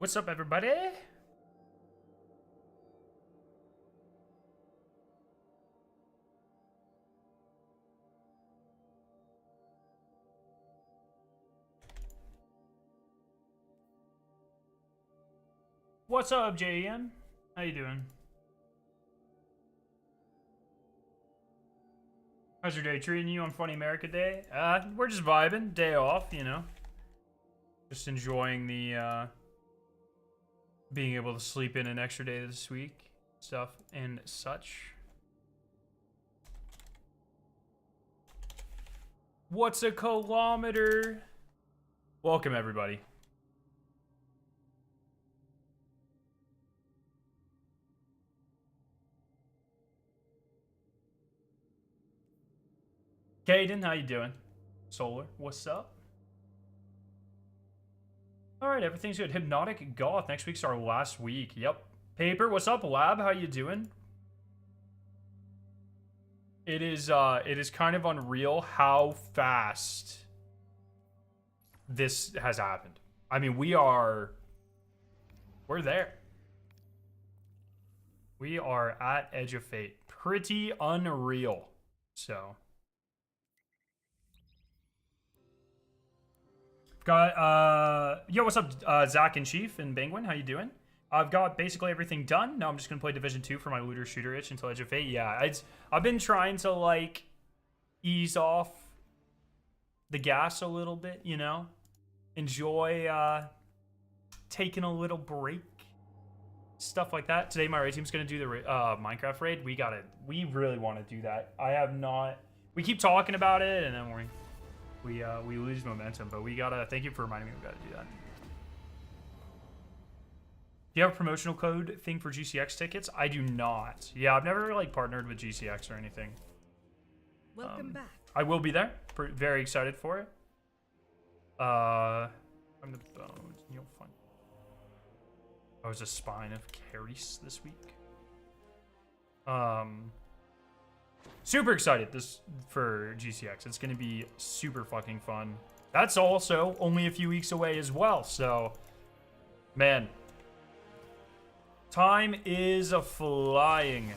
What's up, everybody? What's up, JEM? How you doing? How's your day treating you on Funny America Day? We're just vibing. Day off, you know. Just enjoying the, being able to sleep in an extra day this week. Stuff and such. What's a kilometer? Welcome, everybody. Caden, how you doing? Solar, what's up? All right, everything's good. Hypnotic Goth, next week's our last week. Yep. Paper, what's up, Lab? How you doing? It is kind of unreal how fast this has happened. I mean, we're there. We are at Edge of Fate. Pretty unreal. So got yo, what's up, Zach and Chief and Penguin? How you doing? I've got basically everything done. Now I'm just gonna play Division 2 for my looter shooter itch until Edge of Fate. Yeah, I've been trying to like ease off the gas a little bit, you know, enjoy taking a little break, stuff like that. Today my raid team's gonna do the Minecraft raid. We really want to do that. I have not. We keep talking about it, and then we lose momentum. But we gotta. Thank you for reminding me. We gotta do that. Do you have a promotional code thing for GCX tickets? I do not. Yeah, I've never like partnered with GCX or anything. Welcome back. I will be there. Very excited for it. I'm the bones. You'll find. I was a spine of Caris this week. Super excited for GCX. It's gonna be super fucking fun. That's also only a few weeks away as well. So, man. Time is flying.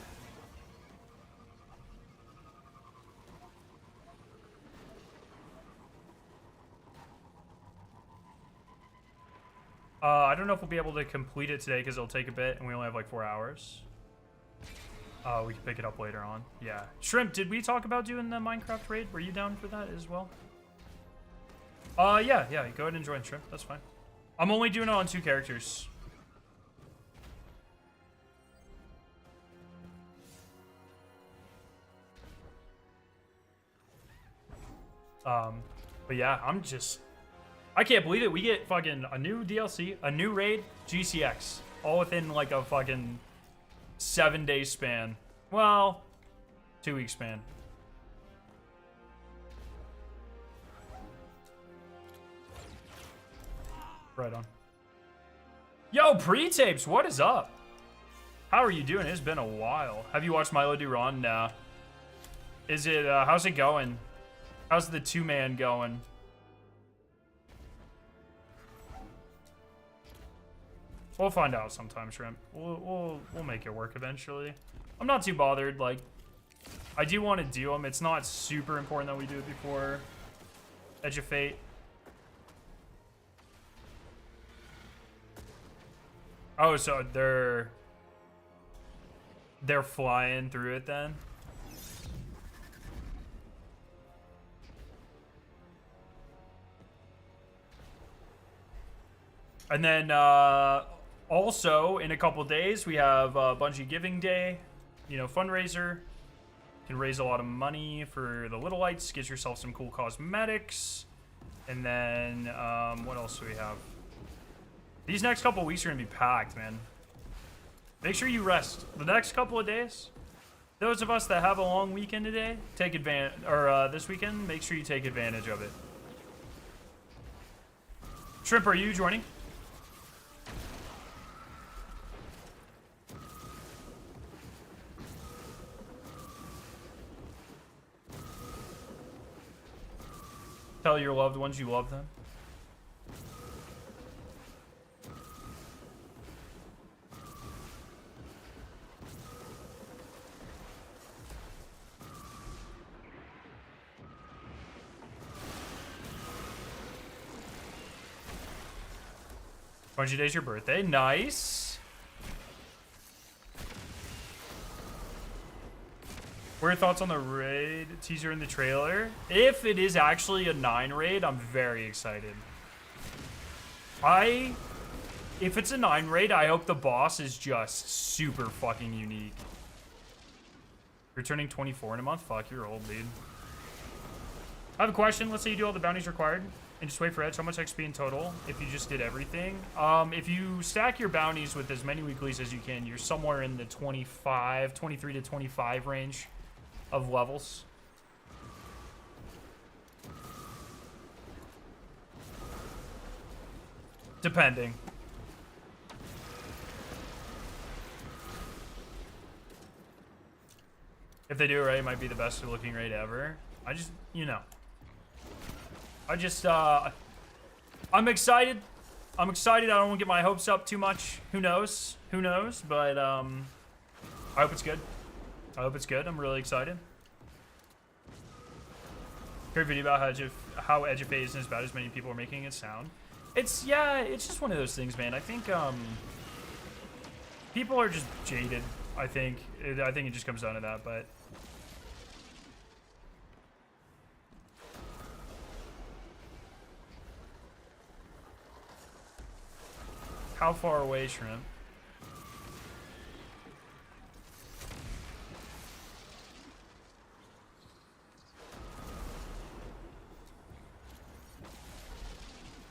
I don't know if we'll be able to complete it today because it'll take a bit and we only have like 4 hours. We can pick it up later on. Yeah. Shrimp, did we talk about doing the Minecraft raid? Were you down for that as well? Yeah. Go ahead and join, Shrimp. That's fine. I'm only doing it on 2 characters. But yeah, I can't believe it. We get fucking a new DLC, a new raid, GCX, all within like a fucking 7-day span. Well, 2-week span. Right on. Yo, pre-tapes, what is up? How are you doing? It's been a while. Have you watched Milo do Ron? Nah. Is it, how's it going? How's the 2-man going? We'll find out sometime, Shrimp. We'll make it work eventually. I'm not too bothered. Like, I do want to do them. It's not super important that we do it before Edge of Fate. Oh, so they're flying through it then? And then, also, in a couple days, we have Bungie Giving Day, you know, fundraiser. You can raise a lot of money for the Little Lights, get yourself some cool cosmetics. And then, what else do we have? These next couple weeks are going to be packed, man. Make sure you rest. The next couple of days, those of us that have a long weekend today, take advantage, or this weekend, make sure you take advantage of it. Shrimp, are you joining? Tell your loved ones you love them. 20 days your birthday. Nice. What are your thoughts on the raid teaser in the trailer? If it is actually a 9 raid, I'm very excited. If it's a 9 raid, I hope the boss is just super fucking unique. You're turning 24 in a month? Fuck, you're old, dude. I have a question. Let's say you do all the bounties required and just wait for Edge. How much XP in total if you just did everything? If you stack your bounties with as many weeklies as you can, you're somewhere in the 23 to 25 range of levels. Depending. If they do it right, it might be the best looking raid ever. I just, you know. I'm excited. I'm excited. I don't want to get my hopes up too much. Who knows? Who knows? But, I hope it's good. I hope it's good. I'm really excited. Heard a video about how Edge of Fate isn't as bad as many people are making it sound. It's, yeah, it's just one of those things, man. I think, people are just jaded, I think. I think it just comes down to that, but... How far away, Shrimp?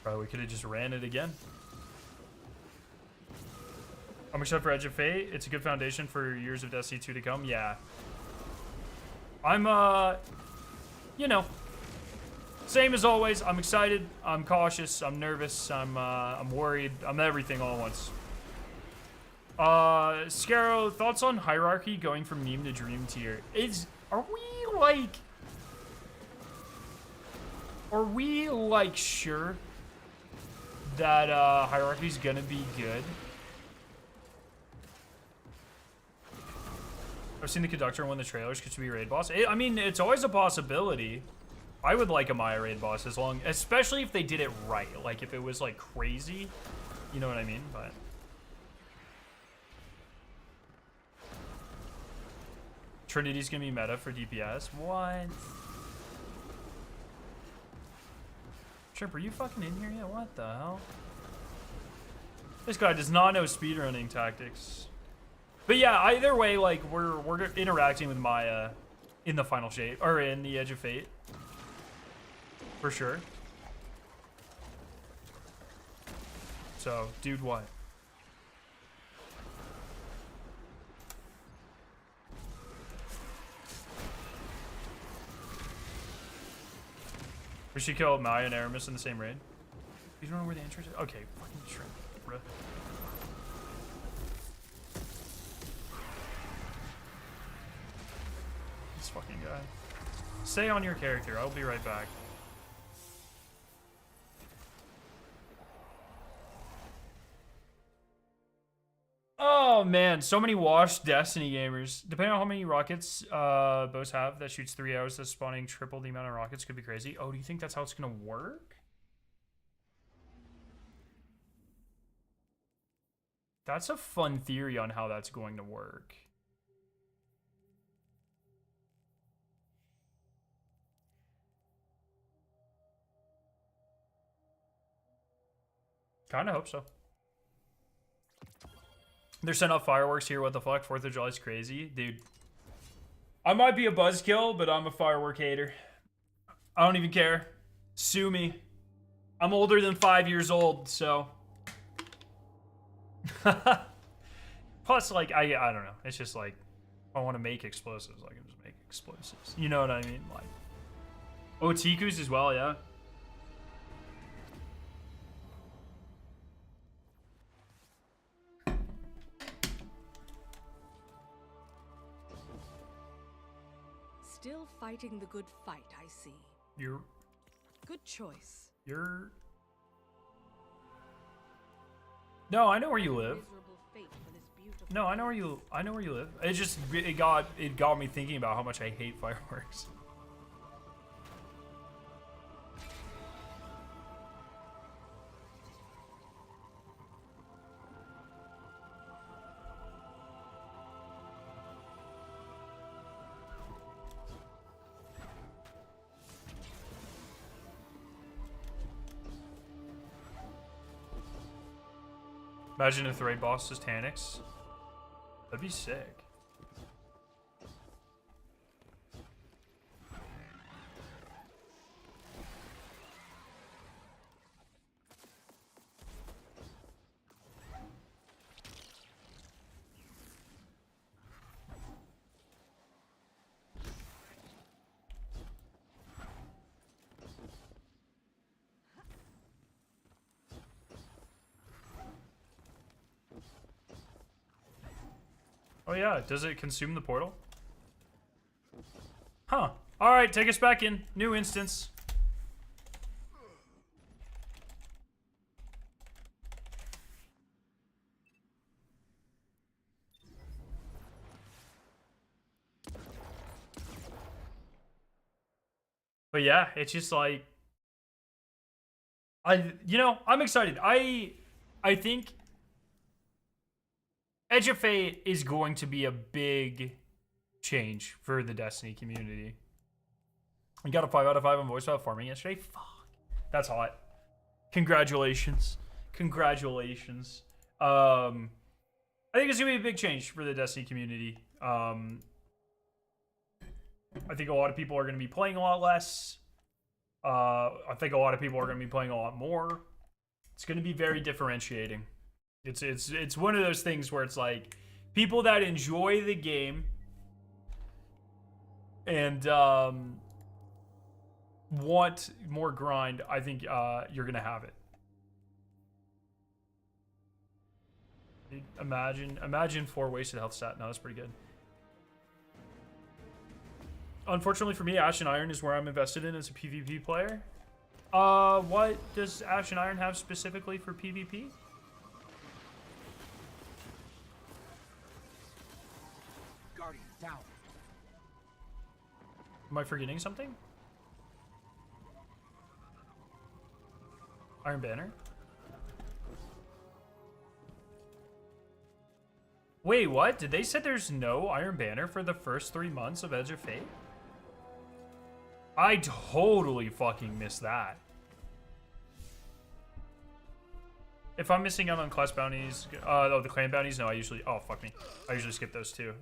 Bro, we could have just ran it again. I'm excited for Edge of Fate. It's a good foundation for years of Destiny 2 to come. Yeah. I'm, you know, same as always. I'm excited. I'm cautious. I'm nervous. I'm worried. I'm everything all at once. Scarrow, thoughts on hierarchy going from meme to dream tier? Are we like sure that hierarchy's gonna be good? I've seen the conductor in one of the trailers could be a raid boss. I mean, it's always a possibility. I would like a Maya raid boss especially if they did it right. Like if it was like crazy, you know what I mean? But Trinity's gonna be meta for DPS. What? Shrimp, are you fucking in here yet? What the hell? This guy does not know speedrunning tactics. But yeah, either way, like we're interacting with Maya in the final shape or in the Edge of Fate. For sure. So, dude, what? We should kill Maya and Aramis in the same raid. You don't know where the entrance is? Okay, fucking Shrimp, bruh. This fucking guy. Stay on your character. I'll be right back. Oh man, so many washed Destiny gamers. Depending on how many rockets bows have that shoots 3 hours, that's spawning triple the amount of rockets could be crazy. Oh, do you think that's how it's gonna work? That's a fun theory on how that's going to work. Kinda hope so. They're setting up fireworks here. What the fuck? 4th of July is crazy. Dude. I might be a buzzkill, but I'm a firework hater. I don't even care. Sue me. I'm older than 5 years old, so. Plus, like, I don't know. It's just like, if I want to make explosives, I can just make explosives. You know what I mean? Like, oh, Tikus as well, yeah. Still fighting the good fight, I see. Good choice. No, I know where you live. No, I know where you live. It got me thinking about how much I hate fireworks. Imagine if the raid boss just panics. That'd be sick. Oh yeah, does it consume the portal? Huh. Alright, take us back in. New instance. But yeah, it's just like I'm excited. I think Edge of Fate is going to be a big change for the Destiny community. We got a 5 out of 5 on voice file farming yesterday. Fuck. That's hot. Congratulations. Congratulations. I think it's going to be a big change for the Destiny community. I think a lot of people are going to be playing a lot less. I think a lot of people are going to be playing a lot more. It's going to be very differentiating. It's one of those things where it's like people that enjoy the game and want more grind. I think you're gonna have it. Imagine 4 wasted health stat. No, that's pretty good. Unfortunately for me, Ash and Iron is where I'm invested in as a PvP player. What does Ash and Iron have specifically for PvP? Down. Am I forgetting something? Iron Banner? Wait, what? Did they say there's no Iron Banner for the first 3 months of Edge of Fate? I totally fucking missed that. If I'm missing out on class bounties, oh, the clan bounties, no, oh, fuck me. I usually skip those too.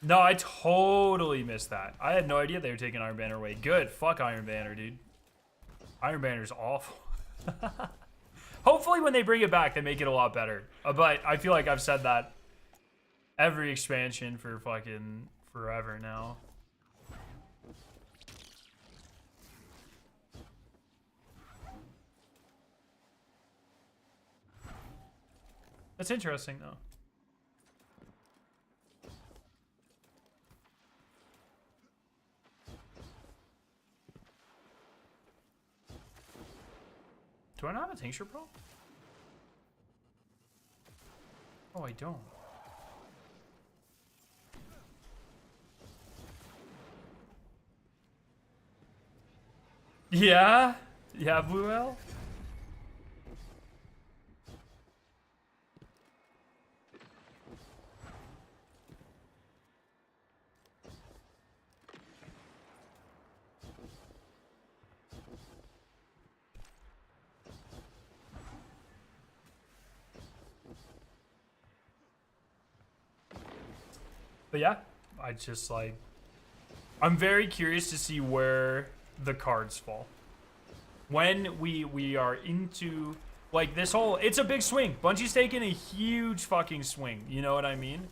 No, I totally missed that. I had no idea they were taking Iron Banner away. Good. Fuck Iron Banner, dude. Iron Banner's awful. Hopefully when they bring it back, they make it a lot better. But I feel like I've said that every expansion for fucking forever now. That's interesting, though. Do I not have a tincture pro? Oh, I don't. Yeah? Yeah, Blue L? But yeah, I just like, I'm very curious to see where the cards fall. When we are into, like, this whole, it's a big swing. Bungie's taking a huge fucking swing, you know what I mean?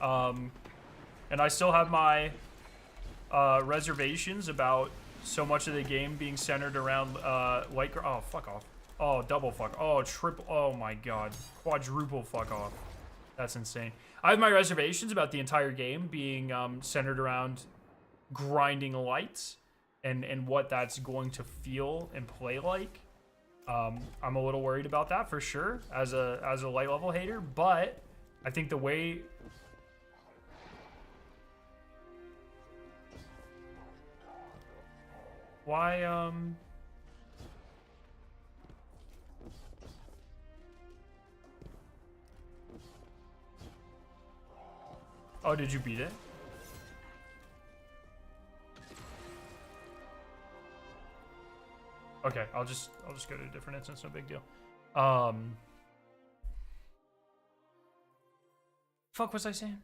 And I still have my reservations about so much of the game being centered around light, oh, fuck off. Oh, double fuck, oh, triple, oh my god. Quadruple fuck off. That's insane. I have my reservations about the entire game being centered around grinding lights and what that's going to feel and play like. I'm a little worried about that for sure as a light level hater, but I think the way why oh, did you beat it? Okay, I'll just go to a different instance. No big deal. Fuck, was I saying?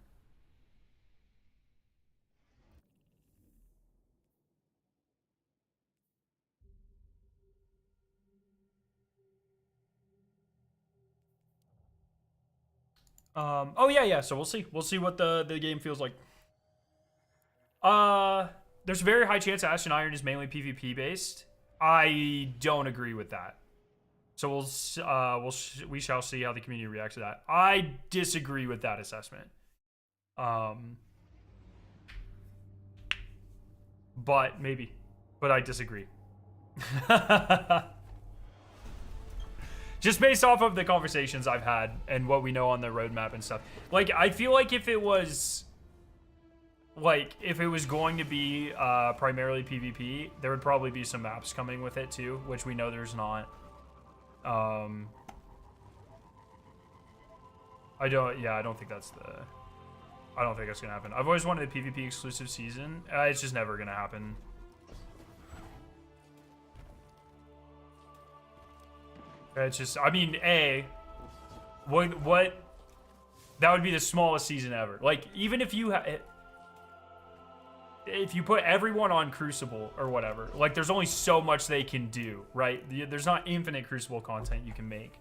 Oh yeah. So we'll see. We'll see what the game feels like. There's a very high chance Ashen Iron is mainly PvP based. I don't agree with that. So we shall see how the community reacts to that. I disagree with that assessment. But maybe. But I disagree. Just based off of the conversations I've had and what we know on the roadmap and stuff. Like, I feel like if it was going to be primarily PvP, there would probably be some maps coming with it too, which we know there's not. I don't think that's gonna happen. I've always wanted a PvP exclusive season. It's just never gonna happen. It's just, I mean, what that would be the smallest season ever. Like, even if you if you put everyone on Crucible or whatever, like, there's only so much they can do, right? There's not infinite Crucible content you can make.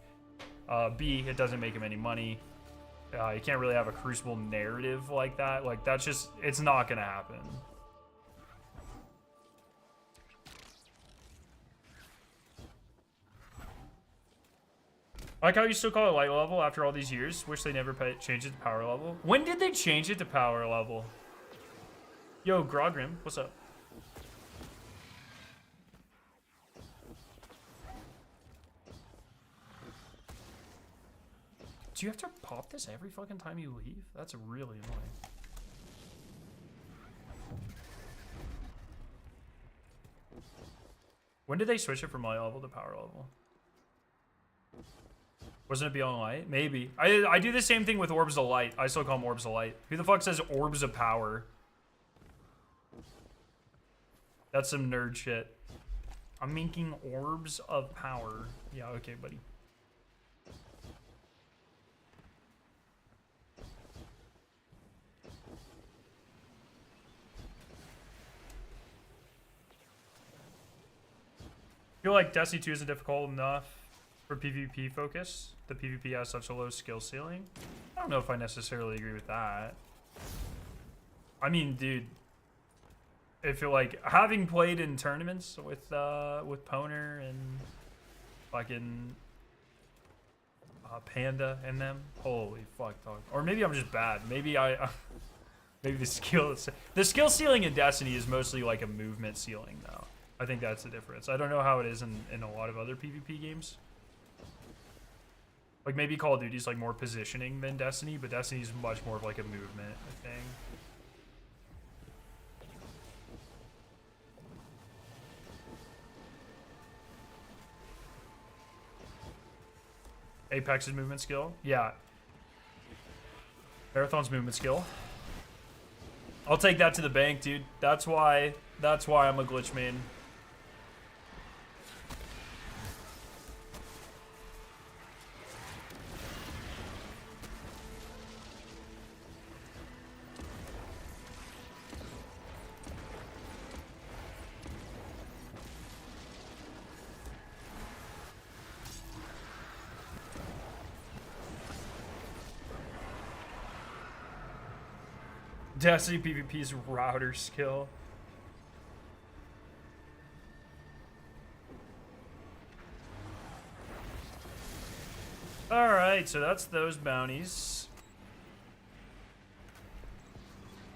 B, it doesn't make them any money. You can't really have a Crucible narrative like that. Like, that's just, it's not gonna happen. I like how you still call it light level after all these years. Wish they never changed it to power level. When did they change it to power level? Yo, Grogrim, what's up? Do you have to pop this every fucking time you leave? That's really annoying. When did they switch it from light level to power level? Wasn't it beyond light? Maybe. I do the same thing with orbs of light. I still call them orbs of light. Who the fuck says orbs of power? That's some nerd shit. I'm making orbs of power. Yeah, okay, buddy. I feel like Destiny 2 isn't difficult enough for PvP focus. The PvP has such a low skill ceiling. I don't know if I necessarily agree with that. I mean, dude, if you're like, having played in tournaments with Poner and fucking Panda and them, holy fuck, dog. Or maybe I'm just bad. Maybe maybe the skill ceiling in Destiny is mostly like a movement ceiling though. I think that's the difference. I don't know how it is in a lot of other PvP games. Like, maybe Call of Duty is like more positioning than Destiny, but Destiny is much more of like a movement thing. Apex's movement skill? Yeah. Marathon's movement skill. I'll take that to the bank, dude. That's why I'm a glitch main. Destiny PvP's router skill. Alright, so that's those bounties.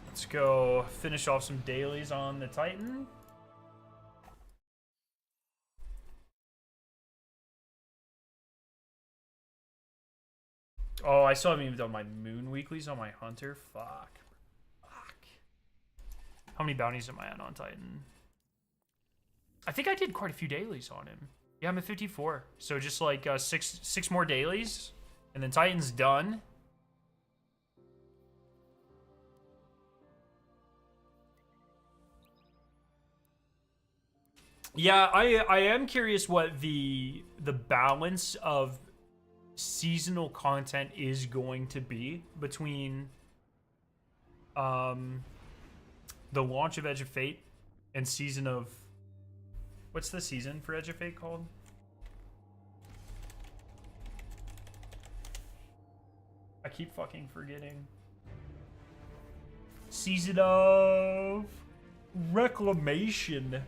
Let's go finish off some dailies on the Titan. Oh, I still haven't even done my moon weeklies on my hunter. Fuck. How many bounties am I on Titan? I think I did quite a few dailies on him. Yeah, I'm at 54. So just like six more dailies, and then Titan's done. Yeah, I am curious what the balance of seasonal content is going to be between the launch of Edge of Fate and season of, what's the season for Edge of Fate called? I keep fucking forgetting. Season of Reclamation.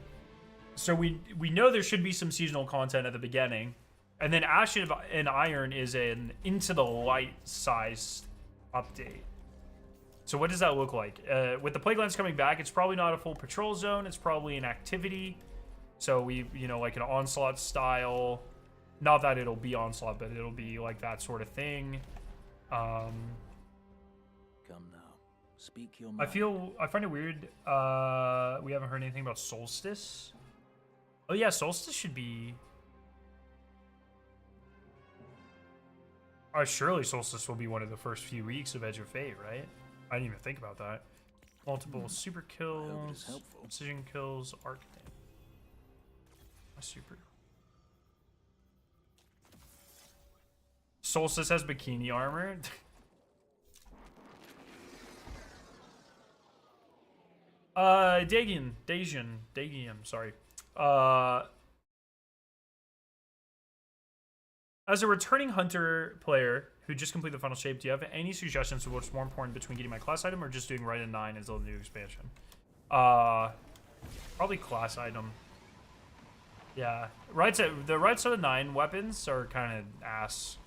So we know there should be some seasonal content at the beginning. And then Ash and Iron is an Into the Light sized update. So what does that look like? With the Plaguelands coming back, it's probably not a full patrol zone. It's probably an activity. So we, you know, like an Onslaught style. Not that it'll be Onslaught, but it'll be like that sort of thing. Come now. Speak your mind. I find it weird. We haven't heard anything about Solstice. Oh yeah, Solstice should be. Surely Solstice will be one of the first few weeks of Edge of Fate, right? I didn't even think about that. Multiple super kills, precision kills, arc damage. Super. Solstice has bikini armor. Dagian, sorry. As a returning hunter player who just completed the final shape, do you have any suggestions for what's more important between getting my class item or just doing right in 9 until the new expansion? Probably class item. Yeah, the right side of 9 weapons are kind of ass.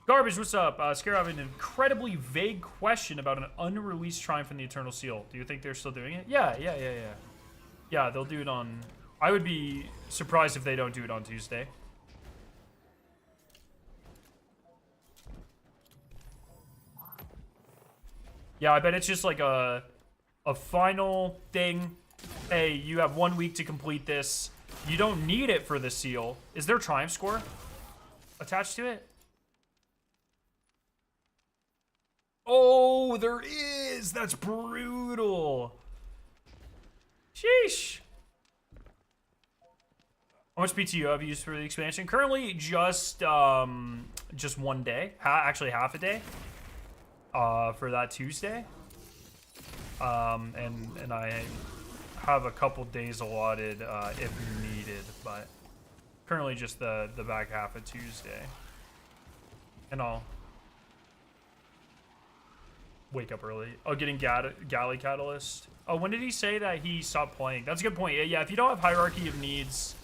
Garbage, what's up? Scare, I have an incredibly vague question about an unreleased Triumph in the Eternal Seal. Do you think they're still doing it? Yeah. Yeah, they'll do it on... I would be surprised if they don't do it on Tuesday. Yeah, I bet it's just like a final thing. Hey, you have 1 week to complete this. You don't need it for the seal. Is there a Triumph score attached to it? Oh, there is. That's brutal. Sheesh. How much PTU have you used for the expansion? Currently, just 1 day. Actually, half a day. For that Tuesday. And I have a couple days allotted if needed, but currently just the back half of Tuesday. And I'll wake up early. Oh, getting Galley Catalyst. Oh, when did he say that he stopped playing? That's a good point. Yeah, if you don't have Hierarchy of Needs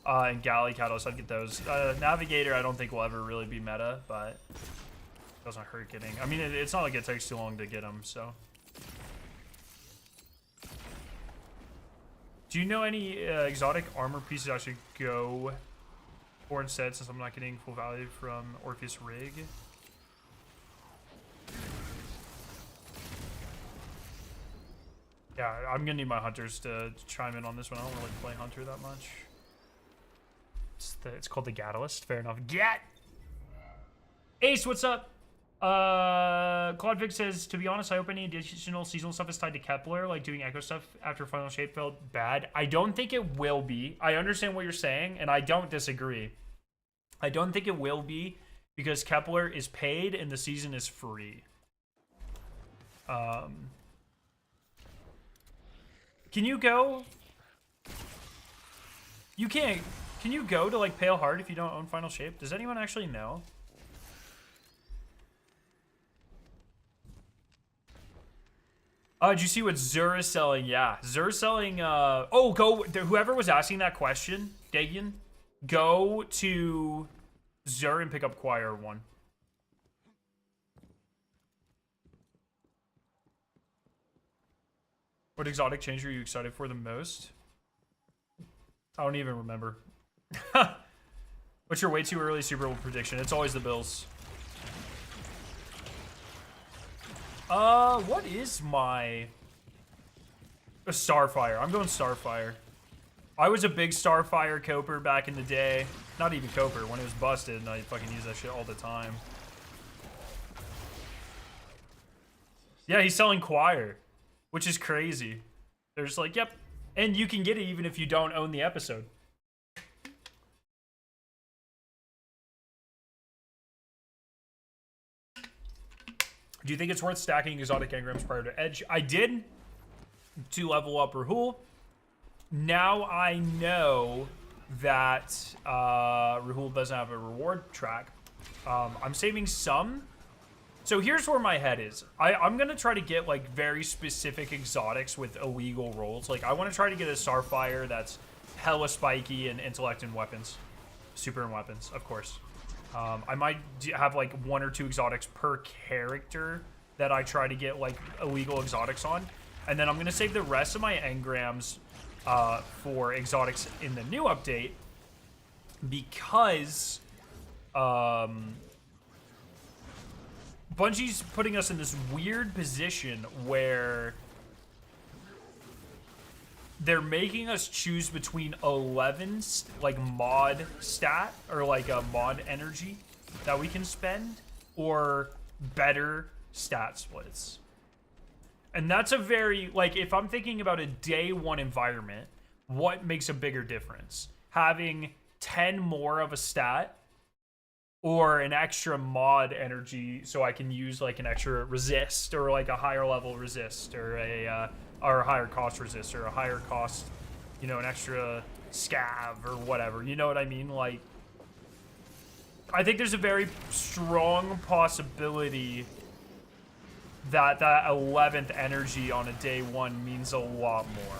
and Galley Catalyst, I'd get those. Navigator, I don't think will ever really be meta, but it doesn't hurt getting. I mean, it's not like it takes too long to get them, so. Do you know any exotic armor pieces I should go for instead, since I'm not getting full value from Orpheus Rig? Yeah, I'm gonna need my hunters to chime in on this one. I don't really play hunter that much. It's called the Catalyst. Fair enough. Gat! Ace, what's up? Claude says, to be honest, I hope any additional seasonal stuff is tied to Kepler, like doing Echo stuff after Final Shape felt bad. I don't think it will be. I understand what you're saying, and I don't disagree. I don't think it will be, because Kepler is paid and the season is free. Can you go? You can't. Can you go to like Pale Heart if you don't own Final Shape? Does anyone actually know? Did you see what Zur is selling? Yeah, Zur's selling. Oh, go. Whoever was asking that question, Dagian, go to Zur and pick up Choir 1. What exotic change are you excited for the most? I don't even remember. What's your way too early Super Bowl prediction? It's always the Bills. What is my... Starfire. I'm going Starfire. I was a big Starfire Coper back in the day. Not even Coper, when it was busted, and I fucking use that shit all the time. Yeah, he's selling Choir. which is crazy. They're just like, yep. And you can get it even if you don't own the episode. Do you think it's worth stacking exotic engrams prior to Edge? I did to level up Rahul. Now I know that Rahul doesn't have a reward track. I'm saving some. So here's where my head is. I'm going to try to get like very specific exotics with illegal rolls. Like I want to try to get a Starfire that's hella spiky and intellect and weapons. Super and weapons, of course. I might have like 1 or 2 exotics per character that I try to get like illegal exotics on. And then I'm going to save the rest of my engrams for exotics in the new update because Bungie's putting us in this weird position where they're making us choose between 11 like mod stat or like a mod energy that we can spend or better stat splits. And that's a very, like, if I'm thinking about a day 1 environment, what makes a bigger difference? Having 10 more of a stat or an extra mod energy so I can use like an extra resist or like a higher level resist or a higher cost resist or a higher cost, you know, an extra scav or whatever. You know what I mean? Like, I think there's a very strong possibility that 11th energy on a day 1 means a lot more.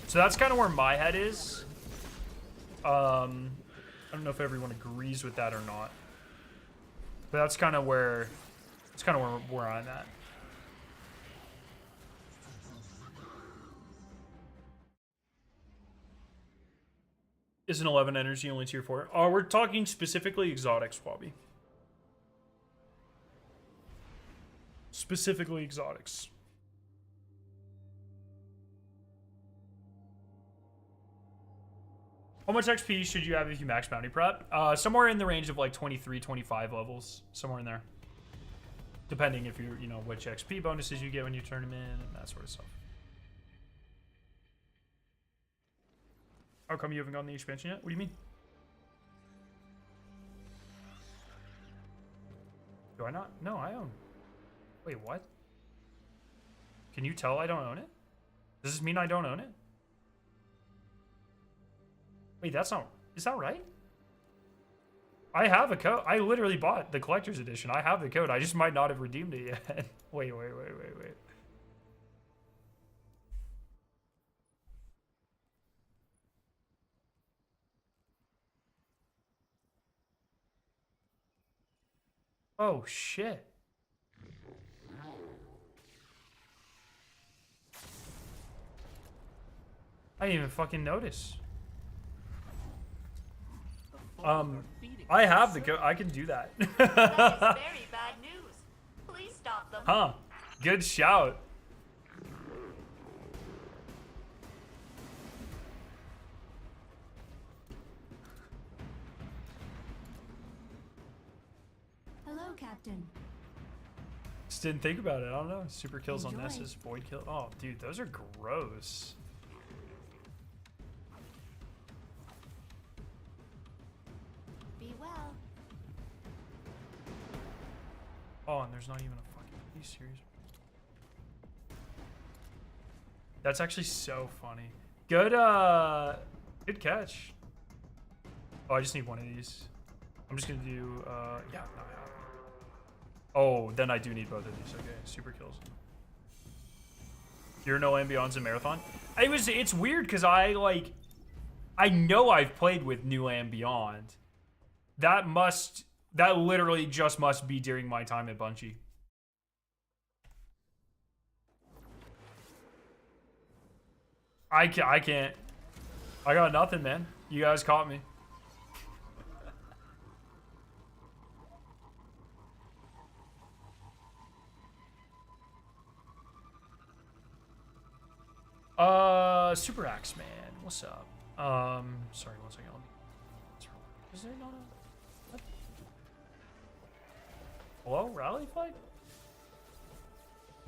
So that's kind of where my head is. I don't know if everyone agrees with that or not, but that's kind of where I'm at. Is an 11 energy only tier 4? Oh, we're talking specifically exotics, Wobby. Specifically exotics. How much XP should you have if you max bounty prep? Somewhere in the range of like 23, 25 levels. Somewhere in there. Depending if you're, you know, which XP bonuses you get when you turn them in and that sort of stuff. How come you haven't gotten the expansion yet? What do you mean? Do I not? No, I own. Wait, what? Can you tell I don't own it? Does this mean I don't own it? Wait, that's not... Is that right? I have a code. I literally bought the collector's edition. I have the code. I just might not have redeemed it yet. Wait. Oh, shit. I didn't even fucking notice. I have the code. I can do that. That is very bad news. Please stop them. Huh. Good shout. Hello, Captain. Just didn't think about it. I don't know. Super kills on Enjoy. Nessus. Void kill. Oh, dude, those are gross. Be well. Oh, and there's not even a fucking... Are you serious? That's actually so funny. Good, good catch. Oh, I just need one of these. I'm just gonna do, yeah, no, I have it. Oh, then I do need both of these. Okay, super kills. You're no ambience in Marathon? It's weird because I know I've played with New Land Beyond. That literally just must be during my time at Bungie. I can't. I got nothing, man. You guys caught me. Super Axe Man, what's up? Sorry, one second. Is there not a... What? Hello, rally fight?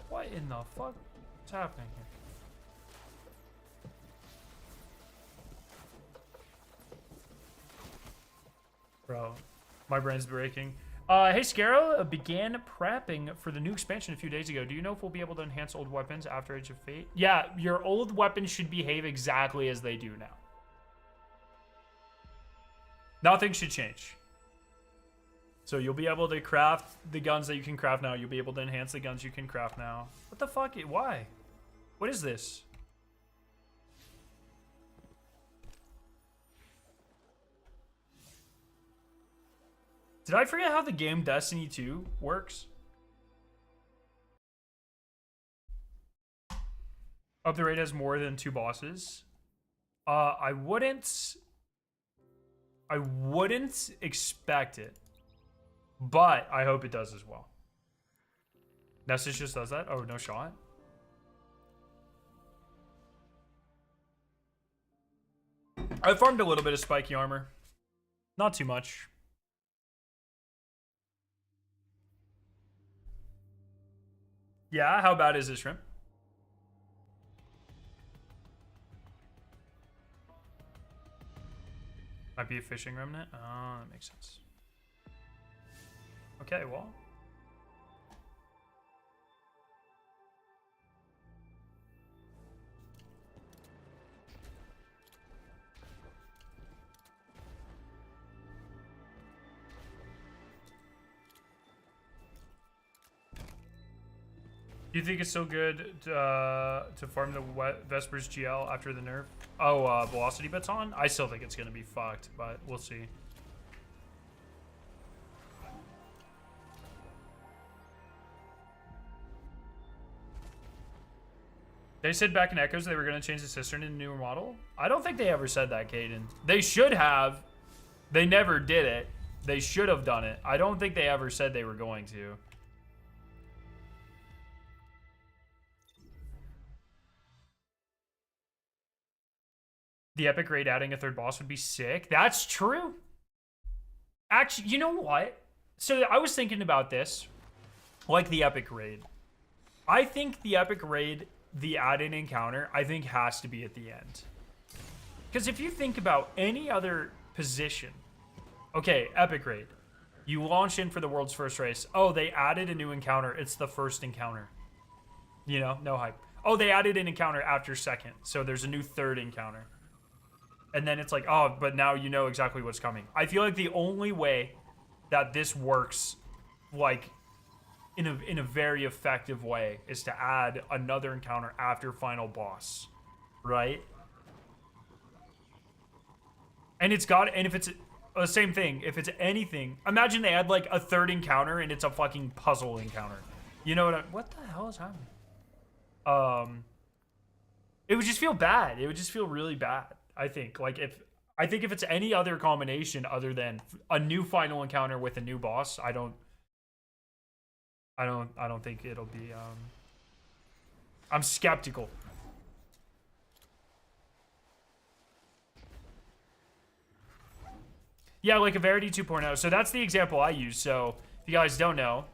What in the fuck? What's happening here? Bro, my brain's breaking. Hey, Scarrow began prepping for the new expansion a few days ago. Do you know if we'll be able to enhance old weapons after Age of Fate? Yeah, your old weapons should behave exactly as they do now. Nothing should change. So you'll be able to craft the guns that you can craft now. You'll be able to enhance the guns you can craft now. What the fuck? Why? What is this? Did I forget how the game Destiny 2 works? Up the raid has more than 2 bosses. I wouldn't expect it, but I hope it does as well. Nessus just does that? Oh, no shot. I farmed a little bit of spiky armor. Not too much. Yeah, how bad is this, Shrimp? Might be a fishing remnant. Oh, that makes sense. Okay, well. Do you think it's still good to farm the Vespers GL after the nerf? Oh, Velocity Baton? I still think it's going to be fucked, but we'll see. They said back in Echoes they were going to change the cistern in a newer model. I don't think they ever said that, Caden. They should have. They never did it. They should have done it. I don't think they ever said they were going to. The epic raid adding a 3rd boss would be sick. That's true. Actually, you know what? So I was thinking about this. Like the epic raid. I think the epic raid, the add-in encounter, I think has to be at the end. Because if you think about any other position. Okay, epic raid. You launch in for the world's first race. Oh, they added a new encounter. It's the first encounter. You know, no hype. Oh, they added an encounter after 2nd. So there's a new 3rd encounter. And then it's like, oh, but now you know exactly what's coming. I feel like the only way that this works, like, in a very effective way is to add another encounter after final boss, right? And it's got, and if it's the same thing, if it's anything, imagine they add like a 3rd encounter and it's a fucking puzzle encounter. You know what the hell is happening? It would just feel bad. It would just feel really bad. I think if it's any other combination other than a new final encounter with a new boss, I don't think it'll be I'm skeptical. Yeah, like a Verity 2.0. So that's the example I use. So if you guys don't know,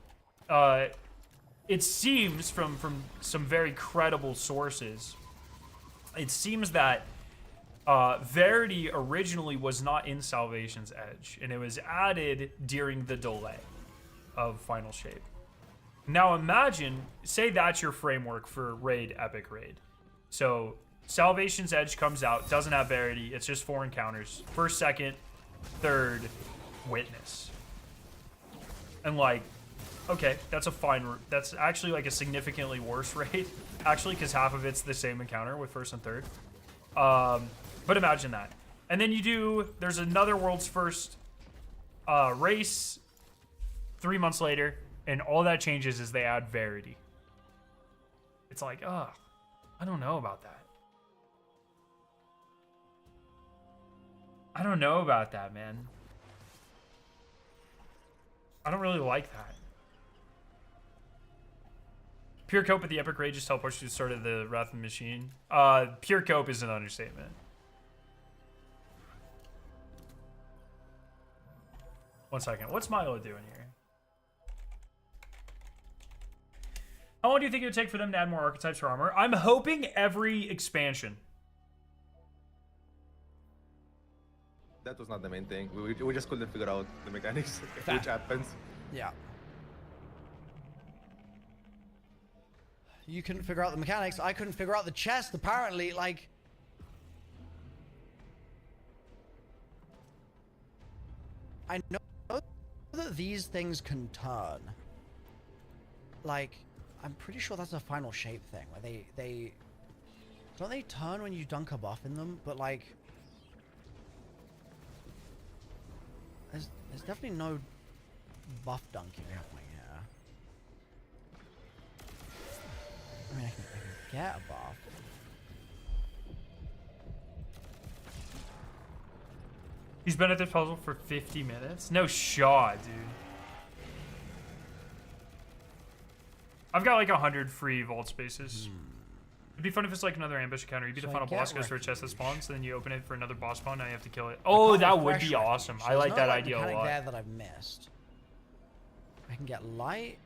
it seems from some very credible sources, it seems that Verity originally was not in Salvation's Edge, and it was added during the delay of Final Shape. Now imagine, say that's your framework for raid, epic raid. So Salvation's Edge comes out, doesn't have Verity, it's just 4 encounters. 1st, 2nd, 3rd, Witness. And like, okay, that's a fine, that's actually like a significantly worse raid, actually, because half of it's the same encounter with 1st and 3rd. But imagine that. And then you do, there's another world's first race 3 months later, and all that changes is they add Verity. It's like, ugh, I don't know about that. I don't know about that, man. I don't really like that. Pure Cope at the Epic Raid just teleports you to the start of the Wrath of the Machine. Pure Cope is an understatement. One second. What's Milo doing here? How long do you think it would take for them to add more archetypes for armor? I'm hoping every expansion. That was not the main thing. We just couldn't figure out the mechanics, which happens. Yeah. You couldn't figure out the mechanics. I couldn't figure out the chest, apparently. Like... I know that these things can turn. Like, I'm pretty sure that's a final shape thing, where they... Don't they turn when you dunk a buff in them? But, like... There's definitely no buff dunking happening here. I mean, I can get a buff. He's been at this puzzle for 50 minutes? No shot, dude. I've got like 100 free vault spaces. It'd be fun if it's like another ambush encounter. You beat a final boss, goes for a chest that spawns, then you open it for another boss spawn, now you have to kill it. Oh, that would be awesome. I like that idea a lot. There that I've missed. I can get light.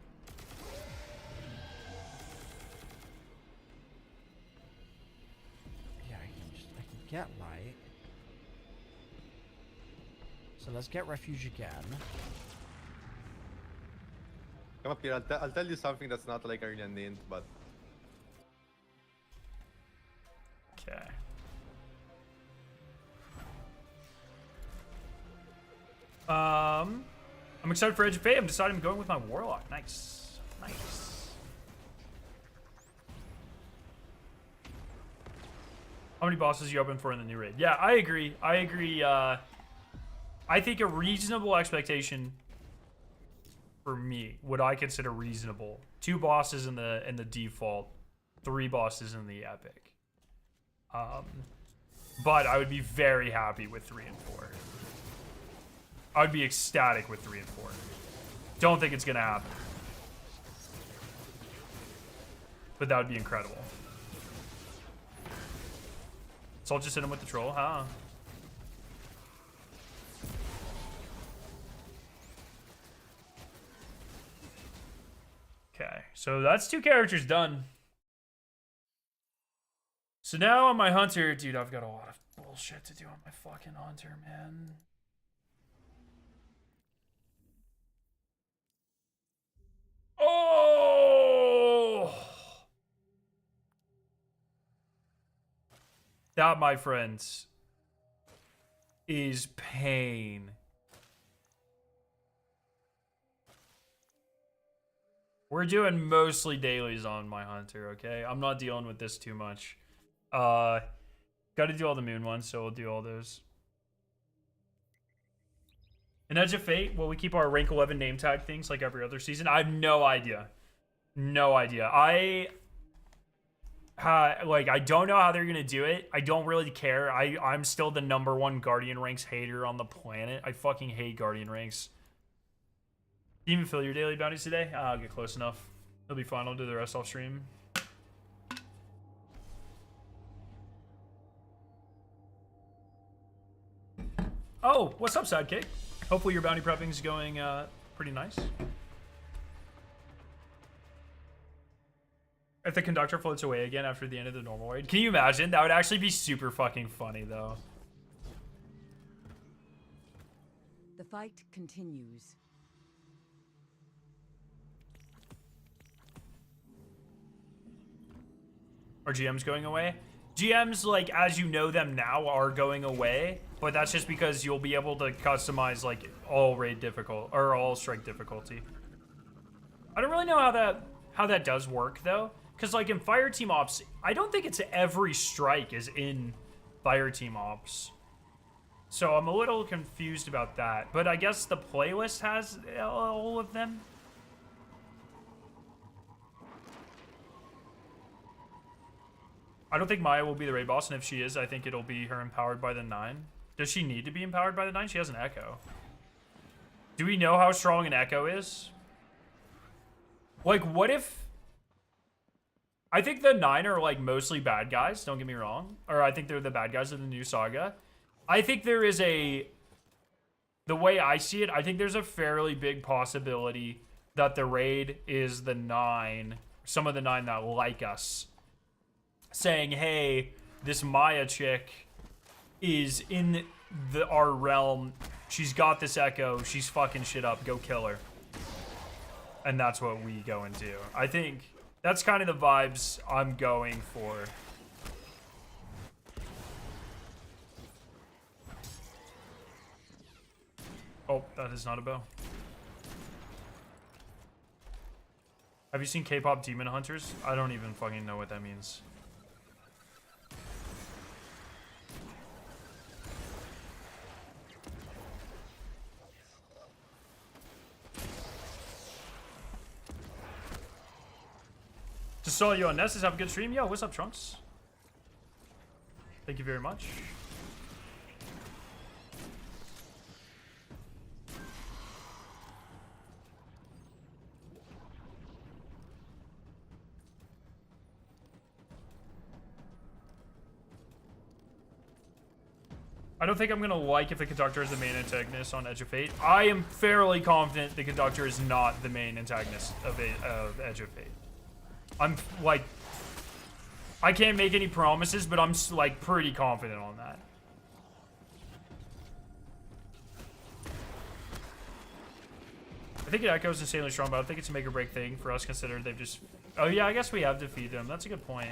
Yeah, I can get light. So let's get refuge again. Come up here. I'll tell you something that's not like Aryan named, but. Okay. I'm excited for Edge of Fate. I'm deciding I'm going with my Warlock. Nice. Nice. How many bosses are you open for in the new raid? Yeah, I agree. I agree. I think a reasonable expectation for me, what I consider reasonable, 2 bosses in the default, 3 bosses in the epic. But I would be very happy with 3 and 4. I would be ecstatic with 3 and 4. Don't think it's gonna happen, but that would be incredible. So I'll just hit him with the troll, huh? Okay, so that's 2 characters done. So now on my hunter, dude, I've got a lot of bullshit to do on my fucking hunter, man. Oh! That, my friends, is pain. We're doing mostly dailies on my hunter, okay? I'm not dealing with this too much. Got to do all the moon ones, so we'll do all those. In Edge of Fate, will we keep our rank 11 name tag things like every other season? I have no idea. No idea. I don't know how they're gonna do it. I don't really care. I'm still the #1 Guardian ranks hater on the planet. I fucking hate Guardian ranks. You even fill your daily bounties today? I'll get close enough. It'll be fine. I'll do the rest off stream. Oh, what's up, Sidekick? Hopefully your bounty prepping is going pretty nice. If the conductor floats away again after the end of the normal raid. Can you imagine? That would actually be super fucking funny, though. The fight continues. Are GMs going away? GMs, like, as you know them now, are going away, but that's just because you'll be able to customize, like, all raid difficult, or all strike difficulty. I don't really know how that does work, though, because, like, in Fireteam Ops, I don't think it's every strike is in Fireteam Ops. So I'm a little confused about that, but I guess the playlist has all of them. I don't think Maya will be the raid boss, and if she is, I think it'll be her empowered by the 9. Does she need to be empowered by the 9? She has an Echo. Do we know how strong an Echo is? Like, what if... I think the 9 are, like, mostly bad guys, don't get me wrong. Or I think they're the bad guys of the new saga. I think there is a... The way I see it, I think there's a fairly big possibility that the raid is the 9 some of the 9 that like us, saying, hey, this Maya chick is in our realm. She's got this echo. She's fucking shit up. Go kill her. And that's what we go and do. I think that's kind of the vibes I'm going for. Oh, that is not a bow. Have you seen K-pop Demon Hunters? I don't even fucking know what that means. Just saw you on Nessus. Have a good stream. Yo, what's up, Trunks? Thank you very much. I don't think I'm gonna like if the Conductor is the main antagonist on Edge of Fate. I am fairly confident the Conductor is not the main antagonist of Edge of Fate. I'm like, I can't make any promises, but I'm like pretty confident on that. I think it echoes insanely strong, but I don't think it's a make or break thing for us considering they've just... Oh yeah, I guess we have defeated them. That's a good point.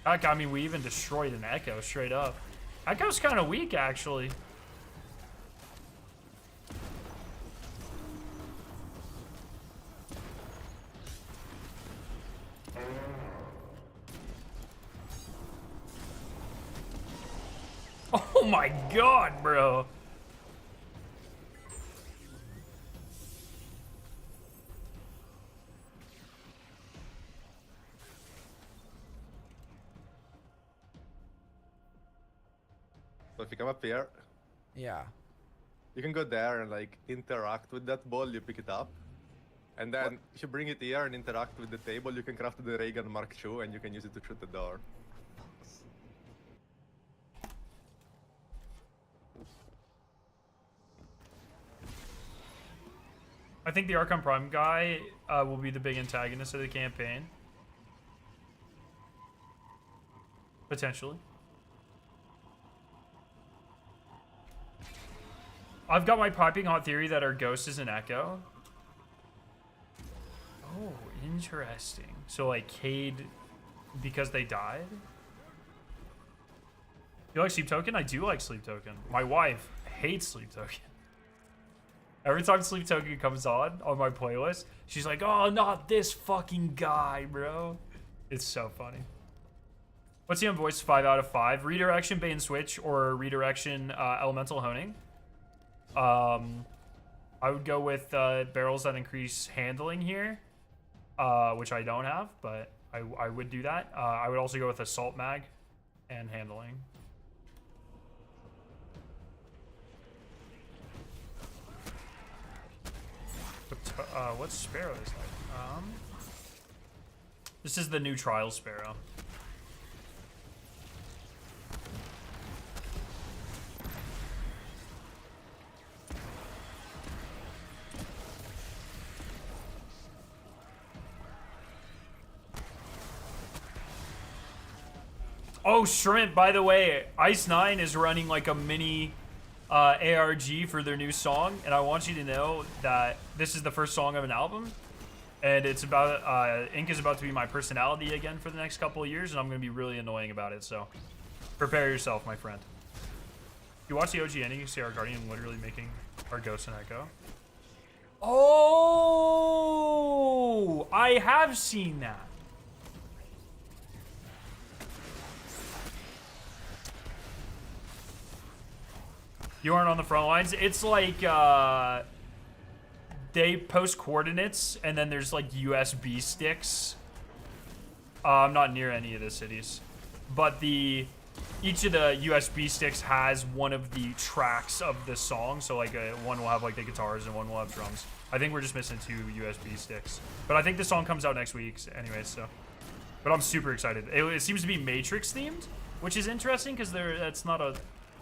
Heck, I mean, we even destroyed an Echo straight up. Echo's kind of weak, actually. Oh my god, bro. So if you come up here, Yeah. you can go there and like interact with that ball, you pick it up. And then if you bring it here and interact with the table, you can craft the ray gun Mark II and you can use it to shoot the door. I think the Archon Prime guy will be the big antagonist of the campaign. Potentially. I've got my piping hot theory that our ghost is an Echo. Oh, interesting. So like Cade, because they died? You like Sleep Token? I do like Sleep Token. My wife hates Sleep Token. Every time Sleep Token comes on my playlist, she's like, oh, not this fucking guy, bro. It's so funny. What's the voice 5 out of 5? Redirection, bait and switch, or redirection, elemental honing. I would go with barrels that increase handling here, which I don't have, but I would do that. I would also go with assault mag and handling. What Sparrow is that? This is the new Trial Sparrow. Oh, Shrimp, by the way, Ice 9 is running like a mini ARG for their new song, and I want you to know that this is the first song of an album, and it's about, Ink is about to be my personality again for the next couple of years, and I'm going to be really annoying about it, so prepare yourself, my friend. If you watch the OG ending, you see our Guardian literally making our Ghost and Echo. Oh, I have seen that. You aren't on the front lines. It's like they post coordinates and then there's like USB sticks. I'm not near any of the cities, but each of the USB sticks has one of the tracks of the song. So like one will have like the guitars and one will have drums. I think we're just missing 2 USB sticks, but I think the song comes out next week anyways. So, but I'm super excited. It seems to be Matrix themed, which is interesting because that's not a.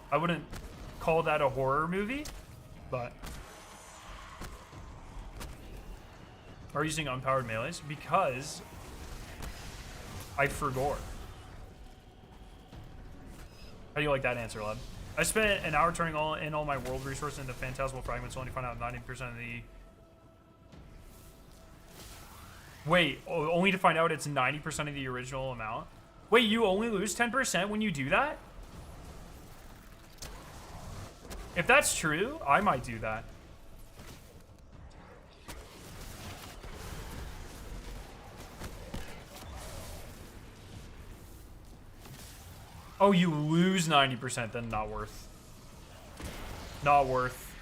I wouldn't call that a horror movie, but are using unpowered melees because I forgot. How do you like that answer, Leb? I spent an hour turning all my world resources into phantasmal fragments, only to find out 90% of the. Wait, only to find out it's 90% of the original amount. Wait, you only lose 10% when you do that? If that's true, I might do that. Oh, you lose 90%, then not worth. Not worth.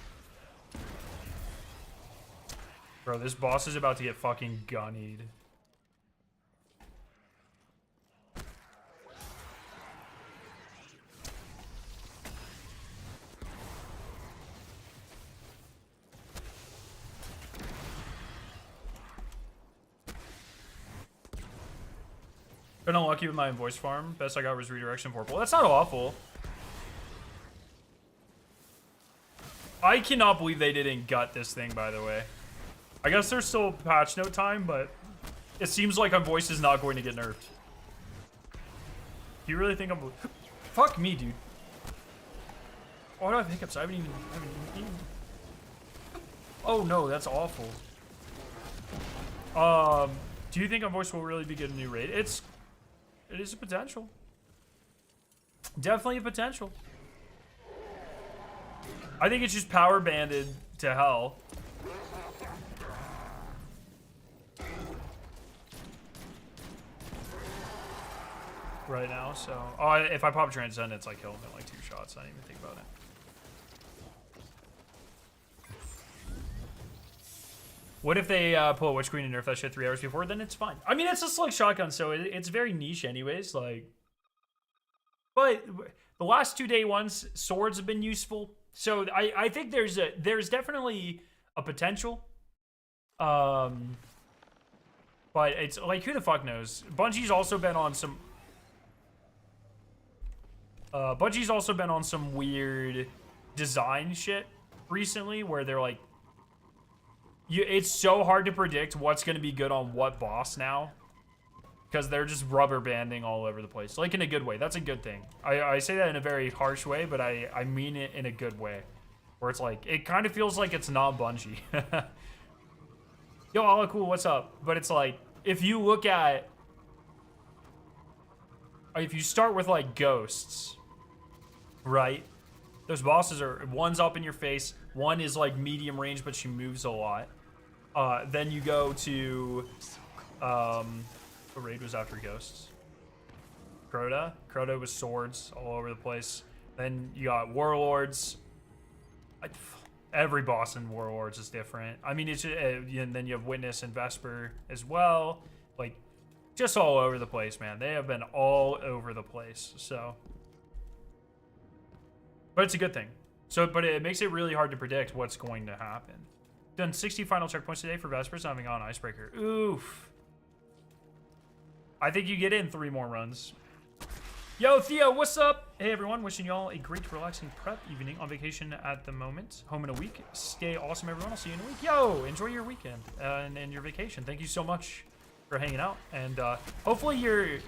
Bro, this boss is about to get fucking gunnied. Been unlucky with my voice farm. Best I got was redirection vorpal. That's not awful. I cannot believe they didn't gut this thing, by the way. I guess there's still patch note time, but it seems like my voice is not going to get nerfed. Do you really think I'm... Fuck me, dude. Why do I have hiccups? I haven't even eaten. Oh no, that's awful. Do you think my voice will really be good in new raid? It is a potential. Definitely a potential. I think it's just power banded to hell. Right now, so if I pop Transcendence, I kill him in like 2 shots. I didn't even think about it. What if they pull a Witch Queen and nerf that shit 3 hours before? Then it's fine. I mean, it's just like shotgun, so it's very niche anyways. Like, but the last 2 day ones, swords have been useful. So I think there's definitely a potential. But it's like, who the fuck knows? Bungie's also been on some weird design shit recently where they're like, it's so hard to predict what's going to be good on what boss now because they're just rubber banding all over the place, like in a good way. That's a good thing. I say that in a very harsh way, but I mean it in a good way, where it's like, it kind of feels like it's not Bungie. Yo, all cool, what's up? But it's like, if you look at, if you start with like ghosts, right? Those bosses are, one's up in your face, one is like medium range, but she moves a lot. Then you go to, the raid was after ghosts. Crota was swords all over the place. Then you got warlords. Every boss in warlords is different. I mean, it's and then you have witness and vesper as well. Like, just all over the place, man. They have been all over the place. So, but it's a good thing. So, but it makes it really hard to predict what's going to happen. Done 60 final checkpoints today for Vespers, having on Icebreaker. Oof. I think you get in 3 more runs. Yo, Theo, what's up? Hey, everyone. Wishing y'all a great, relaxing prep evening on vacation at the moment. Home in a week. Stay awesome, everyone. I'll see you in a week. Yo, enjoy your weekend and your vacation. Thank you so much for hanging out. And hopefully you're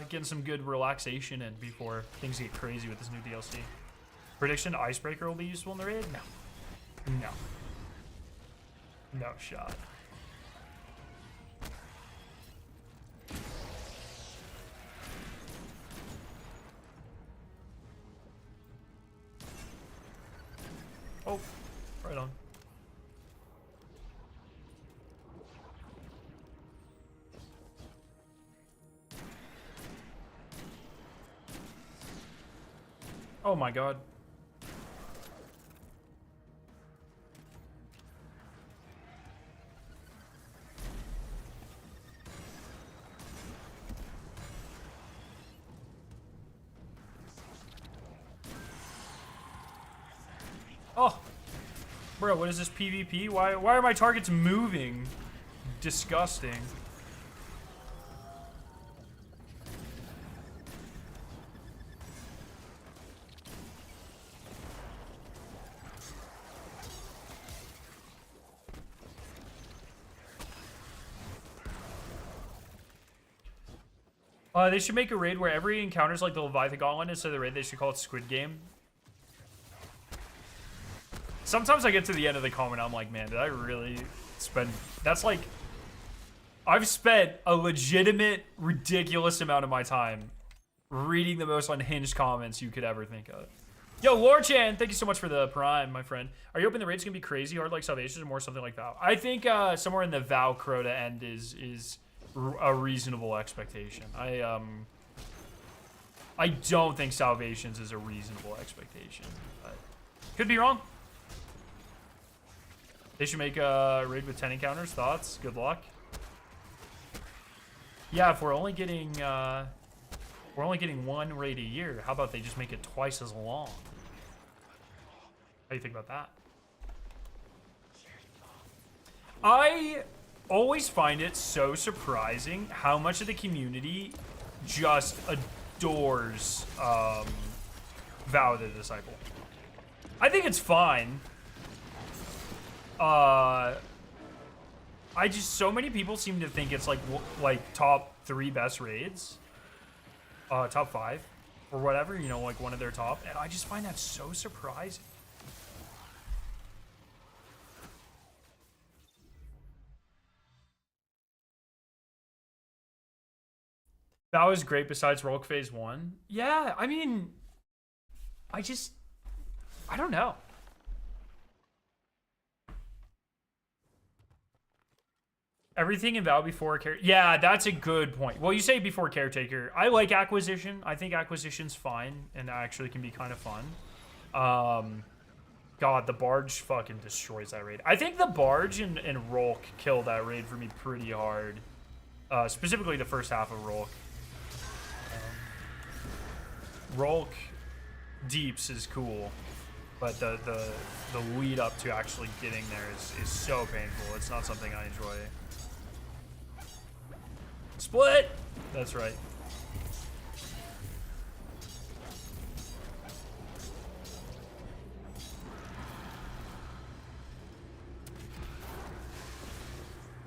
getting some good relaxation in before things get crazy with this new DLC. Prediction, Icebreaker will be useful in the raid? No. No. No shot. Oh, right on. Oh my god. Oh, bro, what is this PvP? Why are my targets moving? Disgusting. They should make a raid where every encounter's like the Leviathan Gauntlet. Instead of the raid, they should call it Squid Game. Sometimes I get to the end of the comment, I'm like, man, did I really spend... That's like... I've spent a legitimate, ridiculous amount of my time reading the most unhinged comments you could ever think of. Yo, Lorchan, thank you so much for the prime, my friend. Are you hoping the raid's gonna be crazy hard like Salvations or more something like Vow? I think somewhere in the Vow Crota end is a reasonable expectation. I don't think Salvations is a reasonable expectation, but could be wrong. They should make a raid with 10 encounters. Thoughts? Good luck. Yeah, if we're only getting one raid a year, how about they just make it twice as long? How do you think about that? I always find it so surprising how much of the community just adores Vow the Disciple. I think it's fine. So many people seem to think it's like top 3 best raids, top 5 or whatever, you know, like one of their top, and I just find that so surprising. That was great besides Rolk Phase 1. Yeah, I mean, I don't know. Everything in Vow before Caretaker. Yeah, that's a good point. Well, you say before Caretaker. I like Acquisition. I think Acquisition's fine and actually can be kind of fun. God, the Barge fucking destroys that raid. I think the Barge and Rolk kill that raid for me pretty hard. Specifically the first half of Rolk. Rolk Deeps is cool, but the lead up to actually getting there is so painful. It's not something I enjoy. Split! That's right.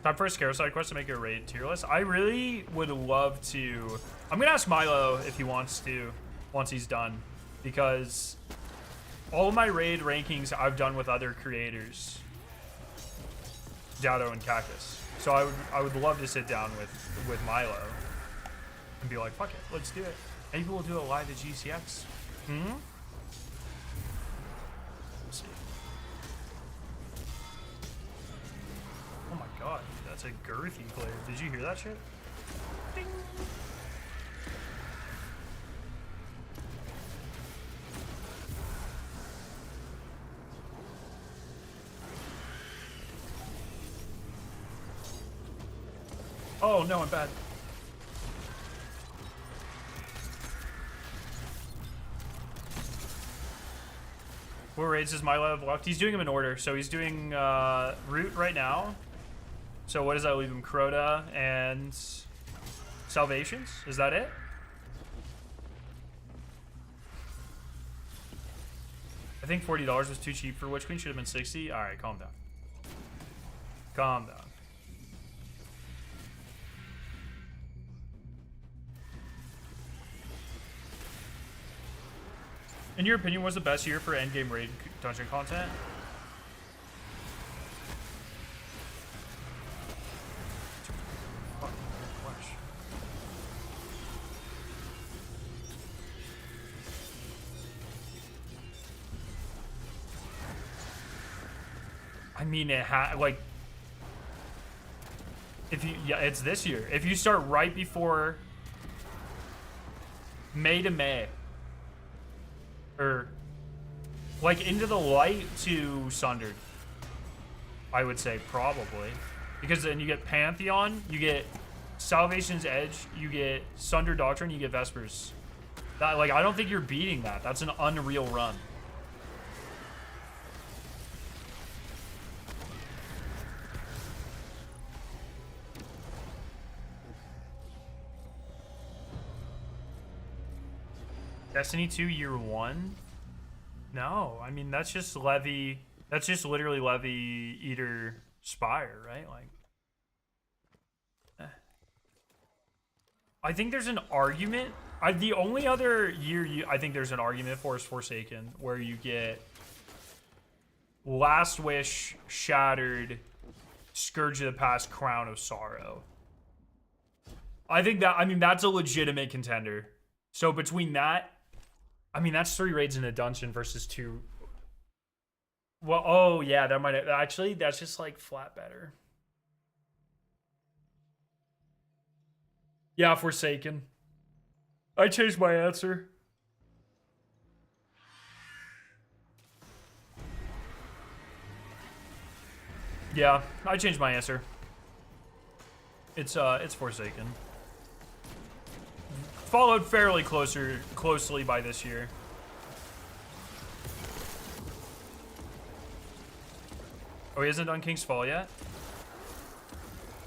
Time for a Scare side quest to make a raid tier list. I really would love to. I'm gonna ask Milo if he wants to once he's done, because all of my raid rankings I've done with other creators, Dado and Cactus. So I would love to sit down with Milo and be like, fuck it, let's do it. Maybe we'll do it live at GCX. Hmm? Let's see. Oh my god, that's a girthy player. Did you hear that shit? Ding. Oh no, I'm bad. What raids does Milo have left? He's doing them in order. So he's doing Root right now. So what does that leave him? Crota and Salvations? Is that it? I think $40 was too cheap for Witch Queen. Should have been 60. All right, calm down. Calm down. In your opinion, was the best year for endgame raid dungeon content? I mean, like, if you, yeah, it's this year. If you start right before May to May, or like Into the Light to Sundered, I would say probably, because then you get Pantheon, you get Salvation's Edge, you get Sundered Doctrine, you get Vespers. That, like, I don't think you're beating that. That's an unreal run. Destiny 2 year 1? No, I mean, that's just Levy. That's just literally Levy Eater Spire, right? Like, I think there's an argument. The only other year I think there's an argument for is Forsaken, where you get Last Wish, Shattered, Scourge of the Past, Crown of Sorrow. I think that, I mean, that's a legitimate contender. So between that, I mean, that's 3 raids in a dungeon versus 2. Well, oh yeah, that might actually, that's just like flat better. Yeah, Forsaken. I changed my answer. Yeah, I changed my answer. It's Forsaken. Followed fairly closely by this year. Oh, he hasn't done King's Fall yet?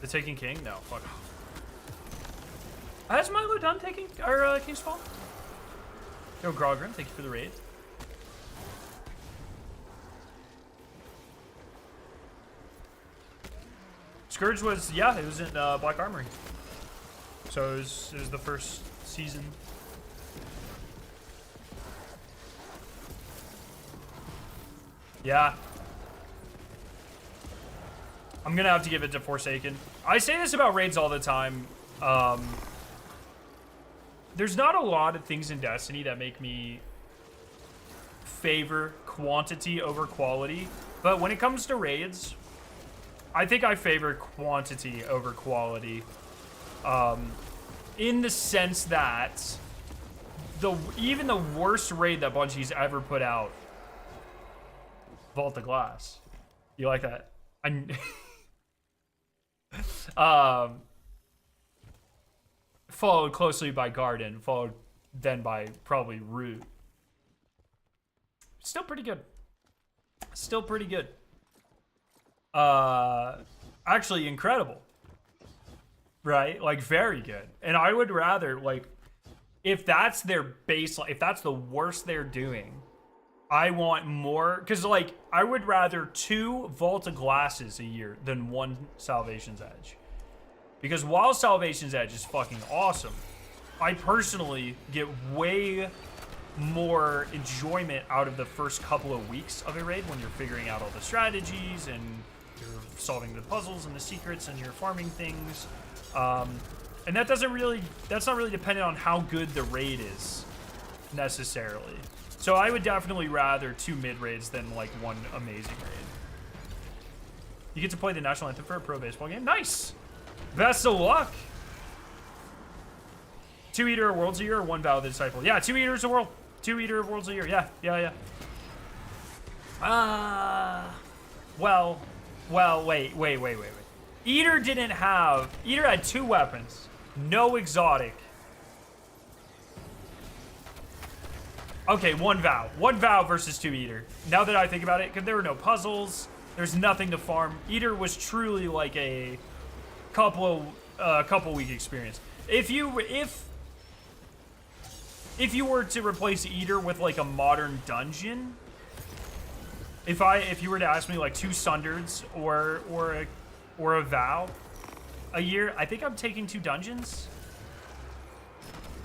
The Taking King? No, fuck. Has Milo done taking or King's Fall? Yo, Grogrim, thank you for the raid. Scourge was, yeah, it was in Black Armory. So it was the first season. Yeah. I'm gonna have to give it to Forsaken. I say this about raids all the time. There's not a lot of things in Destiny that make me favor quantity over quality, but when it comes to raids, I think I favor quantity over quality. In the sense that even the worst raid that Bungie's ever put out, Vault of Glass. You like that? Followed closely by Garden, followed then by probably Root. Still pretty good. Still pretty good. Actually incredible. Right? Like, very good. And I would rather, like, if that's their baseline, if that's the worst they're doing, I want more, because, like, I would rather 2 Vault of Glasses a year than 1 Salvation's Edge. Because while Salvation's Edge is fucking awesome, I personally get way more enjoyment out of the first couple of weeks of a raid when you're figuring out all the strategies and you're solving the puzzles and the secrets and you're farming things. And that's not really dependent on how good the raid is, necessarily. So I would definitely rather 2 mid-raids than, like, 1 amazing raid. You get to play the national anthem for a pro baseball game? Nice! Best of luck! 2 Eater of Worlds a year or 1 Vow of the Disciple? Yeah, 2 Eaters of World. 2 Eater of Worlds a year. Yeah. Well, wait. Eater had 2 weapons. No exotic. Okay, 1 Vow. 1 Vow versus 2 Eater. Now that I think about it, because there were no puzzles, there's nothing to farm. Eater was truly like a couple week experience. If you were to replace Eater with like a modern dungeon, if you were to ask me like 2 Sundered or a Vow a year, I think I'm taking 2 dungeons.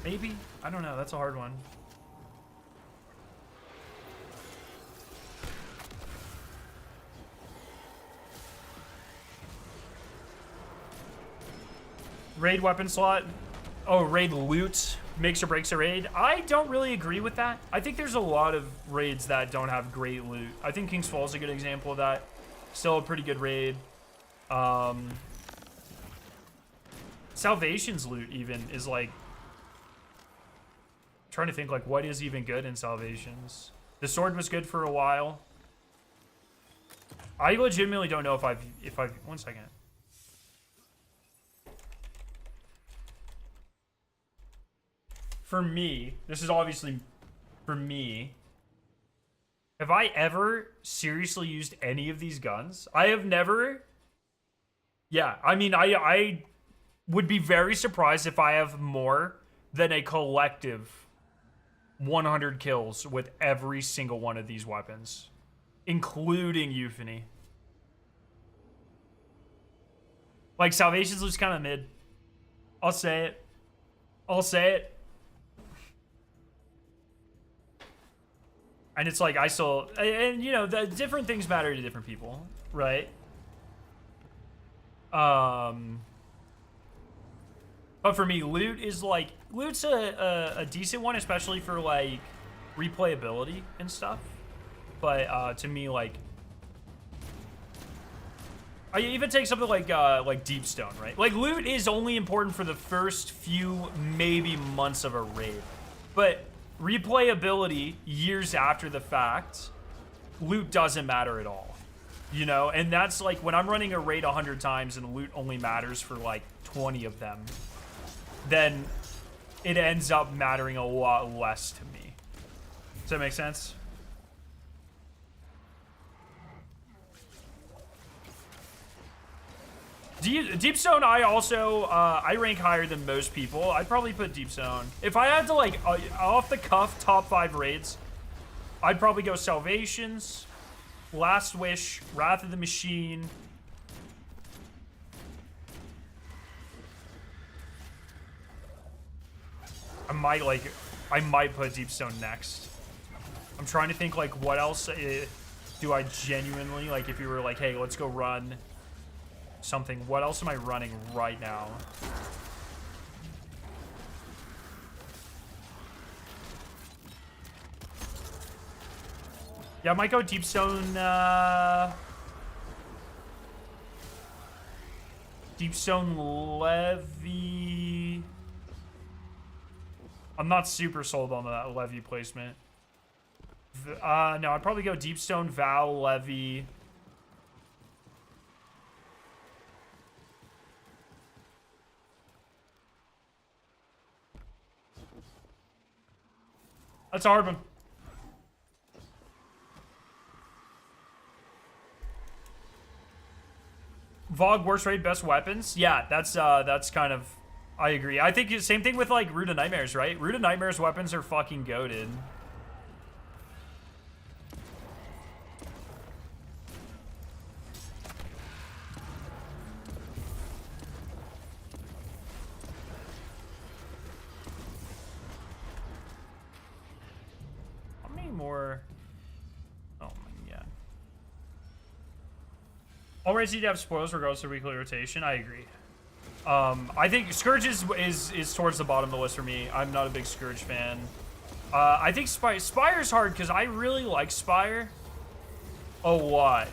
Maybe, I don't know. That's a hard one. Raid weapon slot. Oh, raid loot makes or breaks a raid. I don't really agree with that. I think there's a lot of raids that don't have great loot. I think King's Fall is a good example of that. Still a pretty good raid. Salvation's loot even is like... I'm trying to think like what is even good in Salvation's. The sword was good for a while. I legitimately don't know if I've 1 second. For me, this is obviously for me. Have I ever seriously used any of these guns? I have never. Yeah, I mean, I would be very surprised if I have more than a collective 100 kills with every single one of these weapons, including Euphony. Like, Salvation's loot's kind of mid. I'll say it. I'll say it. And it's like, I still, and you know, the different things matter to different people, right? But for me, loot's a decent one, especially for like replayability and stuff. But to me, like, I even take something like Deep Stone, right? Like, loot is only important for the first few, maybe months of a raid. But replayability years after the fact, loot doesn't matter at all. You know? And that's like, when I'm running a raid 100 times and loot only matters for like 20 of them, then it ends up mattering a lot less to me. Does that make sense? Deep Stone, I also, I rank higher than most people. I'd probably put Deep Stone. If I had to, like, off the cuff, top 5 raids, I'd probably go Salvations, Last Wish, Wrath of the Machine. I might put Deep Stone next. I'm trying to think, like, what else do I genuinely, like, if you were like, hey, let's go run something. What else am I running right now? Yeah, I might go Deep Stone, Deep Stone Levy. I'm not super sold on that Levy placement. No, I'd probably go Deep Stone, Val, Levy. That's a hard one. Vogue, worst raid, best weapons. Yeah, that's kind of, I agree. I think same thing with like Root of Nightmares, right? Root of Nightmares weapons are fucking goated. More. Oh my god. All raids need to have spoils regardless of weekly rotation. I agree. I think Scourge is towards the bottom of the list for me. I'm not a big Scourge fan. I think Spire's hard because I really like Spire a lot.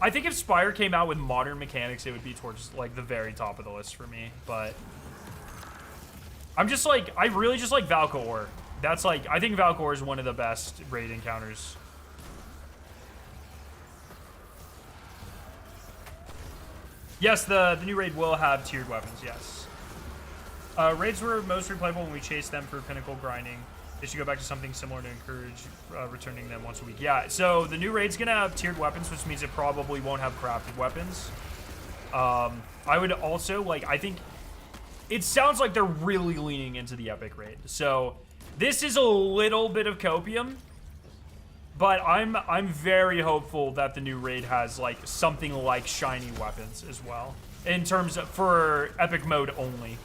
I think if Spire came out with modern mechanics, it would be towards like the very top of the list for me. But I'm just like, I really just like Valkor. That's like, I think Valkor is one of the best raid encounters. Yes, the new raid will have tiered weapons, yes. Raids were most replayable when we chased them for pinnacle grinding. They should go back to something similar to encourage returning them once a week. Yeah, so the new raid's gonna have tiered weapons, which means it probably won't have crafted weapons. I would also, like, I think it sounds like they're really leaning into the epic raid. So this is a little bit of copium, but I'm very hopeful that the new raid has like something like shiny weapons as well, in terms of for epic mode only.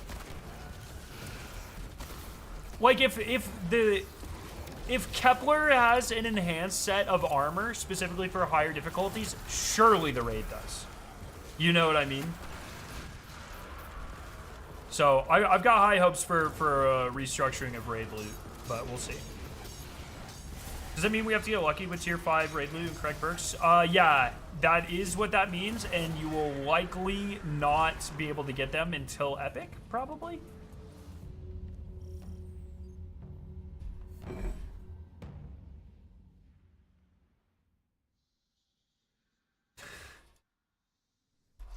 Like if Kepler has an enhanced set of armor specifically for higher difficulties, surely the raid does. You know what I mean? So I've got high hopes for restructuring of raid loot, but we'll see. Does that mean we have to get lucky with tier 5 raid loot and correct perks? Yeah, that is what that means, and you will likely not be able to get them until epic, probably.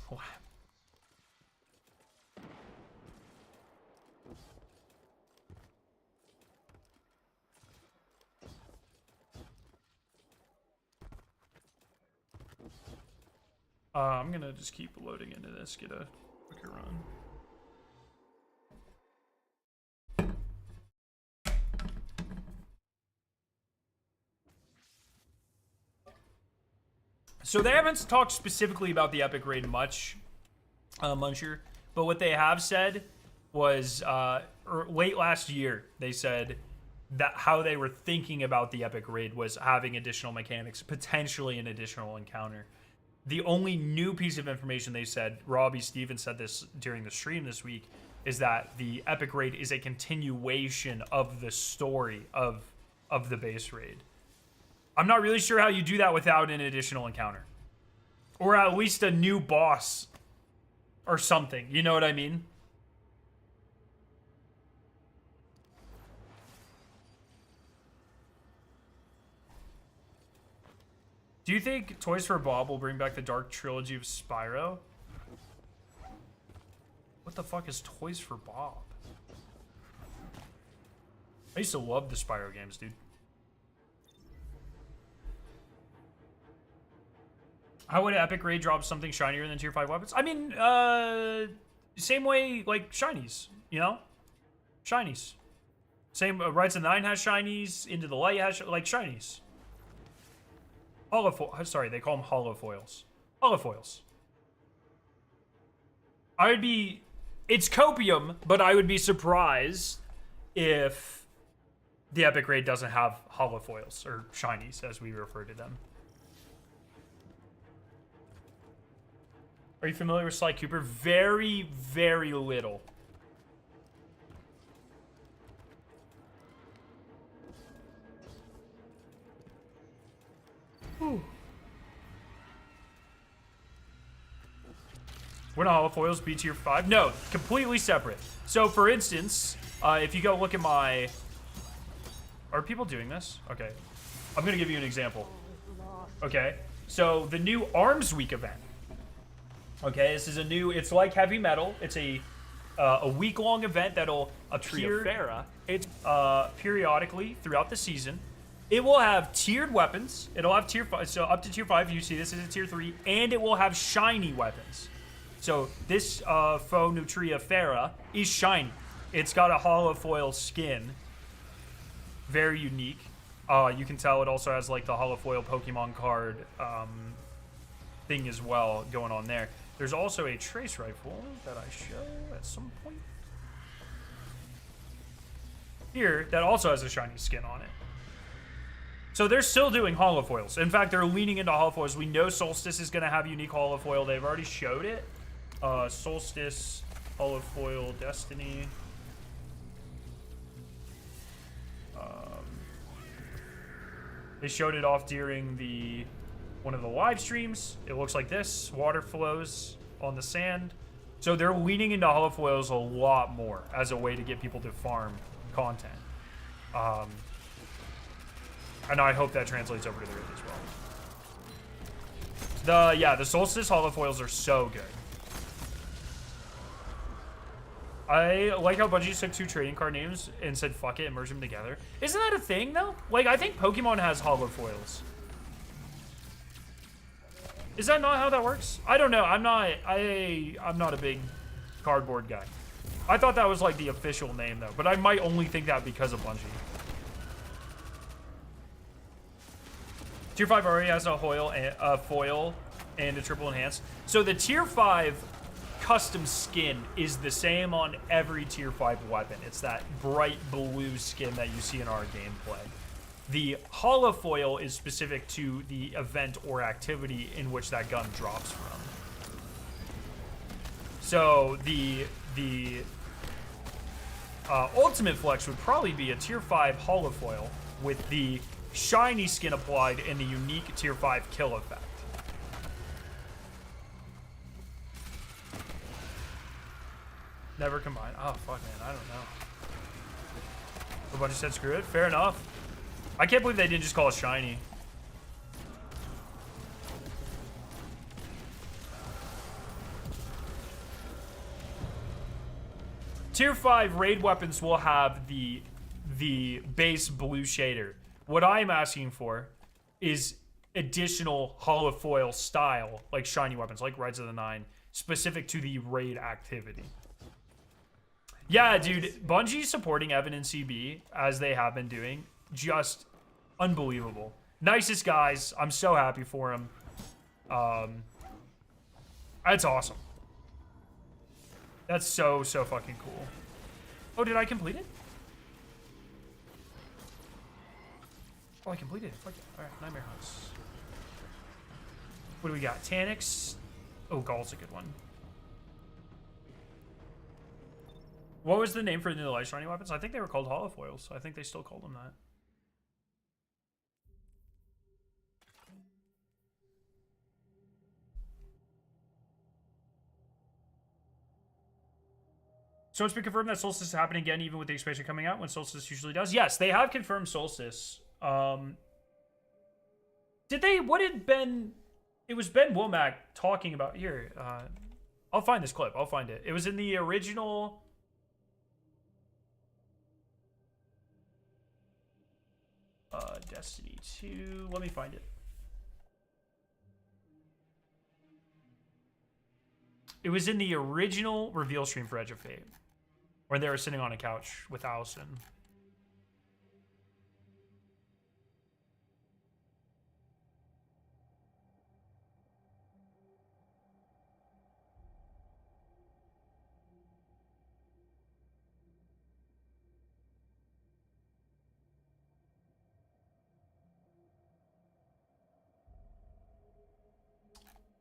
Wow. I'm gonna just keep loading into this, get a quicker run. So they haven't talked specifically about the epic raid much, Muncher, but what they have said was late last year. They said that how they were thinking about the epic raid was having additional mechanics, potentially an additional encounter. The only new piece of information they said, Robbie Stevens said this during the stream this week, is that the epic raid is a continuation of the story of the base raid. I'm not really sure how you do that without an additional encounter. Or at least a new boss or something. You know what I mean? Do you think Toys for Bob will bring back the Dark Trilogy of Spyro? What the fuck is Toys for Bob? I used to love the Spyro games, dude. How would Epic Raid drop something shinier than tier 5 weapons? I mean, same way, like, shinies, you know? Shinies. Same, Rides of the Nine has shinies, Into the Light has, like, shinies. Sorry, they call them holo-foils. Holo-foils. I would be... It's copium, but I would be surprised if the Epic Raid doesn't have holo-foils, or shinies, as we refer to them. Are you familiar with Sly Cooper? Very, very little. Whew. Wouldn't holo-foils be tier 5? No, completely separate. So, for instance, if you go look at my... Are people doing this? Okay. I'm going to give you an example. Okay. So, the new Arms Week event. Okay, this is a new... It's like heavy metal. It's a week-long event that'll appear periodically throughout the season. It will have tiered weapons. It'll have tier 5, so up to tier 5. You see this is a tier 3, and it will have shiny weapons. So this Faux Nutria Fera is shiny. It's got a holo-foil skin. Very unique. You can tell it also has like the holo-foil Pokemon card thing as well going on there. There's also a trace rifle that I show at some point here that also has a shiny skin on it. So they're still doing holo-foils. In fact, they're leaning into holo-foils. We know Solstice is going to have unique holo-foil. They've already showed it. Solstice, holo-foil, Destiny. They showed it off during one of the live streams. It looks like this. Water flows on the sand. So they're leaning into holo-foils a lot more as a way to get people to farm content. And I hope that translates over to the raid as well. The Solstice holo-foils are so good. I like how Bungie took 2 trading card names and said fuck it and merged them together. Isn't that a thing though? Like I think Pokemon has holo-foils. Is that not how that works? I don't know. I'm not a big cardboard guy. I thought that was like the official name though, but I might only think that because of Bungie. Tier 5 already has a foil and a triple enhance. So the tier 5 custom skin is the same on every tier 5 weapon. It's that bright blue skin that you see in our gameplay. The holo-foil is specific to the event or activity in which that gun drops from. So the ultimate flex would probably be a tier 5 holo-foil with the shiny skin applied and the unique tier 5 kill effect. Never combine. Oh, fuck, man. I don't know. A bunch said screw it. Fair enough. I can't believe they didn't just call it shiny. Tier 5 raid weapons will have the base blue shader. What I'm asking for is additional holo-foil style, like shiny weapons, like Rides of the Nine, specific to the raid activity. Yeah, dude, Bungie supporting Evan and CB, as they have been doing, just unbelievable. Nicest guys. I'm so happy for them. That's awesome. That's so fucking cool. Oh, did I complete it? Oh, I completed it. Fuck yeah. Alright, Nightmare House. What do we got? Tanics. Oh, Gall's a good one. What was the name for the new light shiny weapons? I think they were called holo-foils. I think they still call them that. So it's been confirmed that Solstice is happening again, even with the expansion coming out when Solstice usually does. Yes, they have confirmed Solstice. Did they? What did Ben? It was Ben Womack talking about here. I'll find this clip. I'll find it. It was in the original. Destiny 2. Let me find it. It was in the original reveal stream for Edge of Fate, where they were sitting on a couch with Allison.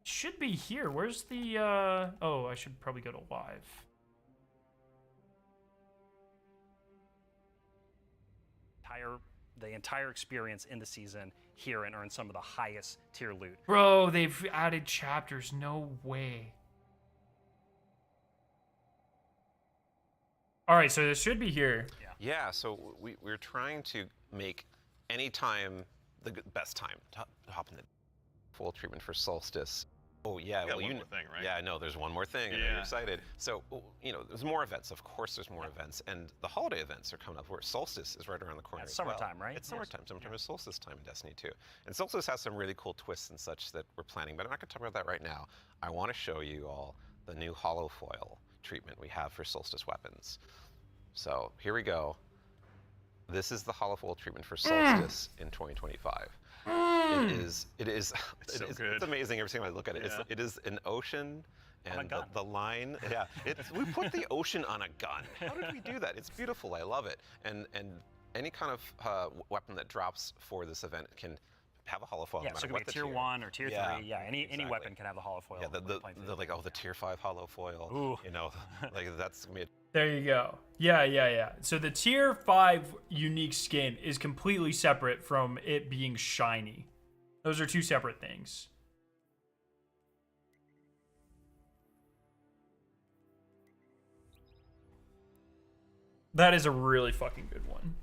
Should be here. Where's the, oh, I should probably go to live. The entire experience in the season here and earn some of the highest tier loot. Bro, they've added chapters. No way. All right, so this should be here. Yeah, so we're trying to make any time the best time to hop in the full treatment for Solstice. Oh yeah, well one more thing, right? Yeah, I know there's one more thing. I know you're excited. So you know, there's more events. Of course, there's more events, and the holiday events are coming up. Where Solstice is right around the corner. It's as summertime, well. right? It's summertime. Summertime is Solstice time in Destiny 2, and Solstice has some really cool twists and such that we're planning. But I'm not going to talk about that right now. I want to show you all the new holo-foil treatment we have for Solstice weapons. So here we go. This is the holo-foil treatment for Solstice in 2025. It is so good. It's amazing every time I look at it. Yeah. It is an ocean and gun. the line. Yeah, we put the ocean on a gun. How did we do that? It's beautiful. I love it. And any kind of weapon that drops for this event can have a holo-foil. Yeah, no so it matter could be what a tier 1 or tier 3. Yeah, any weapon can have a holo-foil. Yeah, the like, oh, the tier 5 holo-foil. Ooh. You know, like that's mid. There you go. Yeah. So the tier 5 unique skin is completely separate from it being shiny. Those are two separate things. That is a really fucking good one.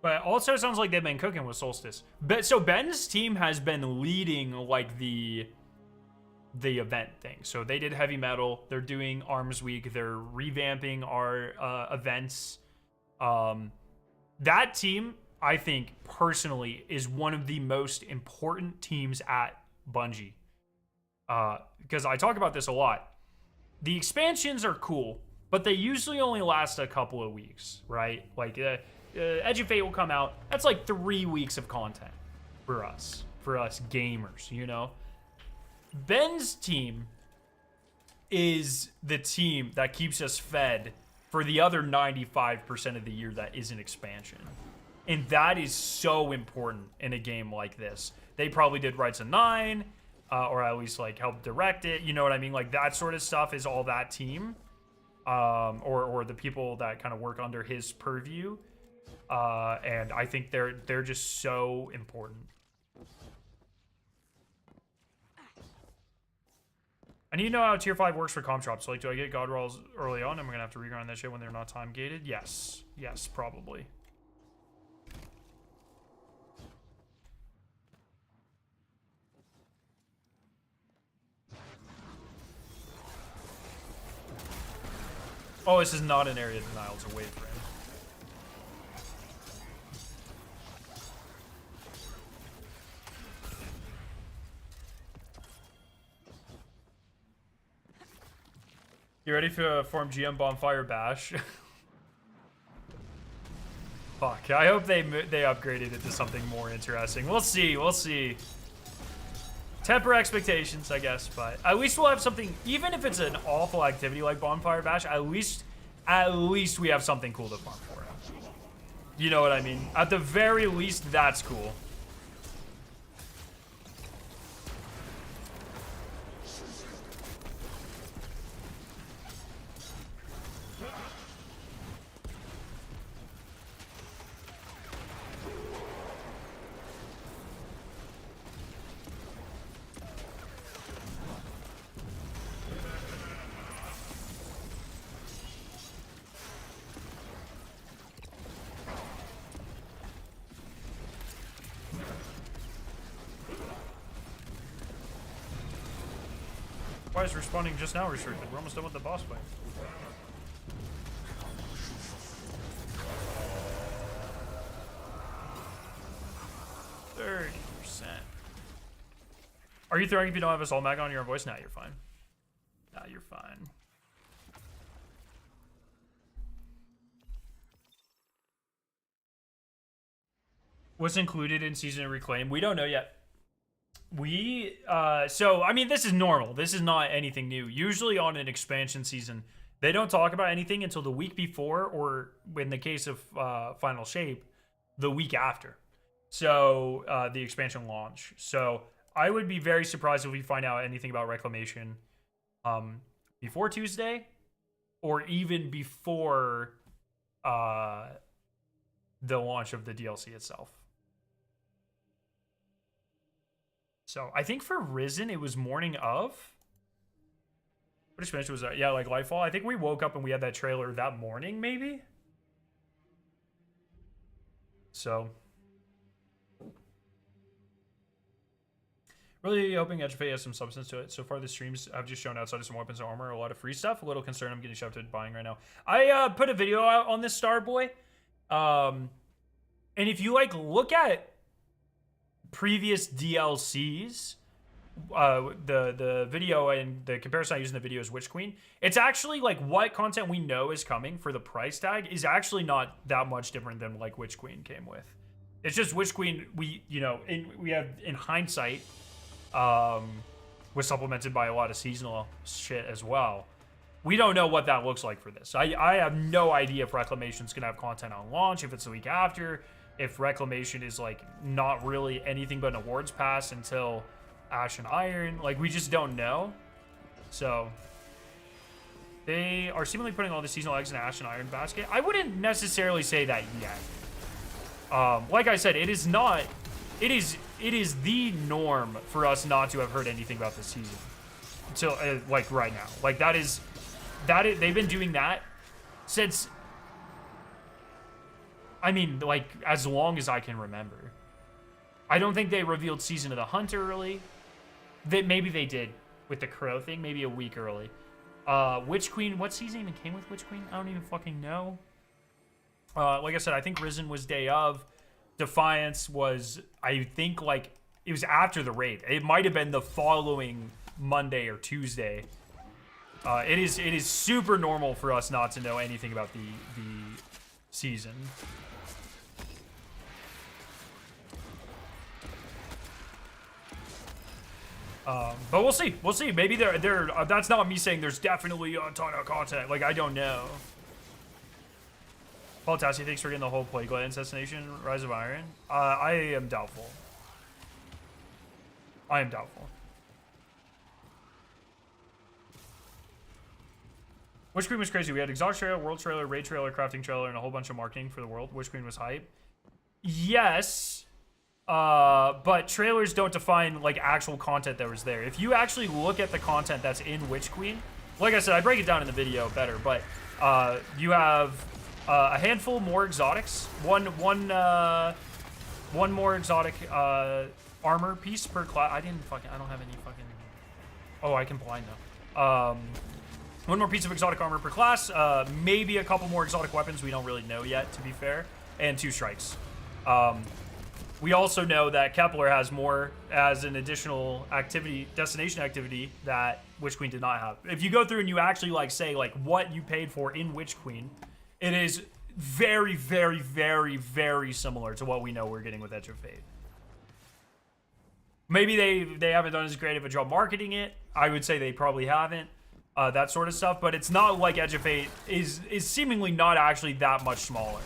But also sounds like they've been cooking with Solstice. So Ben's team has been leading like the event thing. So they did heavy metal. They're doing Arms Week. They're revamping our events. That team, I think personally, is one of the most important teams at Bungie. Because I talk about this a lot. The expansions are cool, but they usually only last a couple of weeks, right? Like Edge of Fate will come out. That's like 3 weeks of content for us gamers, you know? Ben's team is the team that keeps us fed for the other 95% of the year that isn't expansion. And that is so important in a game like this. They probably did Rights of 9, or at least like helped direct it. You know what I mean? Like that sort of stuff is all that team, or the people that kind of work under his purview. And I think they're just so important. I need to know how tier 5 works for comp drops. So like, do I get god rolls early on? Am I gonna have to regrind that shit when they're not time gated? Yes, probably. Oh, this is not an area denial, it's a wave frame. You ready for form GM Bonfire Bash? Fuck. Okay, I hope they upgraded it to something more interesting. We'll see. We'll see. Temper expectations, I guess, but at least we'll have something. Even if it's an awful activity like Bonfire Bash, at least we have something cool to farm for. You know what I mean? At the very least, that's cool. Why is respawning just now restricted? We're almost done with the boss fight. Are you throwing if you don't have a soul mag on your own voice? Nah, you're fine. Nah, you're fine. What's included in Season of Reclaim? We don't know yet. So, I mean, this is normal. This is not anything new. Usually on an expansion season, they don't talk about anything until the week before, or in the case of Final Shape, the week after. So, the expansion launch. So, I would be very surprised if we find out anything about Reclamation before Tuesday, or even before the launch of the DLC itself. So, I think for Risen, it was morning of. What expansion was that? Yeah, like Lightfall. I think we woke up and we had that trailer that morning, maybe? So. Really hoping HFA has some substance to it. So far, the streams have just shown outside of some weapons and armor, a lot of free stuff. A little concerned I'm getting shoved to buying right now. I put a video out on this Starboy. And if you, like, look at previous DLCs, the video and the comparison I use in the video is Witch Queen. It's actually like what content we know is coming for the price tag is actually not that much different than like Witch Queen came with. It's just Witch Queen, we have in hindsight, was supplemented by a lot of seasonal shit as well. We don't know what that looks like for this. I have no idea if Reclamation's gonna have content on launch, if it's the week after, if Reclamation is like not really anything but an awards pass until Ash and Iron. Like, we just don't know. So they are seemingly putting all the seasonal eggs in Ash and Iron basket. I wouldn't necessarily say that yet. Like I said, it is the norm for us not to have heard anything about this season until like right now. Like that is they've been doing that since, I mean, like, as long as I can remember. I don't think they revealed Season of the Hunt early. Maybe they did with the Crow thing, maybe a week early. Witch Queen, what season even came with Witch Queen? I don't even fucking know. Like I said, I think Risen was day of. Defiance was, I think, like, it was after the raid. It might have been the following Monday or Tuesday. It is super normal for us not to know anything about the season. But we'll see. We'll see. Maybe that's not me saying there's definitely a ton of content. Like, I don't know. Paul Tassi, thanks for getting the whole Plaguelet assassination, Rise of Iron. I am doubtful. I am doubtful. Witch Queen was crazy. We had exotic trailer, world trailer, raid trailer, crafting trailer, and a whole bunch of marketing for the world. Witch Queen was hype. Yes. But trailers don't define like actual content that was there. If you actually look at the content that's in Witch Queen, like I said, I break it down in the video better, but you have a handful more exotics, one more exotic armor piece per class. I don't have any fucking. Oh, I can blind though. One more piece of exotic armor per class, maybe a couple more exotic weapons. We don't really know yet, to be fair, and 2 strikes. We also know that Kepler has more as an additional activity, destination activity, that Witch Queen did not have. If you go through and you actually like say like what you paid for in Witch Queen, it is very, very, very, very similar to what we know we're getting with Edge of Fate. Maybe they haven't done as great of a job marketing it. I would say they probably haven't. That sort of stuff, but it's not like Edge of Fate is seemingly not actually that much smaller.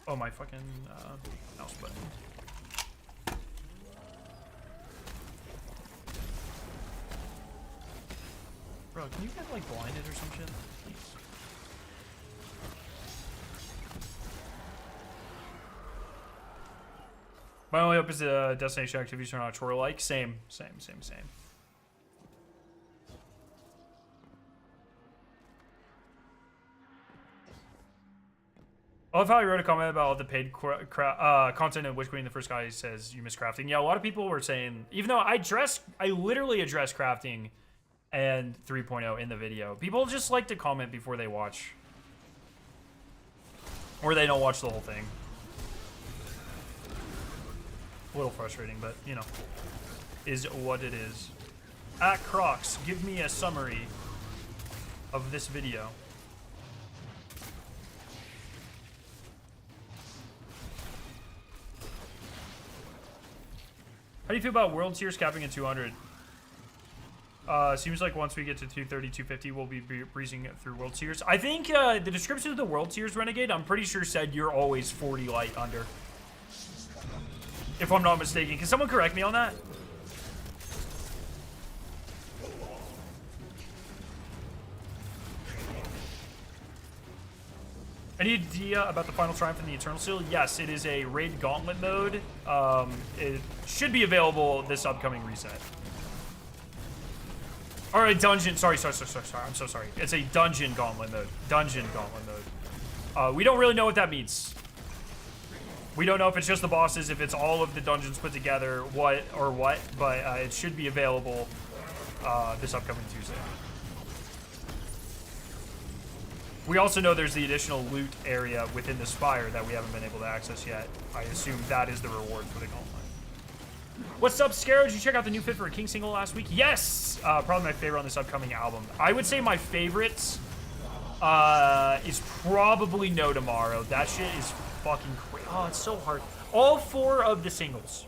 Oh, my fucking mouse button. Bro, can you get, like, blinded or some shit? Please. My only hope is the destination activities are not chore-like. Same. I love how he wrote a comment about the paid content in Witch Queen. The first guy says you miss crafting. Yeah, a lot of people were saying, even though I literally address crafting and 3.0 in the video, people just like to comment before they watch. Or they don't watch the whole thing. A little frustrating, but, you know, is what it is. At Crocs, give me a summary of this video. How do you feel about World Tiers capping at 200? Seems like once we get to 230, 250, we'll be breezing through World Tiers. I think the description of the World Tiers, Renegade, I'm pretty sure said you're always 40 light under. If I'm not mistaken. Can someone correct me on that? Any idea about the final triumph in the Eternal Seal? Yes, it is a raid gauntlet mode. It should be available this upcoming reset. Or a dungeon. Sorry. I'm so sorry. It's a dungeon gauntlet mode. We don't really know what that means. We don't know if it's just the bosses, if it's all of the dungeons put together, but it should be available this upcoming Tuesday. We also know there's the additional loot area within the Spire that we haven't been able to access yet. I assume that is the reward for the gauntlet. What's up, Scarrow? Did you check out the new Fit for a King single last week? Yes! Probably my favorite on this upcoming album. I would say my favorites is probably No Tomorrow. That shit is fucking crazy. Oh, it's so hard. All 4 of the singles.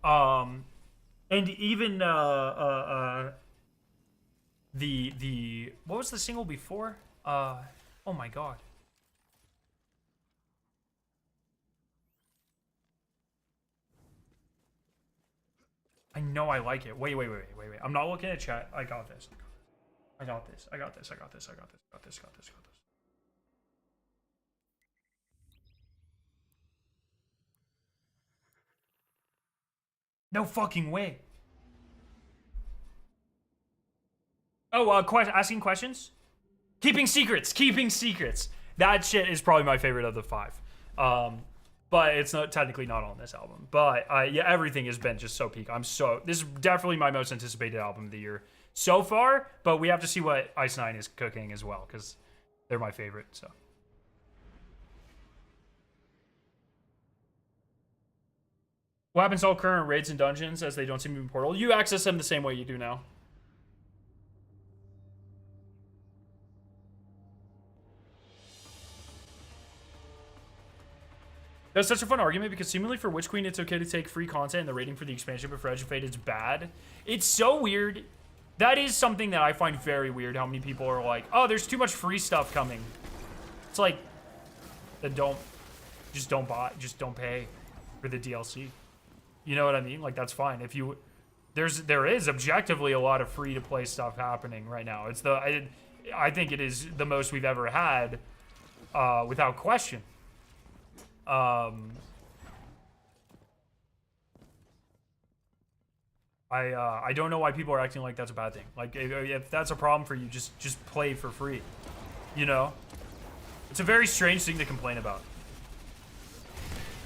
And even the what was the single before? Oh my god. I know I like it. Wait. I'm not looking at chat. I got this. No fucking way. Oh, asking questions? Keeping secrets. That shit is probably my favorite of the 5. But it's not technically not on this album. But yeah, everything has been just so peak. This is definitely my most anticipated album of the year so far. But we have to see what Ice 9 is cooking as well, because they're my favorite. So. What happens to all current raids and dungeons as they don't seem to be in Portal? You access them the same way you do now. That's such a fun argument because seemingly for Witch Queen it's okay to take free content and the rating for the expansion, but for Edge of Fate it's bad. It's so weird. That is something that I find very weird, how many people are like, oh, there's too much free stuff coming. It's like, then don't pay for the DLC. You know what I mean? Like, that's fine. If you, there is objectively a lot of free to play stuff happening right now. It's I think it is the most we've ever had, without question. I don't know why people are acting like that's a bad thing. Like, if that's a problem for you, just play for free. You know? It's a very strange thing to complain about.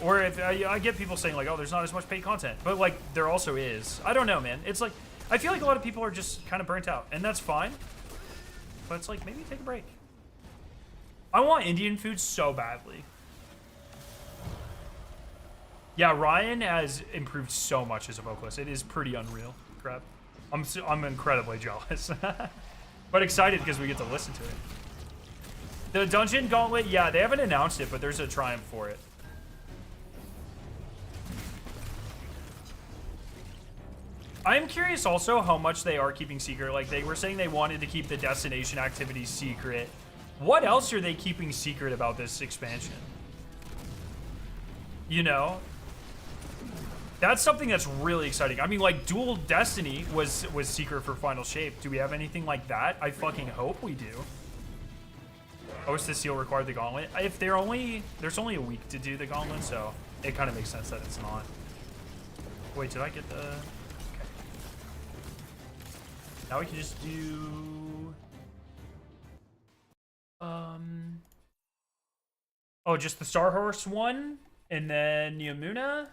Or if I get people saying like, oh, there's not as much paid content, but like there also is. I don't know, man. It's like, I feel like a lot of people are just kind of burnt out, and that's fine. But it's like, maybe take a break. I want Indian food so badly. Yeah, Ryan has improved so much as a vocalist. It is pretty unreal. Crap. I'm incredibly jealous. But But excited because we get to listen to it. The Dungeon Gauntlet, yeah, they haven't announced it, but there's a triumph for it. I'm curious also how much they are keeping secret. Like, they were saying they wanted to keep the destination activities secret. What else are they keeping secret about this expansion? You know? That's something that's really exciting. I mean, like, Dual Destiny was secret for Final Shape. Do we have anything like that? I fucking hope we do. Host the seal required the gauntlet. If there's only a week to do the gauntlet, so it kind of makes sense that it's not. Wait, did I get the... Okay. Now we can just do... Oh, just the Star Horse one, and then Yamuna,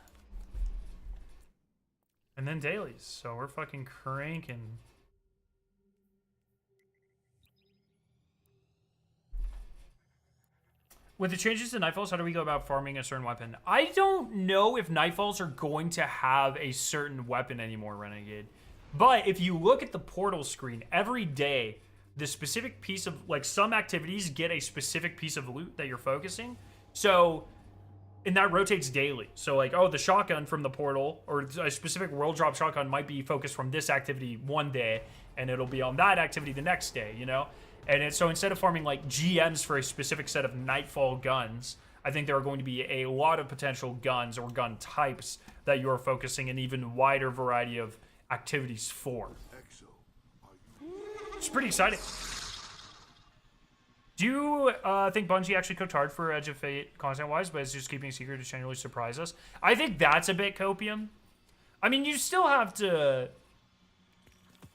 and then dailies. So we're fucking cranking. With the changes to Nightfalls, how do we go about farming a certain weapon? I don't know if Nightfalls are going to have a certain weapon anymore, Renegade. But if you look at the portal screen, every day, the specific piece of, like, some activities get a specific piece of loot that you're focusing. So, and that rotates daily. So, like, oh, the shotgun from the portal, or a specific world drop shotgun might be focused from this activity one day, and it'll be on that activity the next day, you know? And so instead of farming, like, GMs for a specific set of Nightfall guns, I think there are going to be a lot of potential guns or gun types that you are focusing an even wider variety of activities for. It's pretty exciting. Do you think Bungie actually cooked hard for Edge of Fate content-wise, but it's just keeping it secret to genuinely surprise us? I think that's a bit copium. I mean, you still have to...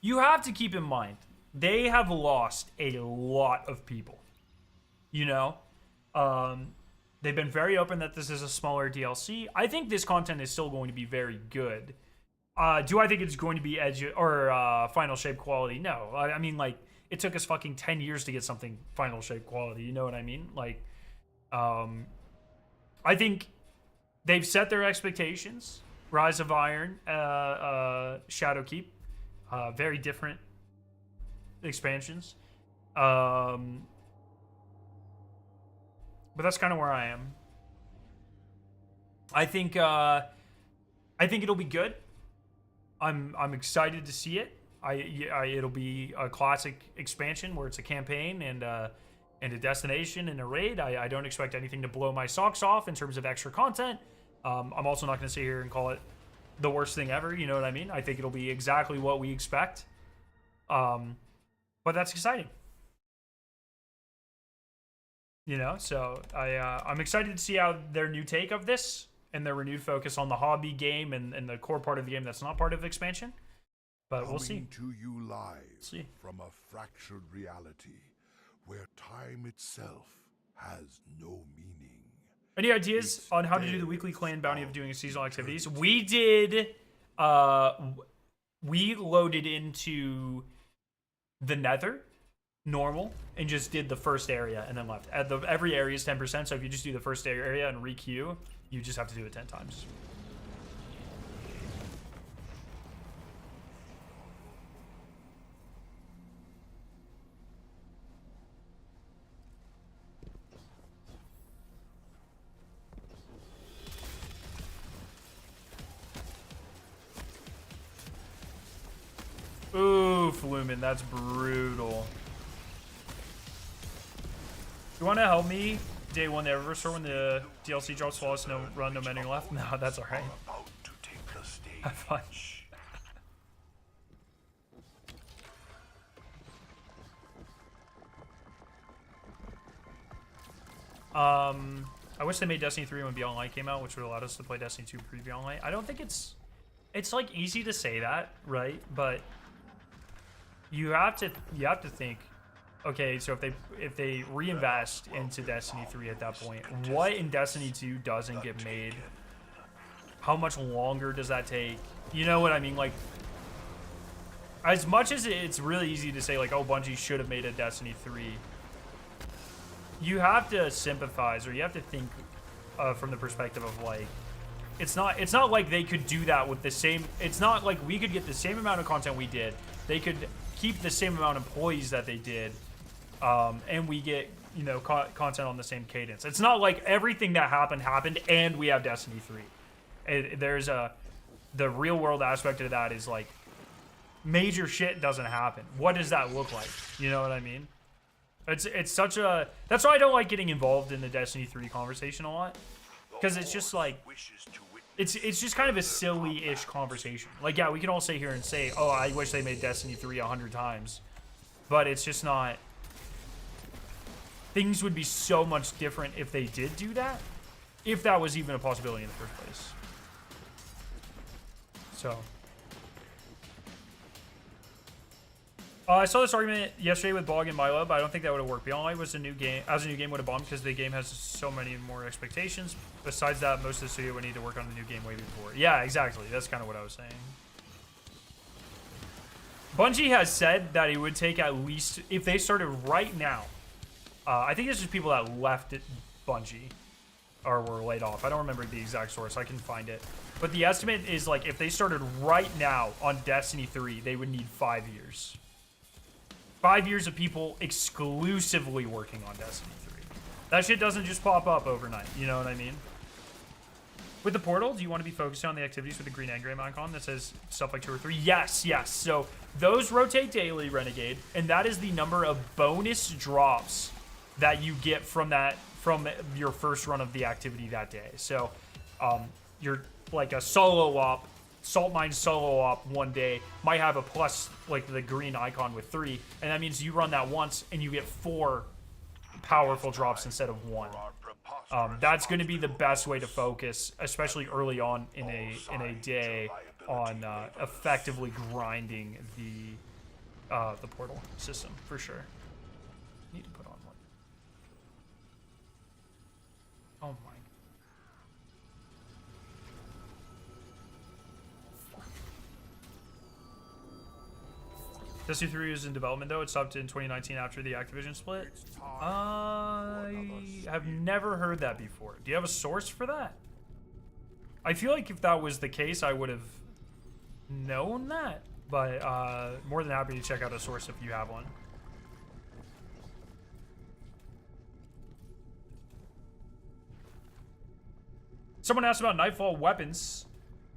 You have to keep in mind, they have lost a lot of people. You know? They've been very open that this is a smaller DLC. I think this content is still going to be very good. Do I think it's going to be Edge or Final Shape quality? No. I mean, like, it took us fucking 10 years to get something Final Shape quality. You know what I mean? Like, I think they've set their expectations. Rise of Iron, Shadowkeep, very different expansions. But that's kind of where I am. I think it'll be good. I'm excited to see it. It'll be a classic expansion where it's a campaign and a destination and a raid. I don't expect anything to blow my socks off in terms of extra content. I'm also not going to sit here and call it the worst thing ever. You know what I mean? I think it'll be exactly what we expect. But that's exciting. You know, so I'm excited to see how their new take of this and their renewed focus on the hobby game and the core part of the game that's not part of the expansion. But we'll see. To you live from a fractured reality where time itself has no meaning. Any ideas on how to do the weekly clan bounty of doing seasonal activities? We did. We loaded into the Nether normal and just did the first area and then left. Every area is 10%, so if you just do the first area and re-queue, you just have to do it 10 times. Oof, Lumen, that's brutal. You want to help me? Day one, the Eververse when the DLC drops flawless, no run, no menu left. No, that's alright. Have fun. I wish they made Destiny 3 when Beyond Light came out, which would allow us to play Destiny 2 pre-Beyond Light. I don't think it's like easy to say that, right? But you have to think, okay, so if they reinvest into Destiny 3 at that point, what in Destiny 2 doesn't get made? How much longer does that take? You know what I mean? Like, as much as it's really easy to say, like, oh, Bungie should have made a Destiny 3, you have to sympathize, or you have to think from the perspective of, like, it's not like they could do that with the same. It's not like we could get the same amount of content we did. They could keep the same amount of employees that they did, and we get, you know, content on the same cadence. It's not like everything that happened, and we have Destiny 3. There's the real world aspect of that is like major shit doesn't happen. What does that look like? You know what I mean? It's such a, that's why I don't like getting involved in the Destiny 3 conversation a lot, because it's just like, it's just kind of a silly-ish conversation. Like, yeah, we can all sit here and say, oh, I wish they made Destiny 3 100 times, but it's just not. Things would be so much different if they did do that, if that was even a possibility in the first place. So I saw this argument yesterday with Bog and Milo, but I don't think that would have worked. Beyond Light was a new game, as a new game would have bombed because the game has so many more expectations. Besides that, most of the studio would need to work on the new game way before. Yeah, exactly. That's kind of what I was saying. Bungie has said that it would take at least, if they started right now, I think this is people that left Bungie or were laid off. I don't remember the exact source. I can find it. But the estimate is like if they started right now on Destiny 3, they would need 5 years. 5 years of people exclusively working on Destiny 3. That shit doesn't just pop up overnight. You know what I mean? With the portal, do you want to be focused on the activities with the green engram icon that says stuff like 2 or 3? Yes, yes. So those rotate daily, Renegade, and that is the number of bonus drops that you get from your first run of the activity that day. So you're like a solo op, Salt Mine solo op one day might have a plus, like the green icon with 3, and that means you run that once and you get 4 powerful drops instead of 1. That's going to be the best way to focus, especially early on in a day, on effectively grinding the portal system for sure. Need to put on one. Oh my. Destiny 3 is in development though. It stopped in 2019 after the Activision split. I have never heard that before. Do you have a source for that? I feel like if that was the case, I would have known that. But more than happy to check out a source if you have one. Someone asked about Nightfall weapons.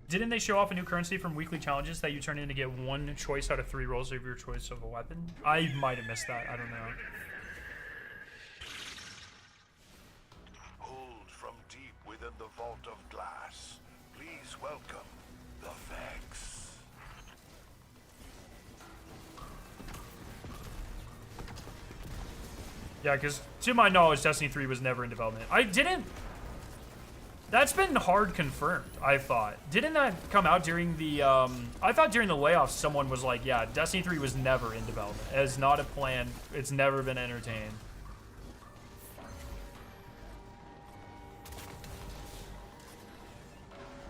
Didn't they show off a new currency from weekly challenges that you turn in to get 1 choice out of 3 rolls of your choice of a weapon? I might have missed that. I don't know. Pulled from deep within the vault of glass, please welcome the Vex. Yeah, because to my knowledge, Destiny 3 was never in development. I didn't. That's been hard confirmed, I thought. Didn't that come out during the, I thought during the layoffs someone was like, yeah, Destiny 3 was never in development. It is not a plan. It's never been entertained.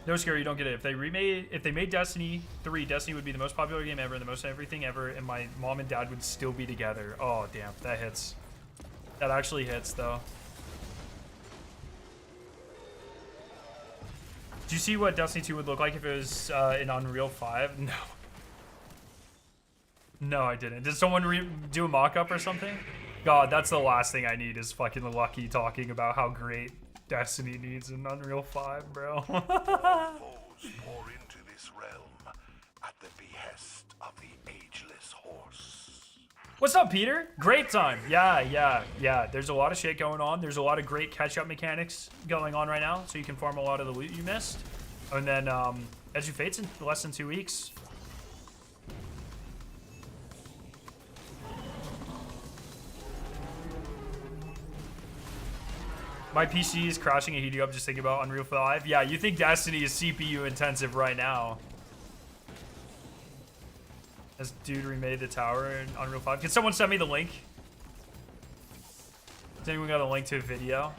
No, Scary, you don't get it. If they made Destiny 3, Destiny would be the most popular game ever and the most everything ever, and my mom and dad would still be together. Oh, damn, that hits. That actually hits, though. Do you see what Destiny 2 would look like if it was in Unreal 5? No. No, I didn't. Did someone do a mock-up or something? God, that's the last thing I need is fucking Lucky talking about how great Destiny needs in Unreal 5, bro. Foes pour into this realm at the behest of the ageless horse. What's up, Peter? Great time. Yeah. There's a lot of shit going on. There's a lot of great catch-up mechanics going on right now, so you can farm a lot of the loot you missed. And then Edge of Fate's in less than 2 weeks. My PC is crashing and heating up just thinking about Unreal 5. Yeah, you think Destiny is CPU intensive right now. This dude remade the tower in Unreal 5. Can someone send me the link? Has anyone got a link to a video?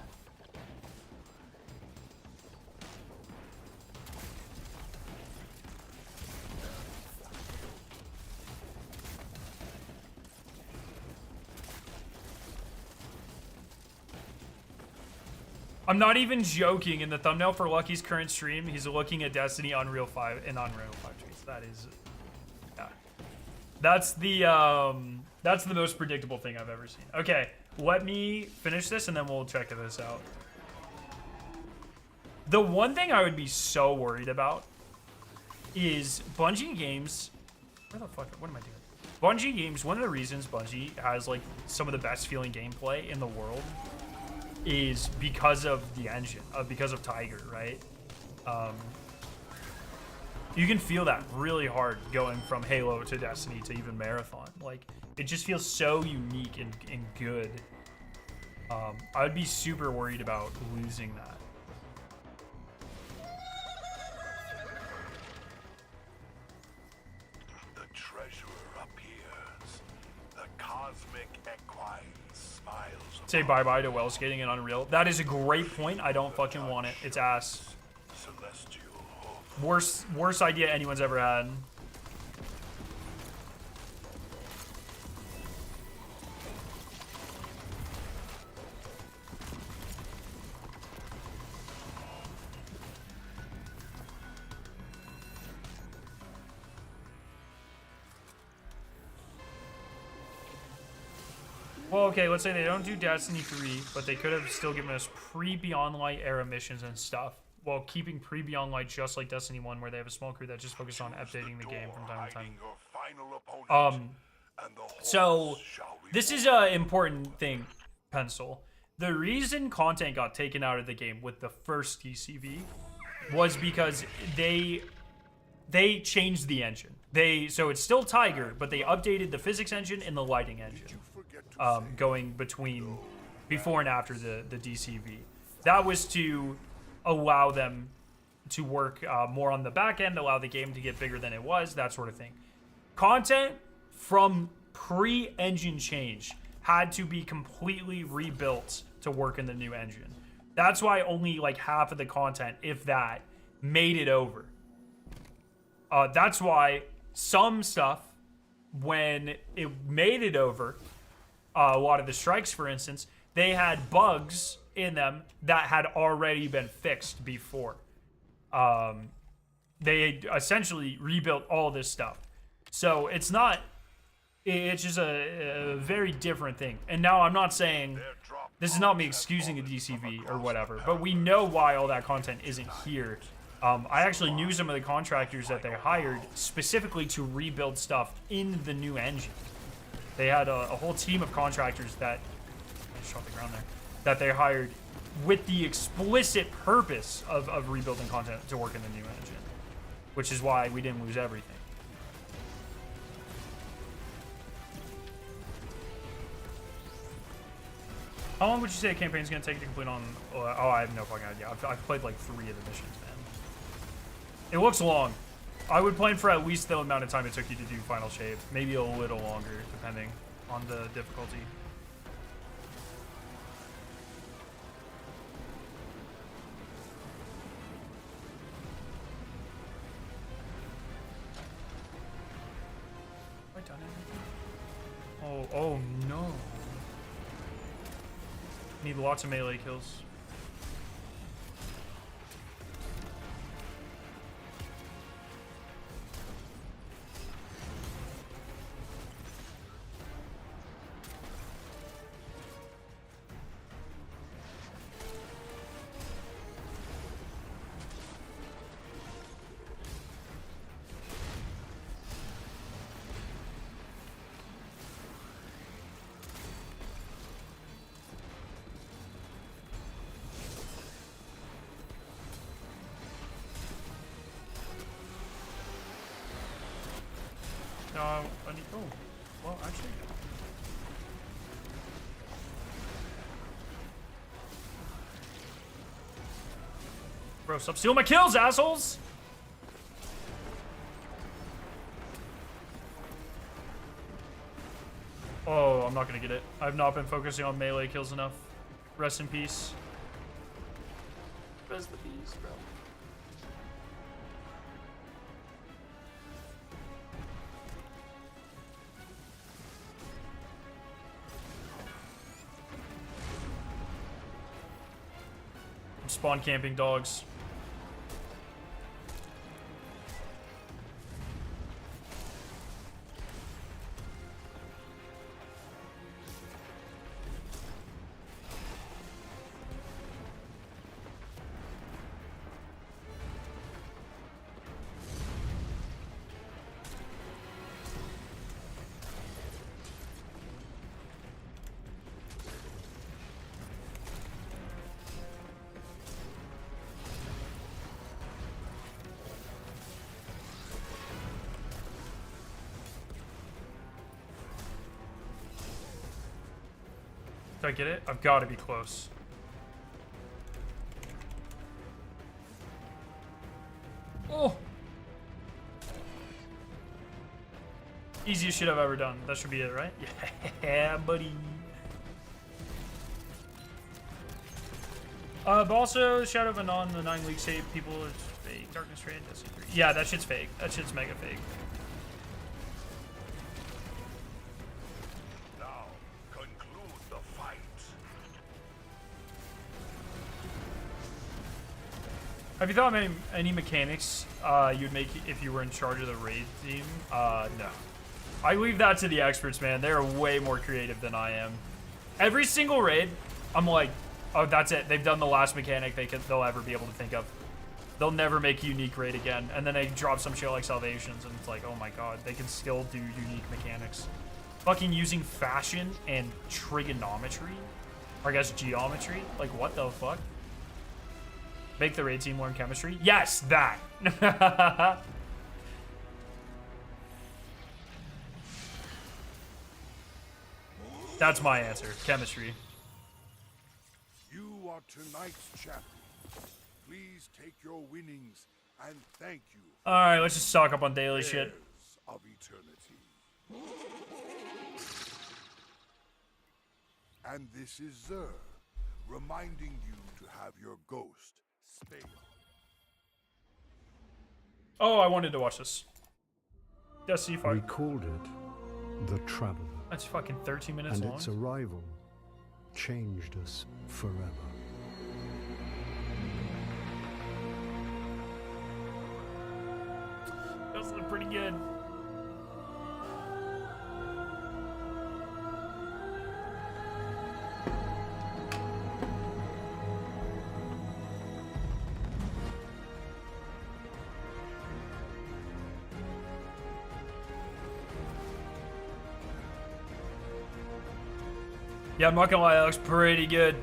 I'm not even joking. In the thumbnail for Lucky's current stream, he's looking at Destiny Unreal 5 and Unreal 5 tweets. That is... yeah. That's the most predictable thing I've ever seen. Okay, let me finish this and then we'll check this out. The one thing I would be so worried about is Bungie games. Where the fuck? What am I doing? Bungie games. One of the reasons Bungie has like some of the best feeling gameplay in the world is because of the engine, because of Tiger, right? You can feel that really hard going from Halo to Destiny to even Marathon. Like, it just feels so unique and good. I would be super worried about losing that. The treasurer appears. The cosmic equine smiles. Say bye-bye to well skating and Unreal. That is a great point. I don't fucking want it. It's ass. Celestial hoof. Worst idea anyone's ever had. Well, okay, let's say they don't do Destiny 3, but they could have still given us pre-Beyond Light era missions and stuff, while keeping pre-Beyond Light just like Destiny 1, where they have a small crew that just focuses on updating the game from time to time. So this is an important thing, Pencil. The reason content got taken out of the game with the first DCV was because they changed the engine. So it's still Tiger, but they updated the physics engine and the lighting engine. Going between before and after the DCV. That was to allow them to work more on the back end, allow the game to get bigger than it was, that sort of thing. Content from pre-engine change had to be completely rebuilt to work in the new engine. That's why only like half of the content, if that, made it over. That's why some stuff, when it made it over, a lot of the strikes, for instance, they had bugs in them that had already been fixed before. They essentially rebuilt all this stuff. So it's just a very different thing. And now I'm not saying, this is not me excusing a DCV or whatever, but we know why all that content isn't here. I actually knew some of the contractors that they hired specifically to rebuild stuff in the new engine. They had a whole team of contractors that shot the ground there, that they hired with the explicit purpose of rebuilding content to work in the new engine, which is why we didn't lose everything. How long would you say a campaign's gonna take to complete on? Oh, I have no fucking idea. I've played like 3 of the missions, man. It looks long. I would plan for at least the amount of time it took you to do Final Shape. Maybe a little longer, depending on the difficulty. Have I done anything? Oh no. Need lots of melee kills. I need, oh, well, actually. Bro, stop stealing my kills, assholes! Oh, I'm not gonna get it. I've not been focusing on melee kills enough. Rest in peace. Rest in peace, bro. Spawn camping dogs. Did I get it? I've got to be close. Oh! Easiest shit I've ever done. That should be it, right? Yeah, buddy. But also, Shadow of Anon, the 9 League save people, it's fake. Darkness Raid, that's secret. Yeah, that shit's fake. That shit's mega fake. Now, conclude the fight. Have you thought of any mechanics you'd make if you were in charge of the raid team? No. I leave that to the experts, man. They're way more creative than I am. Every single raid, I'm like, oh, that's it. They've done the last mechanic they'll ever be able to think of. They'll never make a unique raid again. And then they drop some shit like Salvations, and it's like, oh my god, they can still do unique mechanics. Fucking using fashion and trigonometry, or I guess geometry. Like, what the fuck? Make the raid team learn chemistry? Yes, that. That's my answer. Chemistry. You are tonight's champion. Please take your winnings and thank you. All right, let's just stock up on daily shit. Of eternity. And this is Zer, reminding you to have your ghost stay. Oh, I wanted to watch this. Destiny 5. We called it the Traveler. That's fucking 13 minutes and long. its arrival changed us forever. Those look pretty good. Yeah, I'm not gonna lie, that looks pretty good.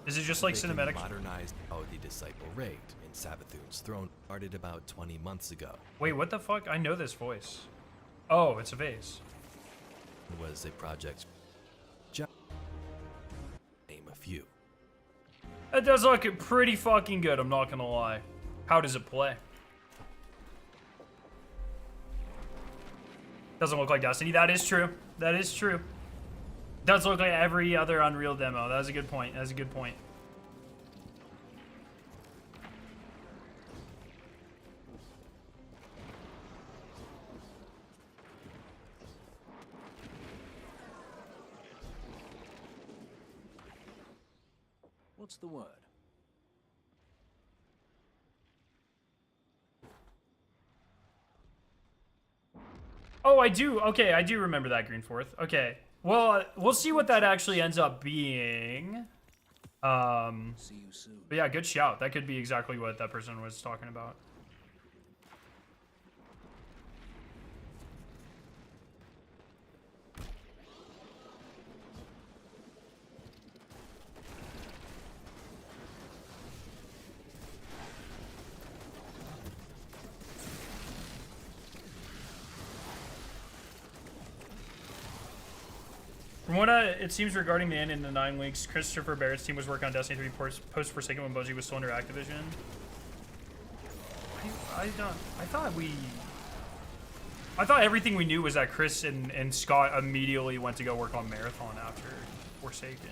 Is it just like cinematic? Modernized how the Disciple raid in Savathun's throne started about 20 months ago. Wait, what the fuck? I know this voice. Oh, it's a vase. It was a project. Just name a few. That does look pretty fucking good, I'm not gonna lie. How does it play? Doesn't look like Destiny. That is true. That is true. Does look like every other Unreal demo. That was a good point. That was a good point. What's the word? Oh, I do. Okay, I do remember that Greenforth. Okay. Well, we'll see what that actually ends up being. See you soon. But yeah, good shout. That could be exactly what that person was talking about. From what it seems regarding the end in the 9 weeks, Christopher Barrett's team was working on Destiny 3 post-Forsaken when Bungie was still under Activision. I thought everything we knew was that Chris and Scott immediately went to go work on Marathon after Forsaken.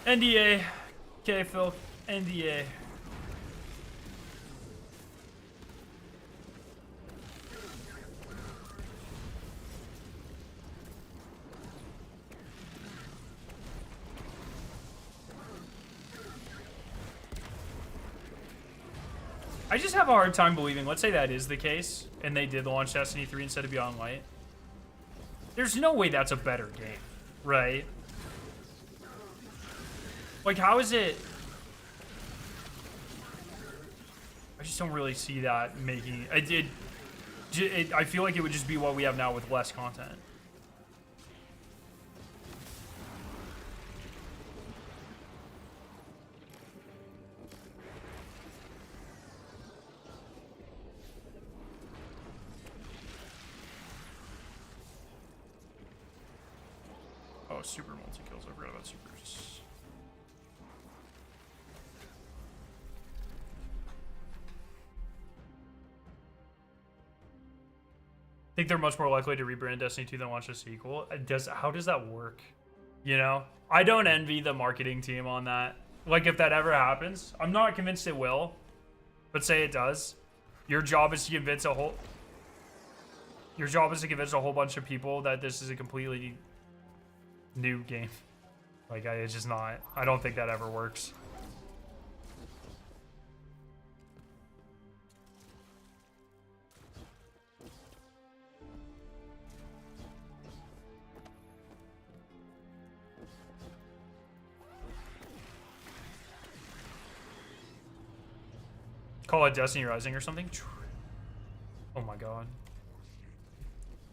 NDA. Okay, Phil. NDA. I just have a hard time believing, let's say that is the case, and they did launch Destiny 3 instead of Beyond Light. There's no way that's a better game, right? Like, how is it? just don't really see that making it. I feel like it would just be what we have now with less content. Oh, super multi-kills. I forgot about supers. I think they're much more likely to rebrand Destiny 2 than launch a sequel. How does that work? You know? I don't envy the marketing team on that. Like, if that ever happens, I'm not convinced it will, but say it does. Your job is to convince a whole bunch of people that this is a completely new game. Like, it's just not. I don't think that ever works. Call it Destiny Rising or something. Oh my god.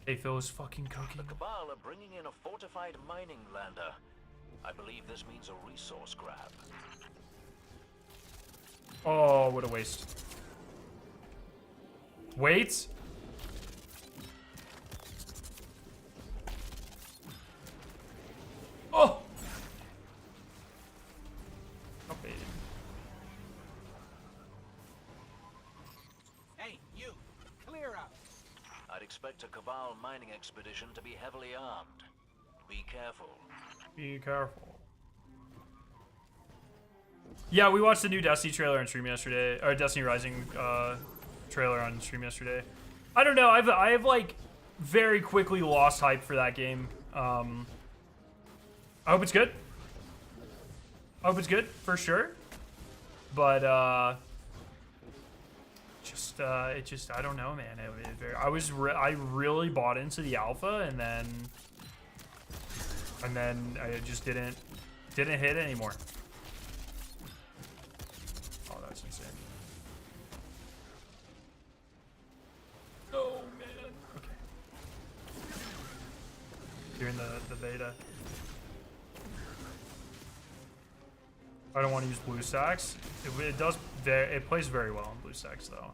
Hey, Phil is fucking cooking. The Cabal are bringing in a fortified mining lander. I believe this means a resource grab. Oh, what a waste. Wait. Oh! Not baited. Hey, you! Clear out! I'd expect a Cabal mining expedition to be heavily armed. Be careful. Be careful. Yeah, we watched the new Destiny trailer on stream yesterday, or Destiny Rising trailer on stream yesterday. I don't know. I have like very quickly lost hype for that game. I hope it's good. I hope it's good for sure. But I don't know, man. I really bought into the alpha, and then I just didn't hit anymore. Oh, that's insane. Oh man. Okay. You're in the beta. I don't want to use blue stacks. It plays very well on blue stacks though.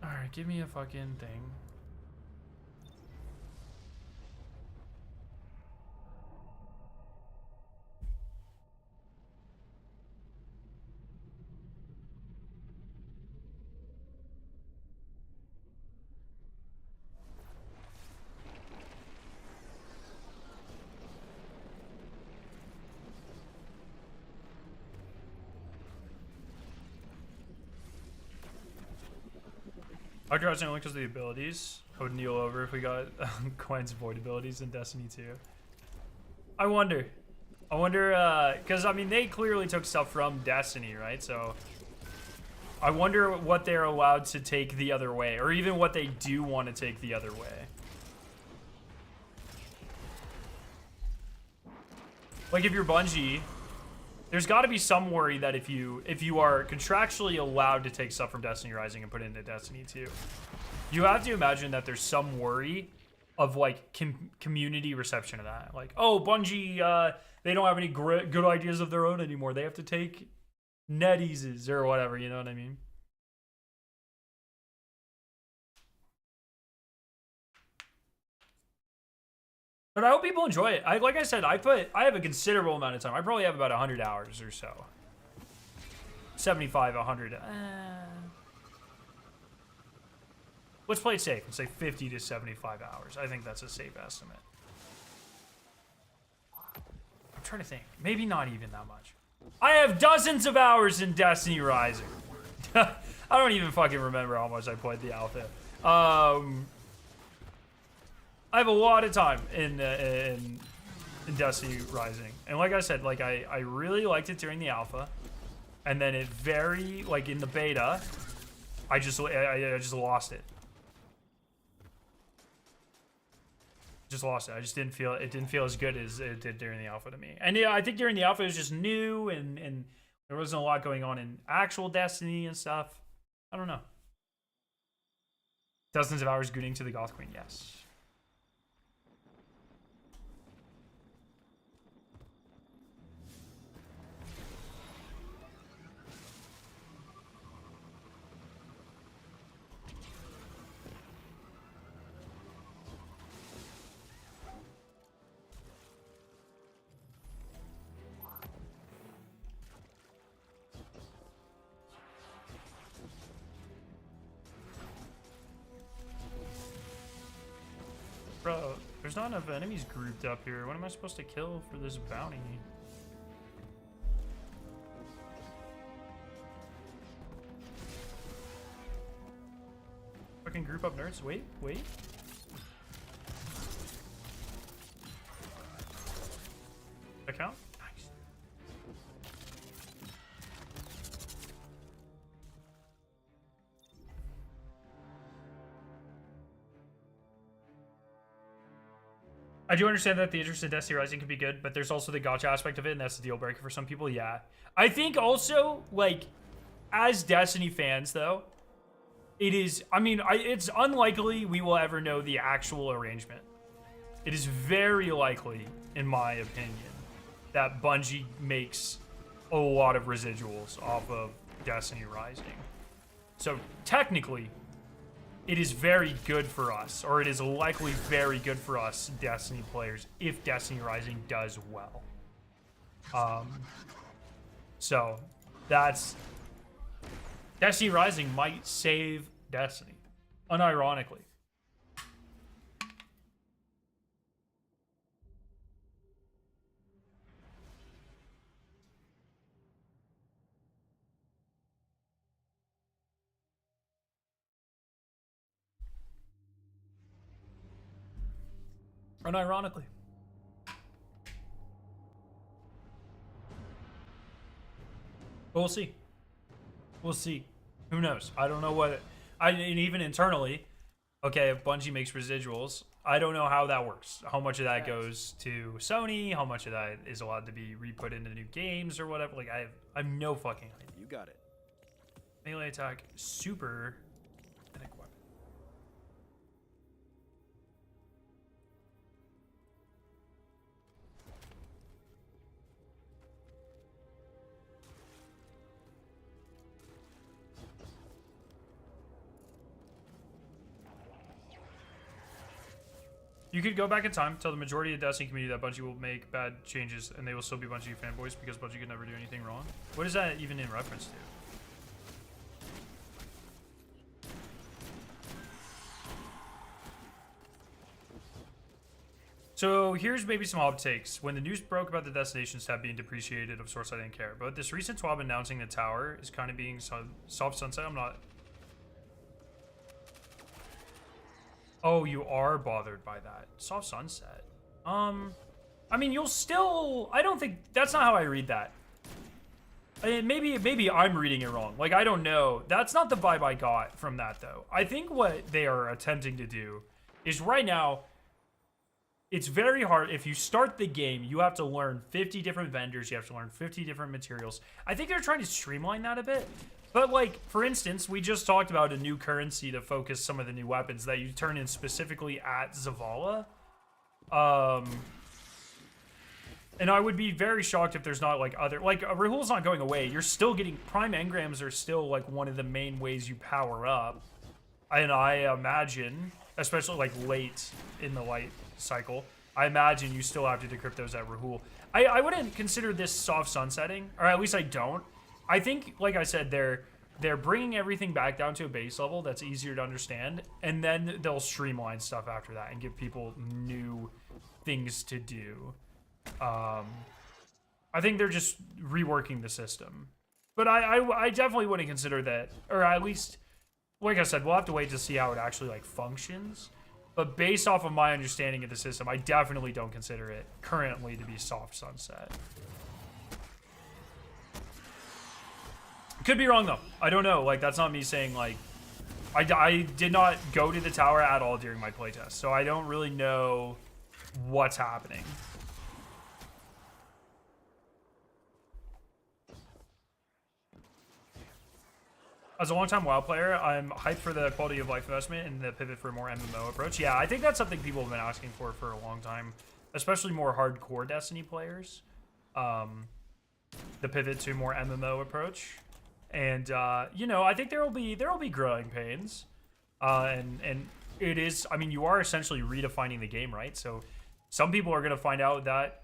Alright, give me a fucking thing. I'd rather only because of the abilities. I would kneel over if we got Quine's void abilities in Destiny 2. I wonder, because I mean they clearly took stuff from Destiny, right? So I wonder what they're allowed to take the other way, or even what they do want to take the other way. Like if you're Bungie, there's got to be some worry that if you are contractually allowed to take stuff from Destiny Rising and put it into Destiny 2, you have to imagine that there's some worry of like community reception of that. Like, oh, Bungie, they don't have any good ideas of their own anymore. They have to take NetEase's or whatever. You know what I mean? But I hope people enjoy it. Like I said, I have a considerable amount of time. I probably have about 100 hours or so. 75, 100. Let's play it safe and say 50 to 75 hours. I think that's a safe estimate. I'm trying to think. Maybe not even that much. I have dozens of hours in Destiny Rising. I don't even fucking remember how much I played the alpha. I have a lot of time in Destiny Rising, and like I said, like I really liked it during the alpha, and then like in the beta, I just lost it. Just lost it. I just didn't feel it didn't feel as good as it did during the alpha to me. And yeah, I think during the alpha it was just new and there wasn't a lot going on in actual Destiny and stuff. I don't know. Dozens of hours gooning to the Goth Queen, yes. Bro, there's not enough enemies grouped up here. What am I supposed to kill for this bounty? Fucking group up nerds. Wait. That count? Nice. I do understand that the interest in Destiny Rising can be good, but there's also the gacha aspect of it, and that's the deal breaker for some people. Yeah. I think also, like, as Destiny fans, though, it is, I mean, it's unlikely we will ever know the actual arrangement. It is very likely, in my opinion, that Bungie makes a lot of residuals off of Destiny Rising. So, technically, it is very good for us, or it is likely very good for us Destiny players if Destiny Rising does well. So that's Destiny Rising might save Destiny, unironically. Unironically. But we'll see. We'll see. Who knows? I don't know what... and even internally, okay, if Bungie makes residuals, I don't know how that works. How much of that goes to Sony? How much of that is allowed to be re-put into new games or whatever? Like, I have no fucking idea. You got it. Melee attack, super... You could go back in time, tell the majority of the Destiny community that Bungie will make bad changes and they will still be Bungie fanboys because Bungie could never do anything wrong. What is that even in reference to? So here's maybe some hot takes. When the news broke about the Destinations tab being depreciated, of course I didn't care. But this recent twab announcing the tower is kind of being soft sunset. I'm not... Oh, you are bothered by that. Soft sunset. I mean, you'll still... I don't think... That's not how I read that. Maybe I'm reading it wrong. Like, I don't know. That's not the vibe I got from that, though. I think what they are attempting to do is right now, it's very hard. If you start the game, you have to learn 50 different vendors. You have to learn 50 different materials. I think they're trying to streamline that a bit. But, like, for instance, we just talked about a new currency to focus some of the new weapons that you turn in specifically at Zavala. And I would be very shocked if there's not, like, other... Like, Rahul's not going away. You're still getting... Prime engrams are still, like, one of the main ways you power up. And I imagine, especially, like, late in the light cycle, I imagine you still have to decrypt those at Rahul. I wouldn't consider this soft sunsetting, or at least I don't. I think, like I said, they're bringing everything back down to a base level that's easier to understand, and then they'll streamline stuff after that and give people new things to do. I think they're just reworking the system. But I definitely wouldn't consider that, or at least, like I said, we'll have to wait to see how it actually, like, functions. But based off of my understanding of the system, I definitely don't consider it currently to be soft sunset. Could be wrong, though. I don't know. Like, that's not me saying, like... I did not go to the tower at all during my playtest, so I don't really know what's happening. As a long-time WoW player, I'm hyped for the quality of life investment and the pivot for a more MMO approach. Yeah, I think that's something people have been asking for a long time, especially more hardcore Destiny players. The pivot to more MMO approach, and you know, I think there'll be growing pains, and it is. I mean, you are essentially redefining the game, right? So some people are gonna find out that,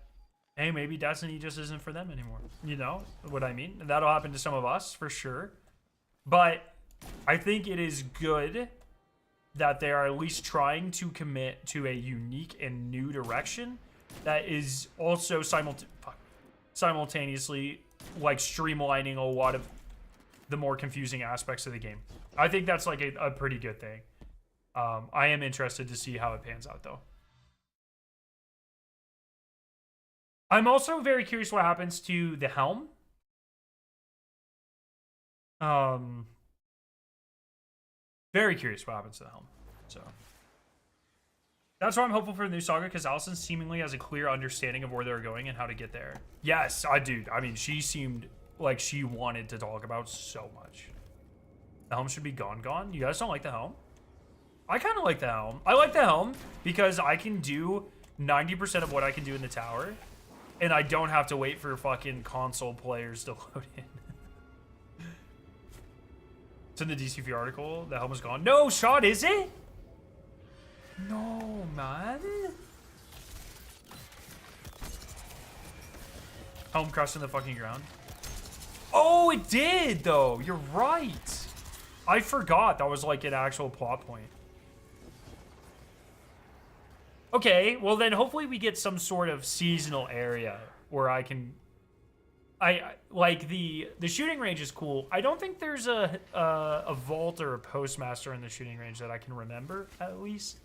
hey, maybe Destiny just isn't for them anymore. You know what I mean? And that'll happen to some of us for sure. But I think it is good that they are at least trying to commit to a unique and new direction that is also simultaneously like streamlining a lot of the more confusing aspects of the game. I think that's like a pretty good thing. I am interested to see how it pans out though. I'm also very curious what happens to the helm. Very curious what happens to the helm. So that's why I'm hopeful for the new saga, because Allison seemingly has a clear understanding of where they're going and how to get there. Yes, I do. I mean, she seemed like she wanted to talk about so much. The helm should be gone. You guys don't like the helm? I kind of like the helm. I like the helm because I can do 90% of what I can do in the tower, and I don't have to wait for fucking console players to load in. It's in the DCV article. The helm is gone. No shot, is it? No, man. Helm crushed in the fucking ground. Oh, it did, though. You're right. I forgot that was like an actual plot point. Okay, well then hopefully we get some sort of seasonal area where I can... I like the shooting range is cool. I don't think there's a vault or a postmaster in the shooting range that I can remember, at least.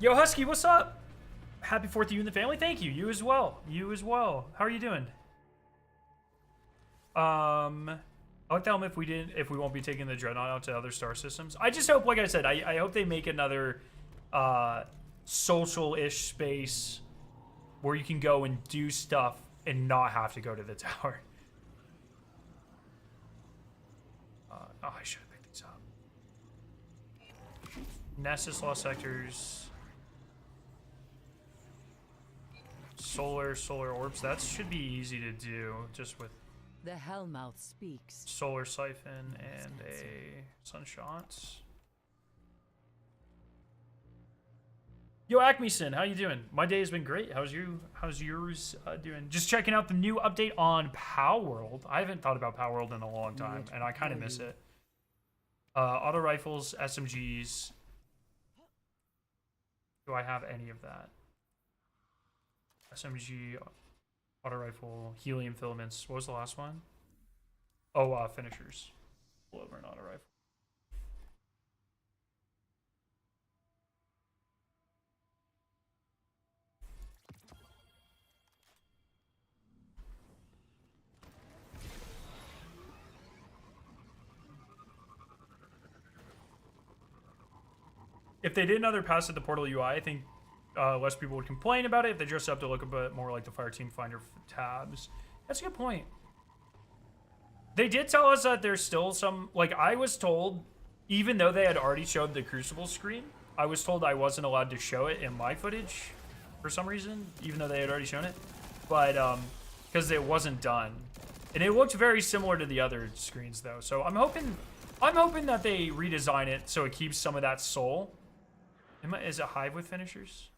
Yo, Husky, what's up? Happy 4th to you and the family. Thank you. You as well. You as well. How are you doing? I like the helm if we won't be taking the Dreadnought out to other star systems. I just hope, like I said, I hope they make another social-ish space where you can go and do stuff and not have to go to the tower. Oh, I should have picked these up. Nessus Lost Sectors. Solar orbs. That should be easy to do just with the Hellmouth speaks. Solar Siphon and a Sunshot. Yo, Acmeson, how you doing? My day has been great. How's yours doing? Just checking out the new update on Pow World. I haven't thought about Pow World in a long time, and I kind of miss it. Auto rifles, SMGs. Do I have any of that? SMG, auto rifle, helium filaments. What was the last one? Oh, finishers. Pull over an auto rifle. If they did another pass at the Portal UI, I think less people would complain about it if they dressed up to look a bit more like the Fireteam Finder tabs. That's a good point. They did tell us that there's still some, like, I was told, even though they had already showed the Crucible screen, I was told I wasn't allowed to show it in my footage for some reason, even though they had already shown it. But, because it wasn't done. And it looked very similar to the other screens, though. So I'm hoping that they redesign it so it keeps some of that soul. Is it Hive with finishers?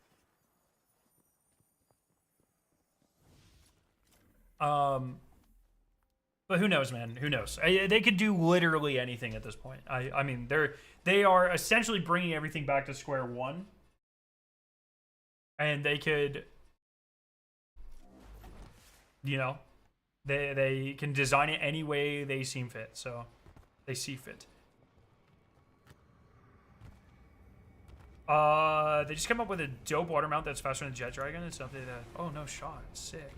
But who knows, man? Who knows? They could do literally anything at this point. I mean, they are essentially bringing everything back to square one, and they could, you know, they can design it any way they seem fit. So they see fit. They just came up with a dope water mount that's faster than Jet Dragon. It's something that, oh, no shot. Sick.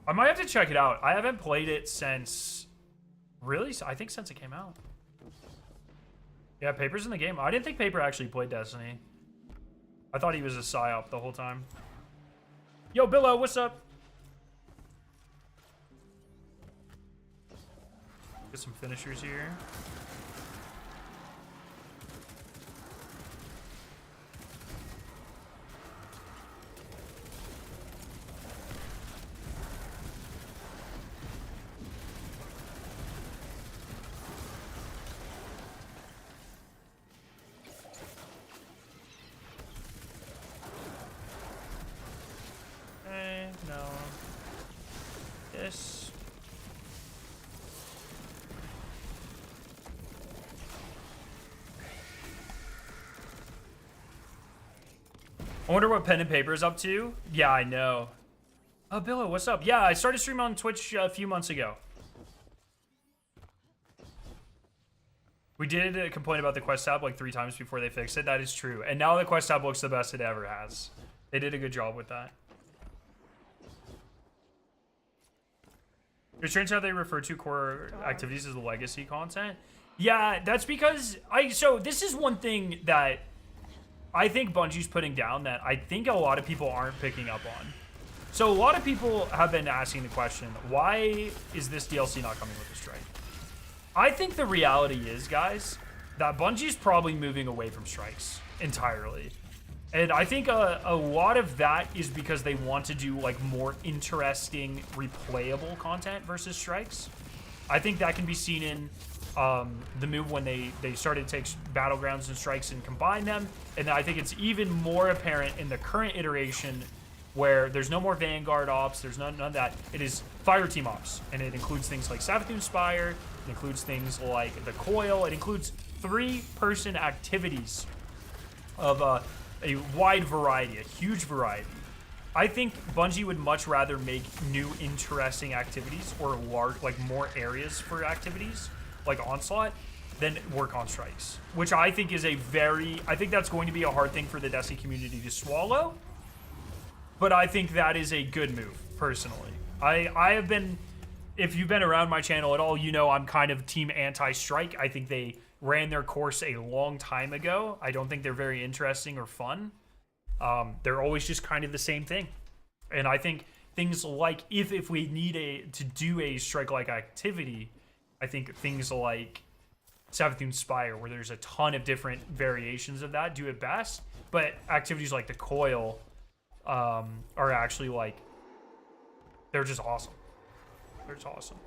I might have to check it out. I haven't played it since, really? I think since it came out. Yeah, Paper's in the game. I didn't think Paper actually played Destiny. I thought he was a psyop the whole time. Yo, Billo, what's up? Get some finishers here. No. This. I wonder what Pen and Paper is up to. Yeah, I know. Oh, Billo, what's up? Yeah, I started streaming on Twitch a few months ago. We did complain about the quest tab like 3 times before they fixed it. That is true. And now the quest tab looks the best it ever has. They did a good job with that. It's strange how they refer to core activities as legacy content. Yeah, that's because so this is one thing that I think Bungie's putting down that I think a lot of people aren't picking up on. So a lot of people have been asking the question, why is this DLC not coming with a strike? I think the reality is, guys, that Bungie's probably moving away from strikes entirely. And I think a lot of that is because they want to do like more interesting, replayable content versus strikes. I think that can be seen in the move when they started to take battlegrounds and strikes and combine them. And I think it's even more apparent in the current iteration where there's no more Vanguard ops, there's none of that. It is fire team ops, and it includes things like Savathun Spire, it includes things like the Coil, it includes 3-person activities of a wide variety, a huge variety. I think Bungie would much rather make new interesting activities or large, like more areas for activities like Onslaught than work on strikes, which I think is I think that's going to be a hard thing for the Destiny community to swallow, but I think that is a good move, personally. I have been, if you've been around my channel at all, you know I'm kind of team anti-strike. I think they ran their course a long time ago. I don't think they're very interesting or fun. They're always just kind of the same thing. And I think things like, if we need to do a strike-like activity, I think things like Savathun Spire, where there's a ton of different variations of that, do it best. But activities like the Coil are actually like, they're just awesome. They're just awesome.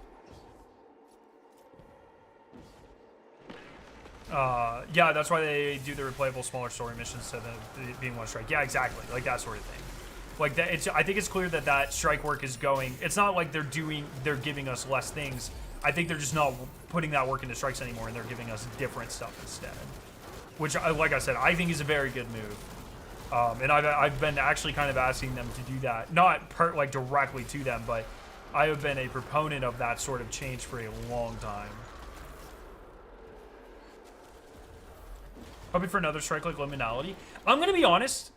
Yeah, that's why they do the replayable smaller story missions instead of being one strike. Yeah, exactly. Like that sort of thing. Like that. I think it's clear that that strike work is going. It's not like they're giving us less things. I think they're just not putting that work into strikes anymore, and they're giving us different stuff instead. Which, like I said, I think is a very good move. And I've been actually kind of asking them to do that, not like directly to them, but I have been a proponent of that sort of change for a long time. Hoping for another strike like Liminality. I'm gonna be honest.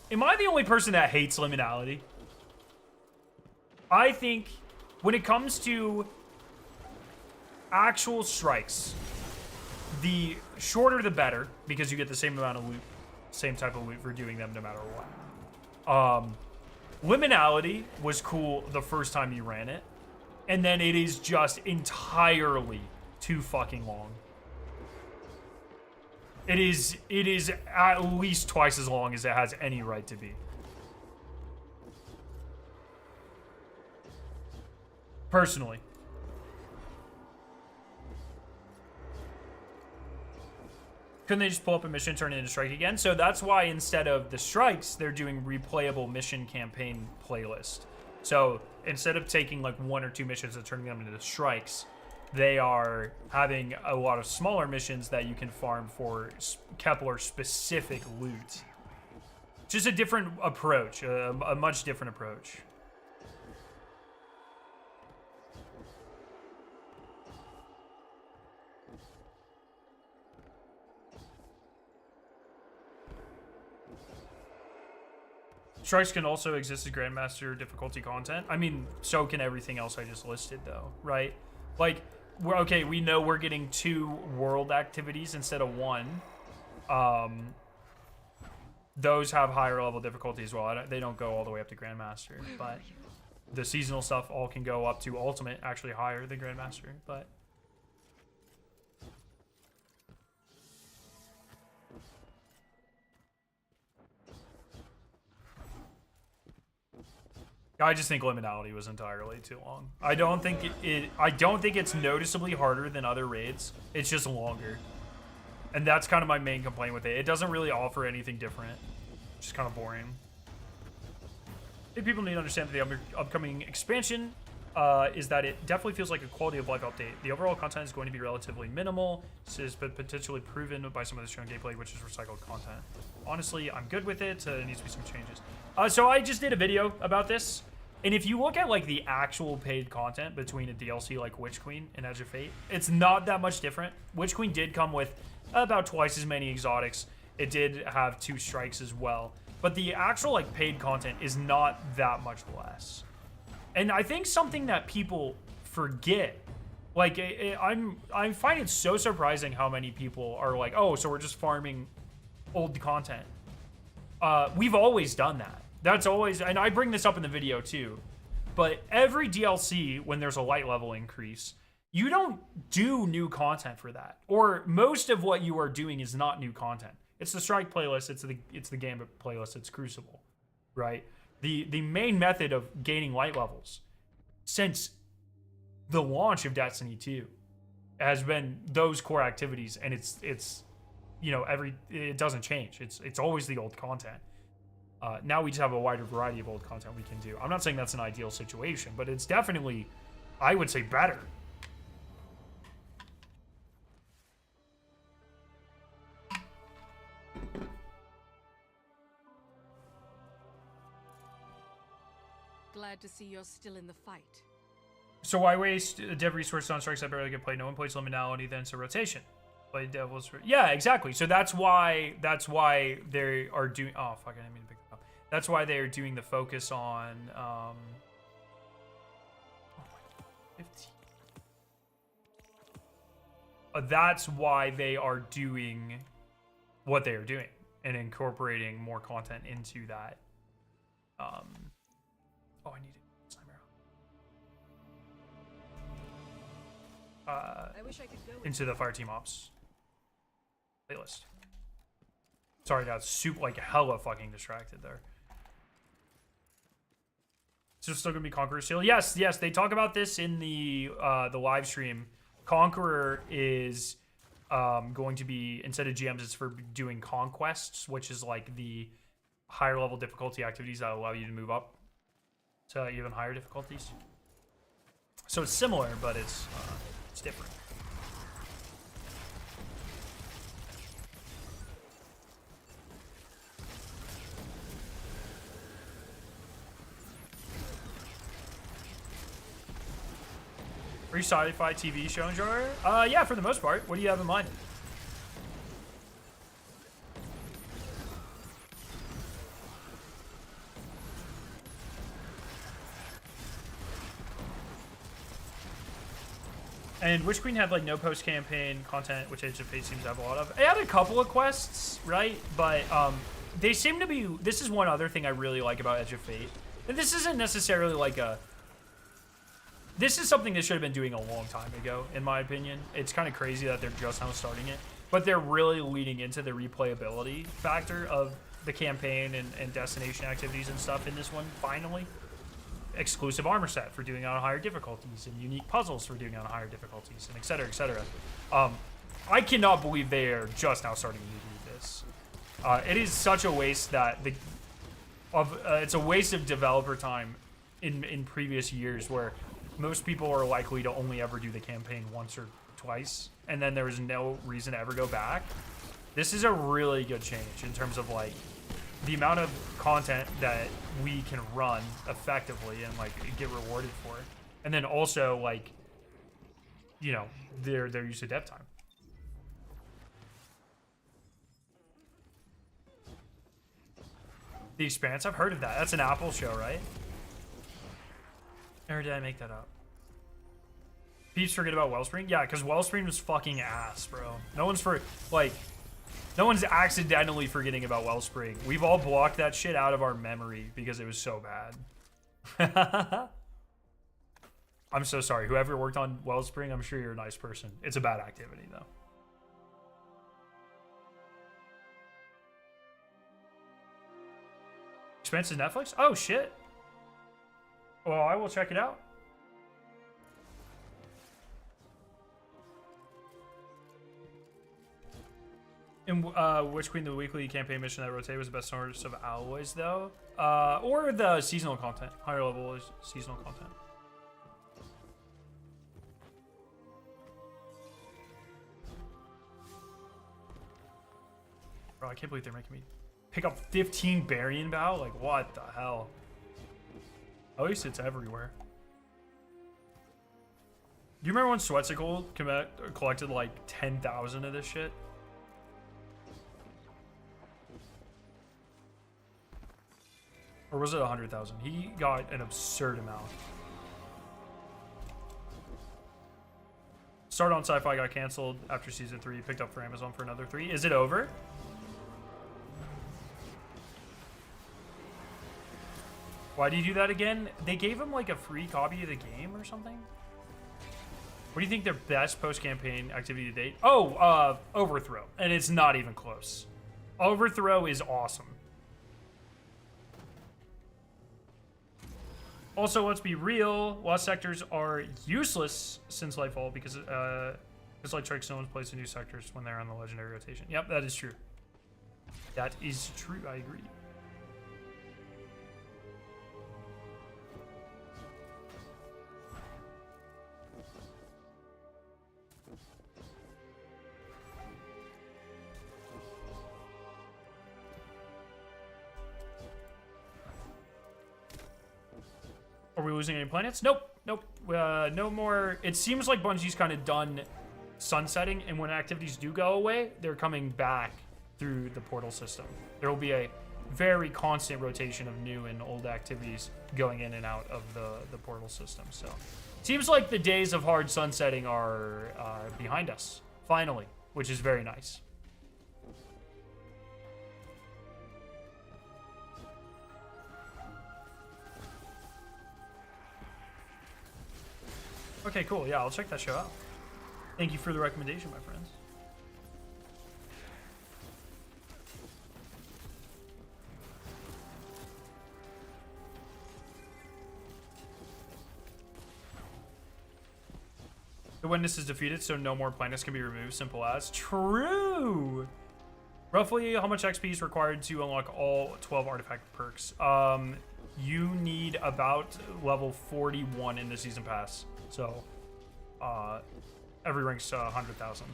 Am I the only person that hates Liminality? I think when it comes to actual strikes, the shorter the better, because you get the same amount of loot, same type of loot for doing them no matter what. Liminality was cool the first time you ran it, and then it is just entirely too fucking long. It is at least twice as long as it has any right to be. Personally. Couldn't they just pull up a mission, turn it into strike again? So that's why instead of the strikes, they're doing replayable mission campaign playlist. So instead of taking like 1 or 2 missions and turning them into strikes, they are having a lot of smaller missions that you can farm for Kepler specific loot. Just a different approach, a much different approach. Strikes can also exist as Grandmaster difficulty content. I mean, so can everything else I just listed, though, right? Like, okay, we know we're getting 2 world activities instead of 1. Those have higher level difficulty as well. They don't go all the way up to Grandmaster, but the seasonal stuff all can go up to Ultimate, actually higher than Grandmaster, but... I just think liminality was entirely too long. I don't think it's noticeably harder than other raids. It's just longer. And that's kind of my main complaint with it. It doesn't really offer anything different. It's just kind of boring. I think people need to understand that the upcoming expansion is that it definitely feels like a quality of life update. The overall content is going to be relatively minimal. This has been potentially proven by some of the shown gameplay, which is recycled content. Honestly, I'm good with it. There needs to be some changes. So I just did a video about this. And if you look at like the actual paid content between a DLC like Witch Queen and Edge of Fate, it's not that much different. Witch Queen did come with about twice as many exotics. It did have 2 strikes as well. But the actual like paid content is not that much less. And I think something that people forget, like I find it so surprising how many people are like, oh, so we're just farming old content. We've always done that. That's always, and I bring this up in the video too, but every DLC, when there's a light level increase, you don't do new content for that. Or most of what you are doing is not new content. It's the Strike playlist, it's the Gambit playlist, it's Crucible, right? The main method of gaining light levels since the launch of Destiny 2 has been those core activities, and it's you know, it doesn't change. It's always the old content. Now we just have a wider variety of old content we can do. I'm not saying that's an ideal situation, but it's definitely, I would say, better. Glad to see you're still in the fight. So why waste dev resources on strikes that barely get played? No one plays liminality, then it's a rotation. Play devils. Yeah, exactly. So that's why they are doing. Oh fuck! I didn't mean to pick that up. That's why they are doing the focus on. Oh my, 15. That's why they are doing what they are doing and incorporating more content into that. Oh, I need it. Slime arrow. I wish I could go into the Fireteam Ops playlist. Sorry, I got super like hella fucking distracted there. Is there still gonna be Conqueror Seal? Yes, they talk about this in the live stream. Conqueror is going to be, instead of GMs, it's for doing conquests, which is like the higher level difficulty activities that allow you to move up to even higher difficulties. So it's similar, but it's different. Free sci-fi TV show enjoyer? Yeah, for the most part. What do you have in mind? And Witch Queen had like no post-campaign content, which Age of Fate seems to have a lot of. It had a couple of quests, right? But they seem to be. This is one other thing I really like about Edge of Fate. And this isn't necessarily like a. This is something they should have been doing a long time ago, in my opinion. It's kind of crazy that they're just now starting it, but they're really leading into the replayability factor of the campaign and destination activities and stuff in this one. Finally. Exclusive armor set for doing it on higher difficulties, and unique puzzles for doing it on higher difficulties, and etc., etc. I cannot believe they are just now starting to do this. It is such a waste that it's a waste of developer time in previous years where most people are likely to only ever do the campaign once or twice, and then there is no reason to ever go back. This is a really good change in terms of like the amount of content that we can run effectively and like get rewarded for, and then also like, you know, their use of dev time. The Expanse, I've heard of that. That's an Apple show, right? Or did I make that up? Peeps forget about Wellspring? Yeah, because Wellspring was fucking ass, bro. No one's accidentally forgetting about Wellspring. We've all blocked that shit out of our memory because it was so bad. I'm so sorry. Whoever worked on Wellspring, I'm sure you're a nice person. It's a bad activity, though. Expensive Netflix? Oh, shit. Well, I will check it out. And which Queen the weekly campaign mission that rotated was the best source of alloys, though? Or the seasonal content. Higher level seasonal content. Bro, I can't believe they're making me pick up 15 Barian Bow? Like, what the hell? At least it's everywhere. Do you remember when Sweatcicle collected like 10,000 of this shit? Or was it 100,000? He got an absurd amount. Start on Sci-Fi got canceled after season 3. Picked up for Amazon for another 3. Is it over? Why do you do that again? They gave him like a free copy of the game or something? What do you think their best post-campaign activity to date? Oh, Overthrow. And it's not even close. Overthrow is awesome. Also, let's be real. Lost sectors are useless since Lightfall because it's like Tricks, no one plays the new sectors when they're on the legendary rotation. Yep, that is true. That is true. I agree. Are we losing any planets? Nope. Nope. No more. It seems like Bungie's kind of done sunsetting, and when activities do go away, they're coming back through the portal system. There will be a very constant rotation of new and old activities going in and out of the portal system. So seems like the days of hard sunsetting are behind us, finally, which is very nice. Okay, cool. Yeah, I'll check that show out. Thank you for the recommendation, my friends. The witness is defeated, so no more planets can be removed. Simple as. True! Roughly, how much XP is required to unlock all 12 artifact perks? You need about level 41 in the season pass. So, every rank's 100,000.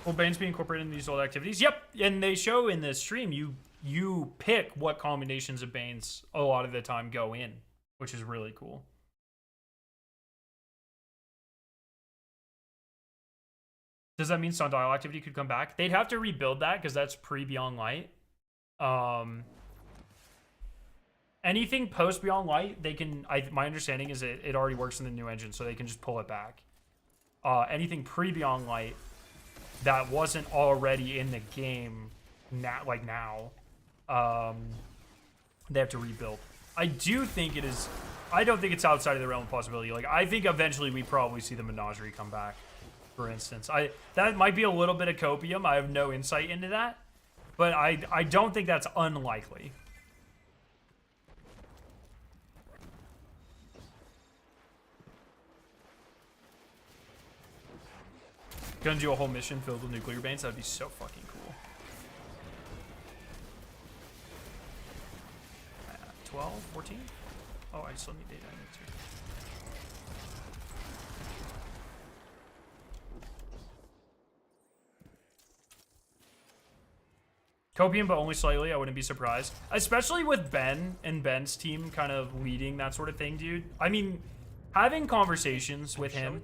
Will Banes be incorporated in these old activities? Yep, and they show in this stream you pick what combinations of Banes a lot of the time go in, which is really cool. Does that mean Sundial activity could come back? They'd have to rebuild that because that's pre-Beyond Light. Anything post Beyond Light, they can. My understanding is it already works in the new engine, so they can just pull it back. Anything pre-Beyond Light that wasn't already in the game now, they have to rebuild. I do think it is. I don't think it's outside of the realm of possibility. Like, I think eventually we probably see the Menagerie come back. For instance, that might be a little bit of copium. I have no insight into that, but I don't think that's unlikely. Gonna do a whole mission filled with nuclear banes. That'd be so fucking cool. 12, 14? Oh, I still need data. I need to. Copium, but only slightly. I wouldn't be surprised. Especially with Ben and Ben's team kind of leading that sort of thing, dude. I mean, having conversations with him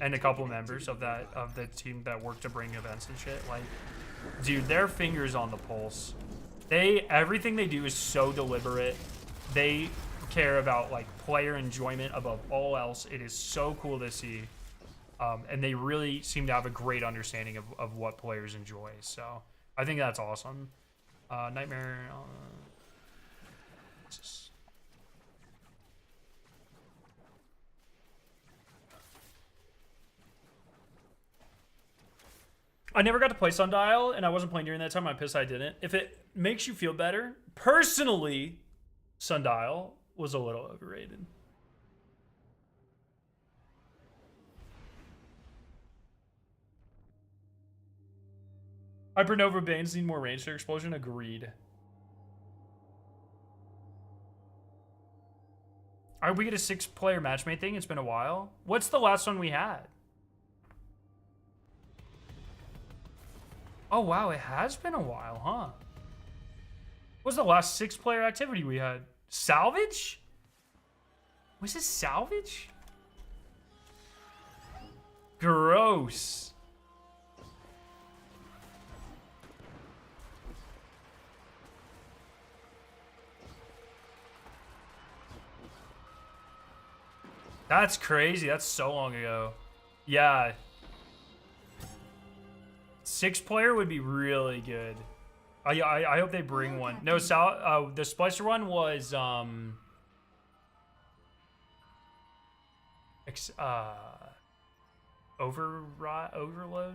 and a couple members of the team that work to bring events and shit, like, dude, their fingers on the pulse. Everything they do is so deliberate. They care about, like, player enjoyment above all else. It is so cool to see. And they really seem to have a great understanding of what players enjoy. So I think that's awesome. Nightmare. I never got to play Sundial, and I wasn't playing during that time. I'm pissed I didn't. If it makes you feel better, personally, Sundial was a little overrated. Hypernova Banes need more range to their explosion. Agreed. Alright, we get a 6-player matchmate thing. It's been a while. What's the last one we had? Oh, wow. It has been a while, huh? What was the last 6-player activity we had? Salvage? Was it salvage? Gross. That's crazy. That's so long ago. Yeah. 6-player would be really good. I hope they bring one. No, the Splicer one was overload.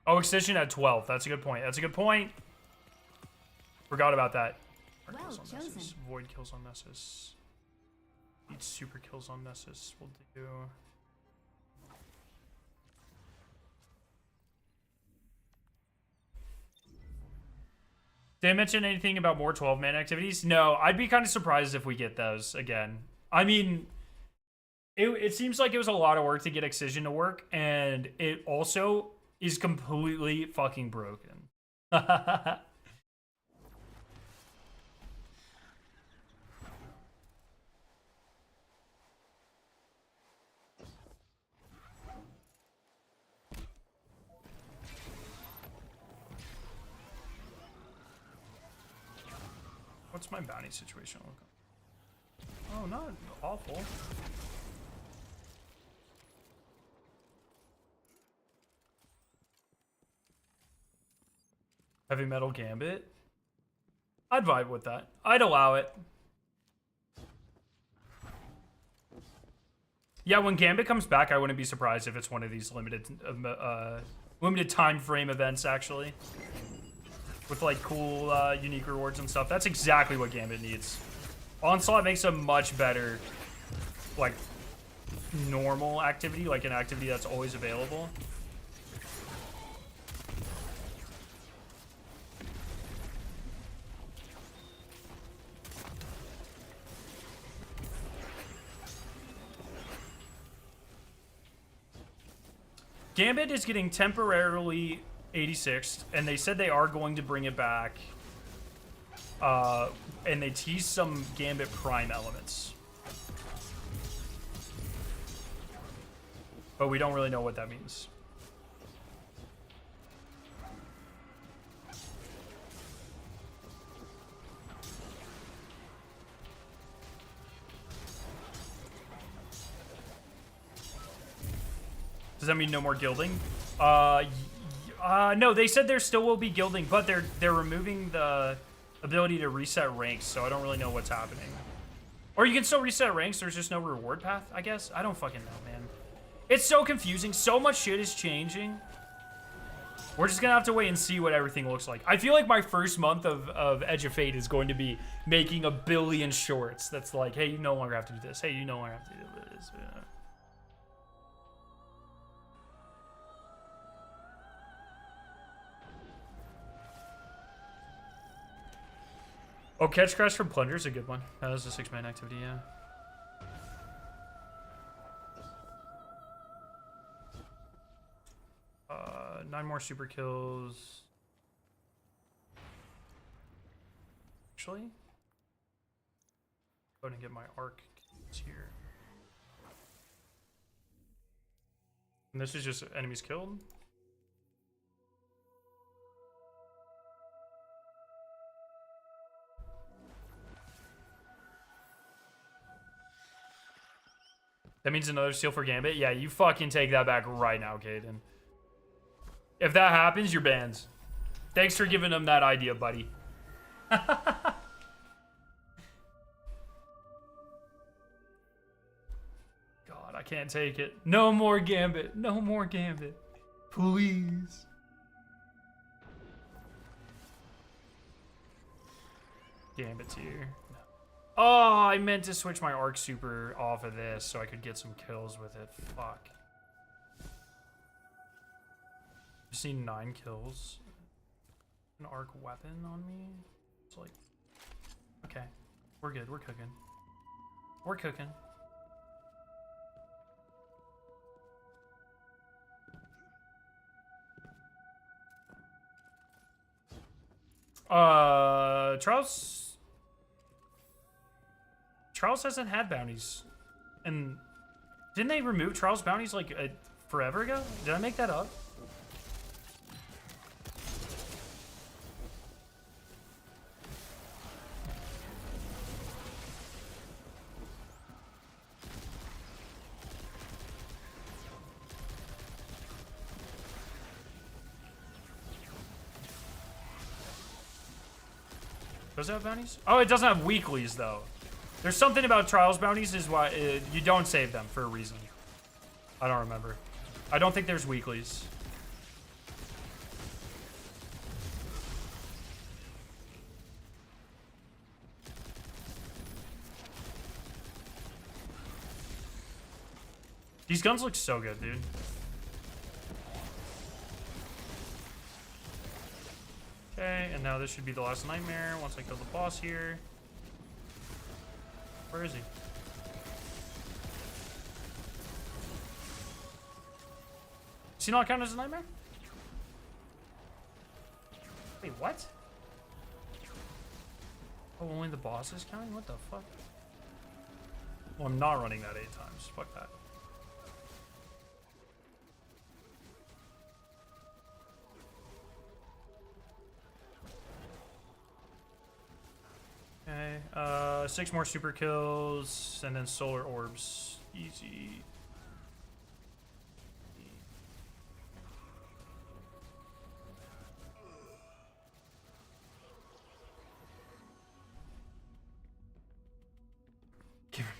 Oh, Excision at 12. That's a good point. That's a good point. Forgot about that. Well chosen. Void kills on Nessus. Need super kills on Nessus. We'll do. Did I mention anything about more 12-man activities? No, I'd be kind of surprised if we get those again. I mean, it seems like it was a lot of work to get Excision to work, and it also is completely fucking broken. What's my bounty situation look like? Oh, not awful. Heavy Metal Gambit? I'd vibe with that. I'd allow it. Yeah, when Gambit comes back, I wouldn't be surprised if it's one of these limited time frame events, actually. With, like, cool, unique rewards and stuff. That's exactly what Gambit needs. Onslaught makes a much better, like, normal activity. Like, an activity that's always available. Gambit is getting temporarily 86th, and they said they are going to bring it back. And they teased some Gambit Prime elements. But we don't really know what that means. Does that mean no more gilding? No, they said there still will be gilding, but they're removing the ability to reset ranks, so I don't really know what's happening. Or you can still reset ranks, there's just no reward path, I guess? I don't fucking know, man. It's so confusing. So much shit is changing. We're just gonna have to wait and see what everything looks like. I feel like my first month of Edge of Fate is going to be making a billion shorts. That's like, hey, you no longer have to do this. Hey, you no longer have to do this. Oh, catch crash from plunder is a good one. That was a 6-man activity, yeah. Nine more super kills. Actually, go ahead and get my arc here. And this is just enemies killed. That means another steal for Gambit? Yeah, you fucking take that back right now, Caden. If that happens, you're banned. Thanks for giving him that idea, buddy. God, I can't take it. No more Gambit. No more Gambit. Please. Gambit's here. Oh, I meant to switch my arc super off of this so I could get some kills with it. Fuck. I've seen 9 kills. An arc weapon on me. It's like, okay, we're good. We're cooking. We're cooking. Charles hasn't had bounties, and didn't they remove Charles bounties like forever ago? Did I make that up? Does it have bounties? Oh, it doesn't have weeklies though. There's something about Trials bounties is why you don't save them for a reason. I don't remember. I don't think there's weeklies. These guns look so good, dude. Okay, and now this should be the last nightmare once I kill the boss here. Where is he? Does he not count as a nightmare? Wait, what? Oh, only the boss is counting? What the fuck? Well, I'm not running that 8 times. Fuck that. Okay, 6 more super kills, and then solar orbs. Easy.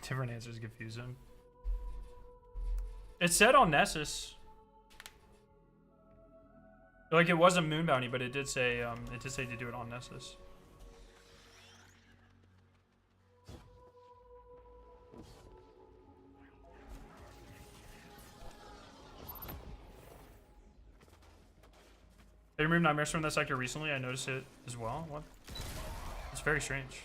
Different answers confuse him. It said on Nessus. Like, it wasn't Moon Bounty, but it did say to do it on Nessus. They removed nightmares from that sector recently. I noticed it as well. What? It's very strange.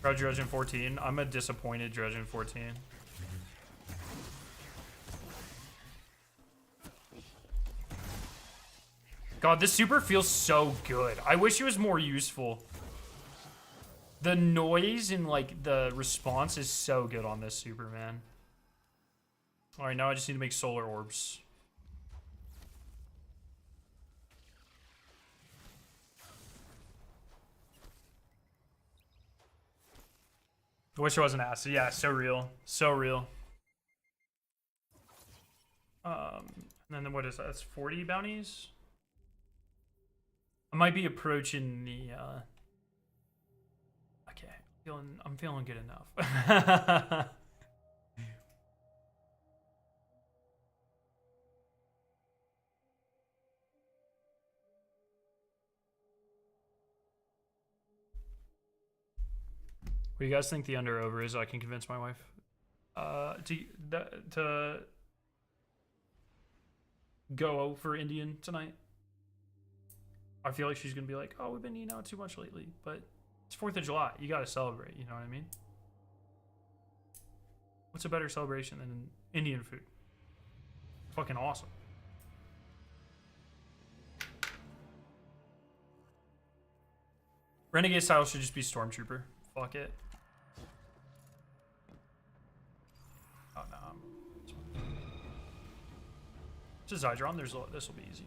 Proud Dredgen 14. I'm a disappointed Dredgen 14. God, this super feels so good. I wish it was more useful. The noise and like the response is so good on this super, man. All right, now I just need to make solar orbs. I wish it wasn't acid. Yeah, so real. So real. And then what is that? That's 40 bounties? I might be approaching the, okay. I'm feeling good enough. What do you guys think the under over is? I can convince my wife to go for Indian tonight. I feel like she's gonna be like, oh, we've been eating out too much lately, but it's 4th of July. You gotta celebrate, you know what I mean? What's a better celebration than Indian food? Fucking awesome. Renegade style should just be Stormtrooper. Fuck it. Oh no. It's a Zydron. This will be easy.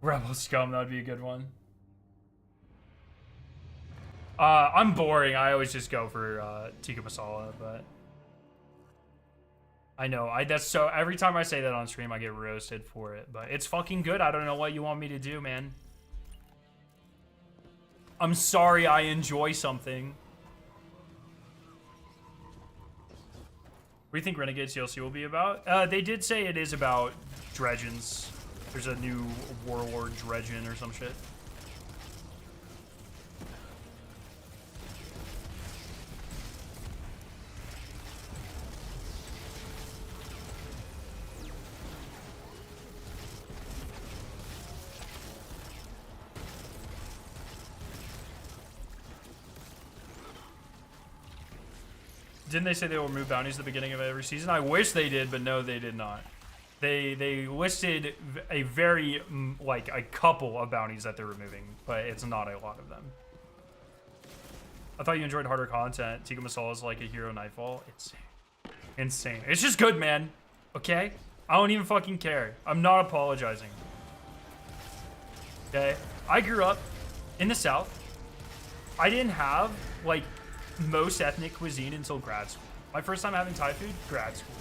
Rebel Scum, that would be a good one. I'm boring. I always just go for tikka masala, but I know that's so. Every time I say that on stream, I get roasted for it, but it's fucking good. I don't know what you want me to do, man. I'm sorry. I enjoy something. What do you think Renegade DLC will be about? They did say it is about Dredgens. There's a new Warlord Dredgen or some shit. Didn't they say they will remove bounties at the beginning of every season? I wish they did, but no, they did not. They listed a very, like, a couple of bounties that they're removing, but it's not a lot of them. I thought you enjoyed harder content. Tikka Masala is like a Hero Nightfall. It's insane. It's just good, man. Okay? I don't even fucking care. I'm not apologizing. Okay? I grew up in the South. I didn't have, like, most ethnic cuisine until grad school. My first time having Thai food, grad school.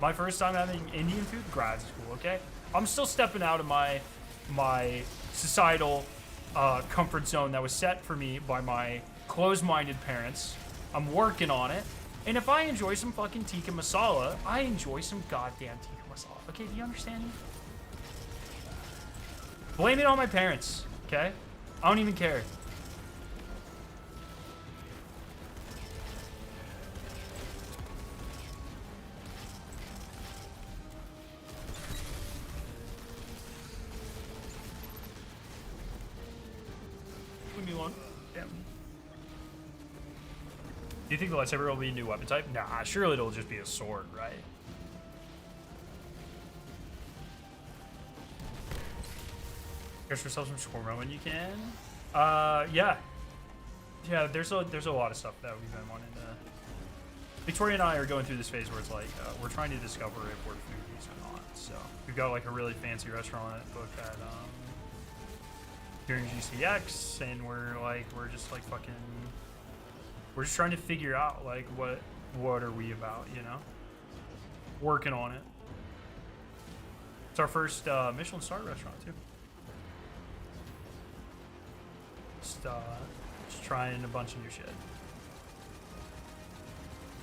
My first time having Indian food, grad school, okay? I'm still stepping out of my societal comfort zone that was set for me by my closed-minded parents. I'm working on it. And if I enjoy some fucking tikka masala, I enjoy some goddamn tikka masala. Okay, do you understand me? Blame it on my parents, okay? I don't even care. Do you think the lightsaber will be a new weapon type? Nah, surely it'll just be a sword, right? Get yourself some shawarma when you can. Yeah. Yeah, there's a lot of stuff that we've been wanting to. Victoria and I are going through this phase where it's like we're trying to discover if we're foodies or not. So we've got like a really fancy restaurant booked at during GCX, and we're just like fucking. We're just trying to figure out, like, what are we about, you know? Working on it. It's our first Michelin star restaurant, too. Just trying a bunch of new shit.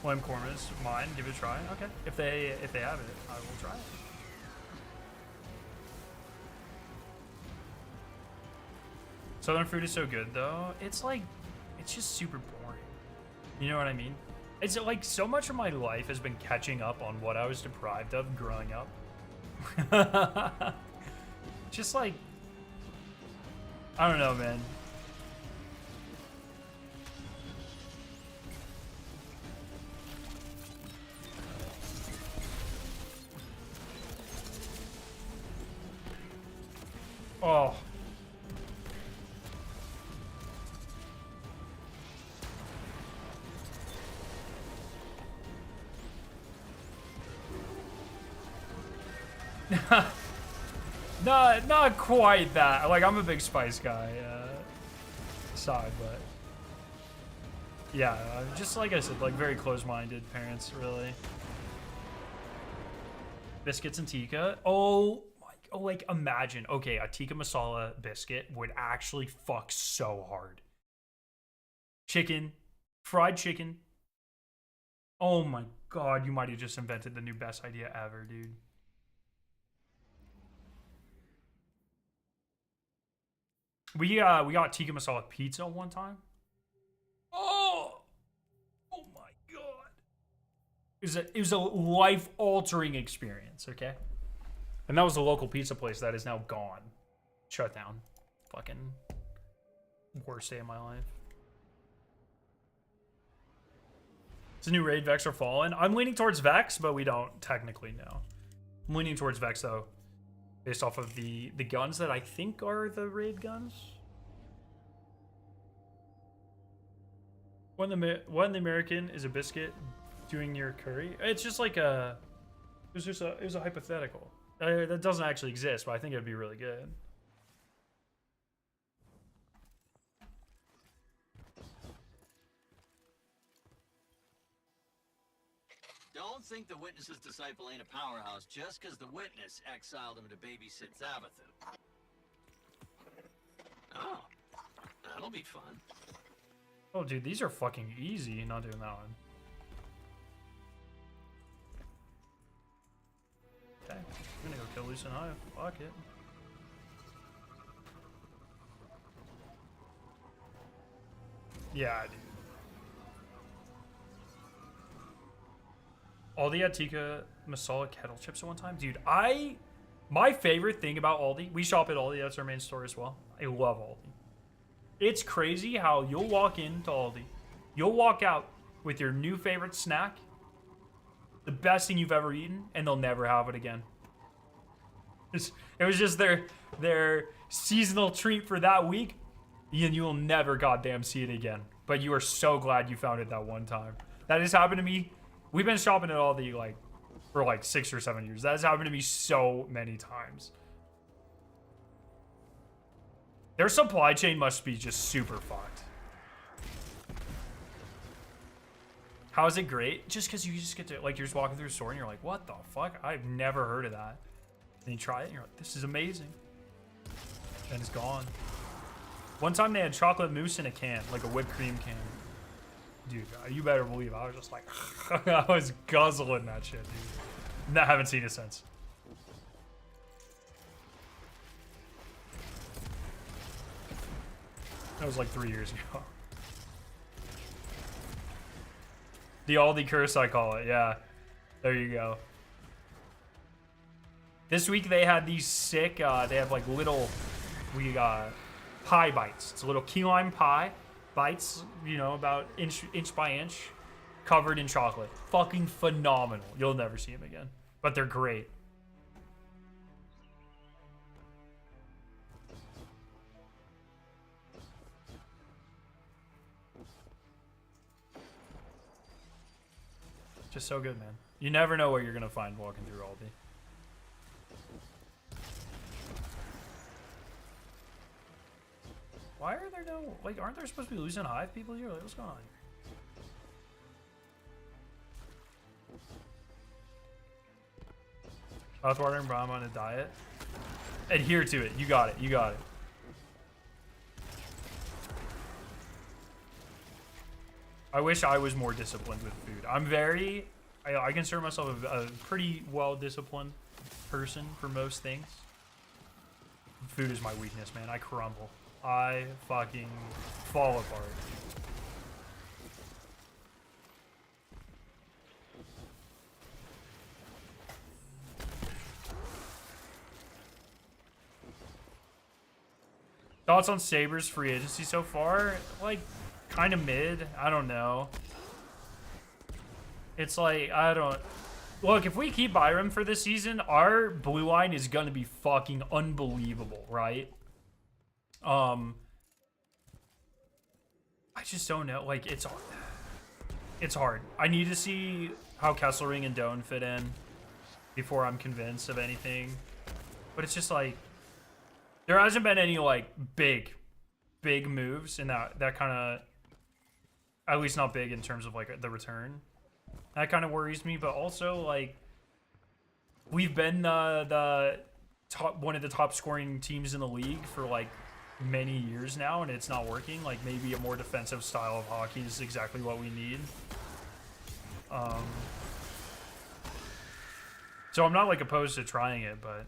Lamb korma's mine. Give it a try. Okay. If they have it, I will try it. Southern food is so good, though. It's like, it's just super boring. You know what I mean? It's like so much of my life has been catching up on what I was deprived of growing up. Just like, I don't know, man. Oh. Not quite that. Like, I'm a big spice guy side, but yeah, just like I said, like very close-minded parents, really. Biscuits and tikka. Oh my, oh, like imagine. Okay, a tikka masala biscuit would actually fuck so hard. Chicken, fried chicken. Oh my god, you might have just invented the new best idea ever, dude. We got tikka masala pizza one time. Oh my god. It was a life-altering experience, okay? And that was the local pizza place that is now gone. Shut down. Fucking worst day of my life. It's a new raid, Vex or Fallen. I'm leaning towards Vex, but we don't technically know. I'm leaning towards Vex though, based off of the guns that I think are the raid guns. What in the American is a biscuit doing your curry? It's just like a, it was a hypothetical. That doesn't actually exist, but I think it'd be really good. Don't think the witness's disciple ain't a powerhouse just because the witness exiled him to babysit Zabathu. Oh, that'll be fun. Oh, dude, these are fucking easy. Not doing that one. Okay, I'm gonna go kill Lucian Hive. Fuck it. Yeah, dude. Aldi had tikka masala kettle chips at one time. Dude, my favorite thing about Aldi, we shop at Aldi, that's our main store as well. I love Aldi. It's crazy how you'll walk into Aldi, you'll walk out with your new favorite snack, the best thing you've ever eaten, and they'll never have it again. It was just their seasonal treat for that week, and you will never goddamn see it again. But you are so glad you found it that one time. That has happened to me. We've been shopping at Aldi like for like 6 or 7 years. That has happened to me so many times. Their supply chain must be just super fucked. How is it great? Just because you just get to, like, you're just walking through a store and you're like, what the fuck? I've never heard of that. And you try it and you're like, this is amazing. And it's gone. One time they had chocolate mousse in a can, like a whipped cream can. Dude, you better believe I was just like, I was guzzling that shit, dude. I haven't seen it since. That was like 3 years ago. The Aldi curse, I call it. Yeah. There you go. This week they had these sick, they have like little, pie bites. It's a little key lime pie bites, you know, about inch by inch, covered in chocolate. Fucking phenomenal. You'll never see them again. But they're great. Just so good, man. You never know what you're gonna find walking through Aldi. Why are there no, like, aren't there supposed to be losing hive people here? Like, what's going on here? Mouthwatering, but I'm on a diet. Adhere to it. You got it. You got it. I wish I was more disciplined with food. I'm very, I consider myself a pretty well-disciplined person for most things. Food is my weakness, man. I crumble. I fucking fall apart. Thoughts on Saber's free agency so far? Like, kind of mid. I don't know. It's like, I don't... Look, if we keep Byram for this season, our blue line is going to be fucking unbelievable, right? I just don't know. Like, it's hard. I need to see how Kesselring and Doan fit in before I'm convinced of anything. But it's just like there hasn't been any like big moves in that kind of, at least not big in terms of like the return. That kind of worries me, but also like we've been the top, one of the top scoring teams in the league for like many years now, and it's not working. Like maybe a more defensive style of hockey is exactly what we need. So I'm not like opposed to trying it, but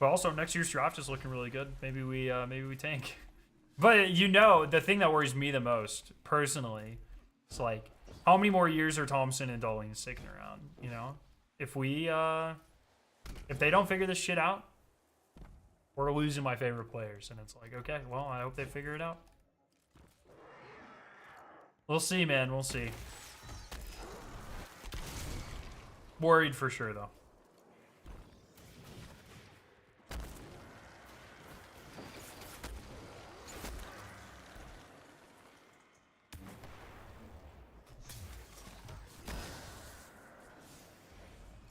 also next year's draft is looking really good. Maybe we tank. But you know, the thing that worries me the most personally is like how many more years are Thompson and Darlene sticking around? You know, if they don't figure this shit out, we're losing my favorite players, and it's like, okay, well, I hope they figure it out. We'll see, man. We'll see. Worried for sure, though.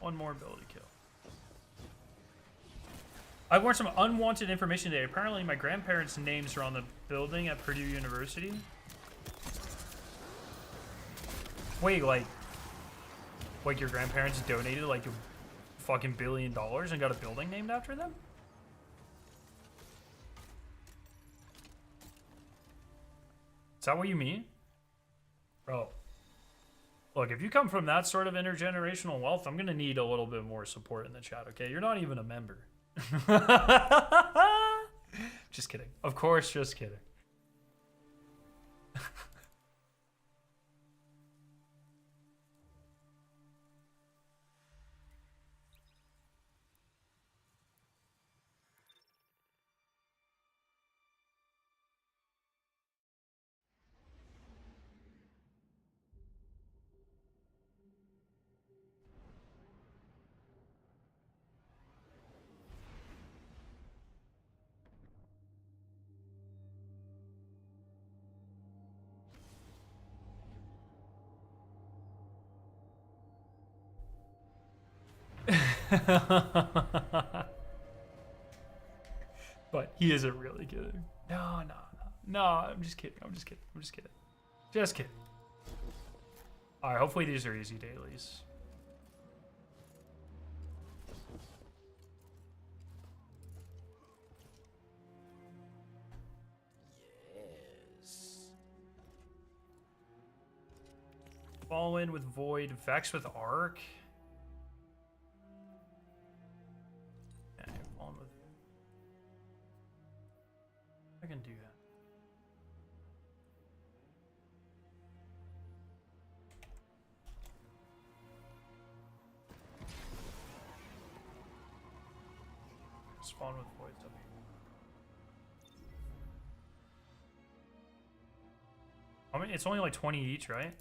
One more ability kill. I've learned some unwanted information today. Apparently, my grandparents' names are on the building at Purdue University. Wait, like your grandparents donated like a fucking $1 billion and got a building named after them? Is that what you mean? Bro. Look, if you come from that sort of intergenerational wealth, I'm going to need a little bit more support in the chat, okay? You're not even a member. Just kidding. Of course, just kidding. But he isn't really good. No, I'm just kidding. I'm just kidding. Just kidding. All right, hopefully these are easy dailies. Yes. Fallen with Void, Vex with Arc. Okay, Fallen with... I can do that. Spawn with Void W. I mean, it's only like 20 each, right?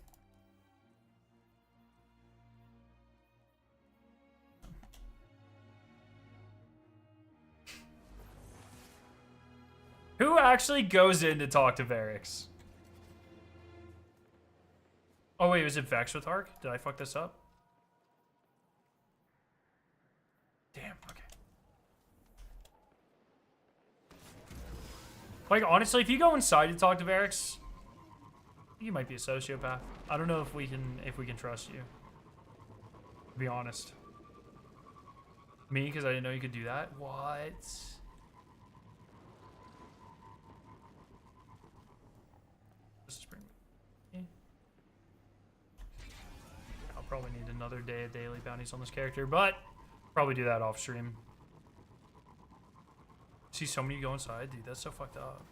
Who actually goes in to talk to Varix? Oh wait, was it Vex with Arc? Did I fuck this up? Damn, okay. Like, honestly, if you go inside to talk to Varix, you might be a sociopath. I don't know if we can trust you. To be honest. Me, because I didn't know you could do that? What? I'll probably need another day of daily bounties on this character, but probably do that off stream. See so many go inside, dude. That's so fucked up.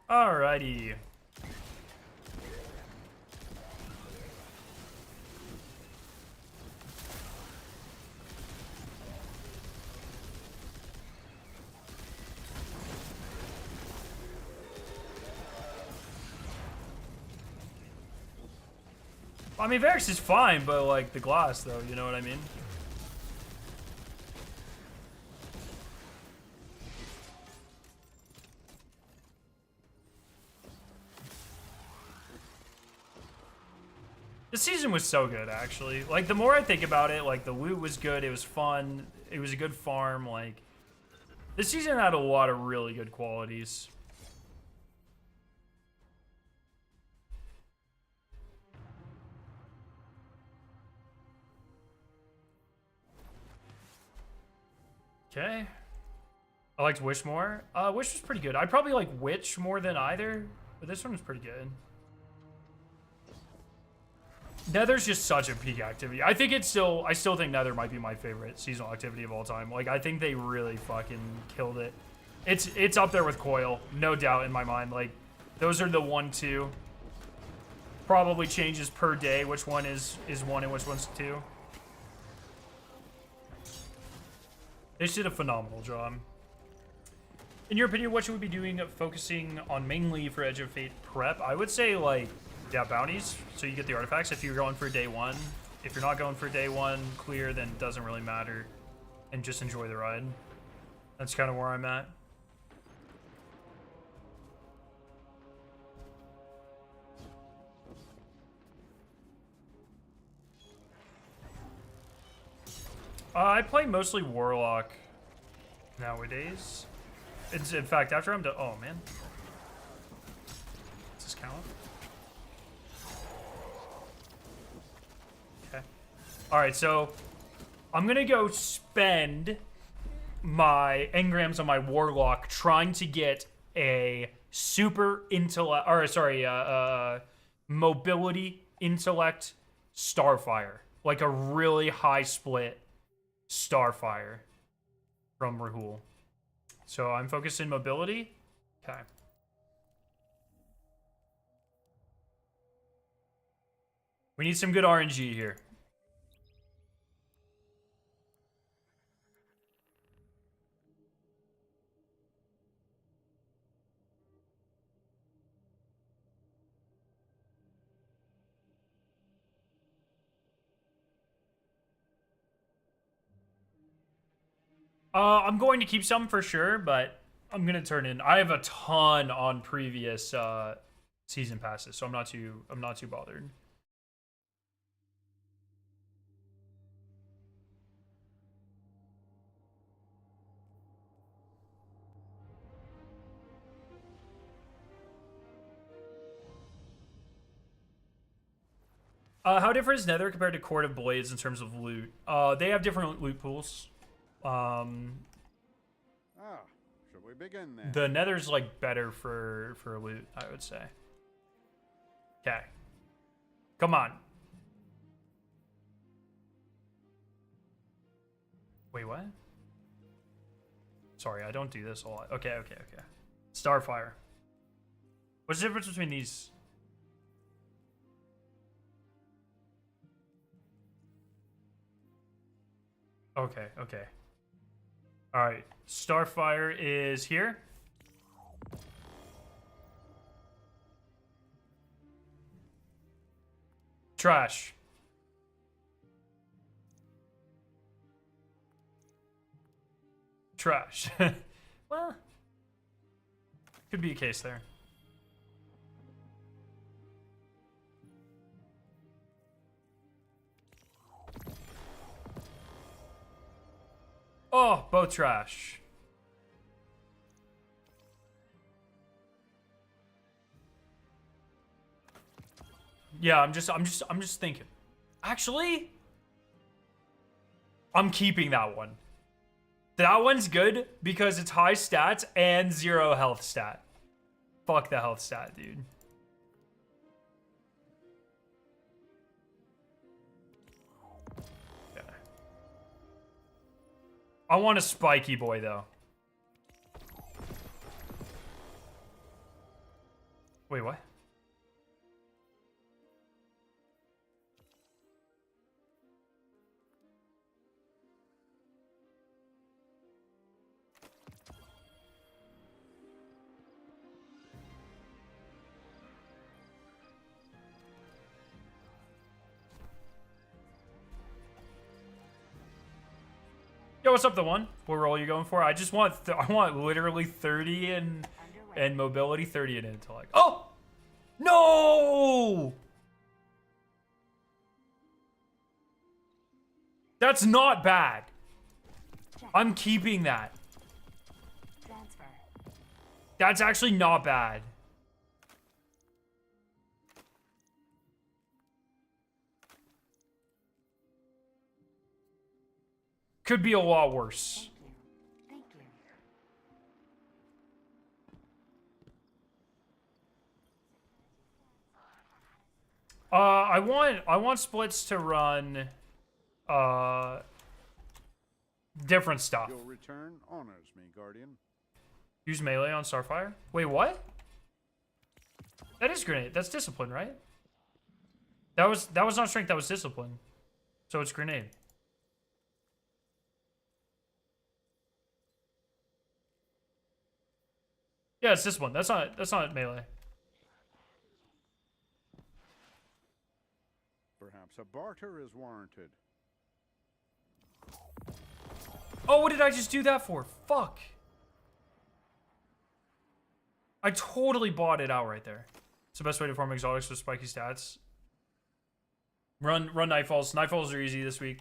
Alrighty. I mean, Varix is fine, but like the glass, though, you know what I mean? This season was so good, actually. Like, the more I think about it, like, the loot was good, it was fun, it was a good farm, like... This season had a lot of really good qualities. Okay. I liked Wish more. Wish was pretty good. I'd probably like Witch more than either, but this one was pretty good. Nether's just such a peak activity. I think I still think Nether might be my favorite seasonal activity of all time. Like, I think they really fucking killed it. It's up there with Coil, no doubt in my mind. Like, those are the 1-2. Probably changes per day which one is 1 and which one's 2. They just did a phenomenal job. In your opinion, what should we be doing, focusing on mainly for Edge of Fate prep? I would say, like, yeah, bounties, so you get the artifacts if you're going for day 1. If you're not going for day 1, clear, then it doesn't really matter. And just enjoy the ride. That's kind of where I'm at. I play mostly Warlock nowadays. It's, in fact, after I'm done... Oh, man. Does this count? Okay. Alright, so... I'm gonna go spend my engrams on my Warlock trying to get a super intellect... Or, sorry, mobility, intellect, Starfire. Like a really high split Starfire from Rahul. So I'm focused in mobility. Okay. We need some good RNG here. I'm going to keep some for sure, but I'm gonna turn in. I have a ton on previous season passes, so I'm not too bothered. How different is Nether compared to Court of Blades in terms of loot? They have different loot pools. Should we begin then? The Nether's like better for loot, I would say. Okay. Come on. Wait, what? Sorry, I don't do this a lot. Okay. Starfire. What's the difference between these? Okay. All right. Starfire is here. Trash. Trash. Well, could be a case there. Oh, both trash. Yeah, I'm just thinking. Actually, I'm keeping that one. That one's good because it's high stats and 0 health stat. Fuck the health stat, dude. Okay. I want a spiky boy though. Wait, what? Yo, what's up, the one? What role are you going for? I just want, I want literally 30 and mobility, 30 in intellect. Oh! No! That's not bad. I'm keeping that. Transfer. That's actually not bad. Could be a lot worse. Thank you. I want splits to run different stuff. Your return honors me, Guardian. Use melee on Starfire? Wait, what? That is grenade. That's discipline, right? That was not strength, that was discipline. So it's grenade. Yeah, it's discipline. That's not melee. Perhaps a barter is warranted. Oh, what did I just do that for? Fuck. I totally bought it out right there. It's the best way to farm exotics with spiky stats. Run Nightfalls. Nightfalls are easy this week.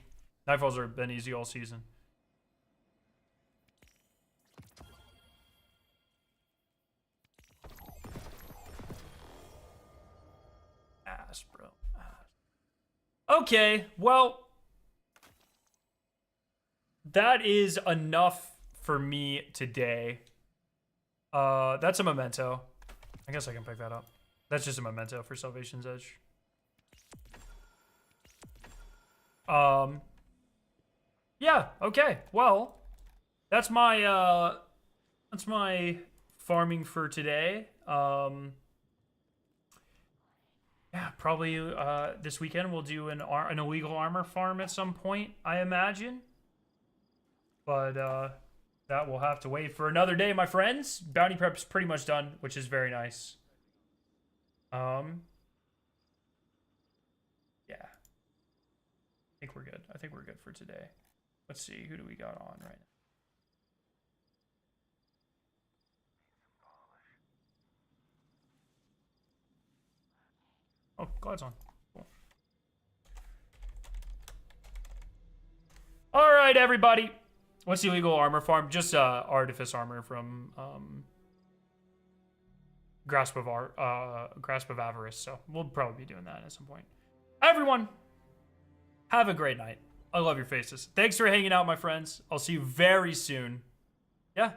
Nightfalls have been easy all season. Ass, bro. Ass. Okay, well, that is enough for me today. That's a memento. I guess I can pick that up. That's just a memento for Salvation's Edge. Yeah, okay. Well, that's my farming for today. Yeah, probably this weekend we'll do an illegal armor farm at some point, I imagine. But that will have to wait for another day, my friends. Bounty prep's pretty much done, which is very nice. Yeah. I think we're good. I think we're good for today. Let's see, who do we got on right now? Oh, Glad's on. Cool. All right, everybody. What's the illegal armor farm? Just artifice armor from Grasp of Avarice. So we'll probably be doing that at some point. Everyone, have a great night. I love your faces. Thanks for hanging out, my friends. I'll see you very soon. Yeah.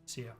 See ya.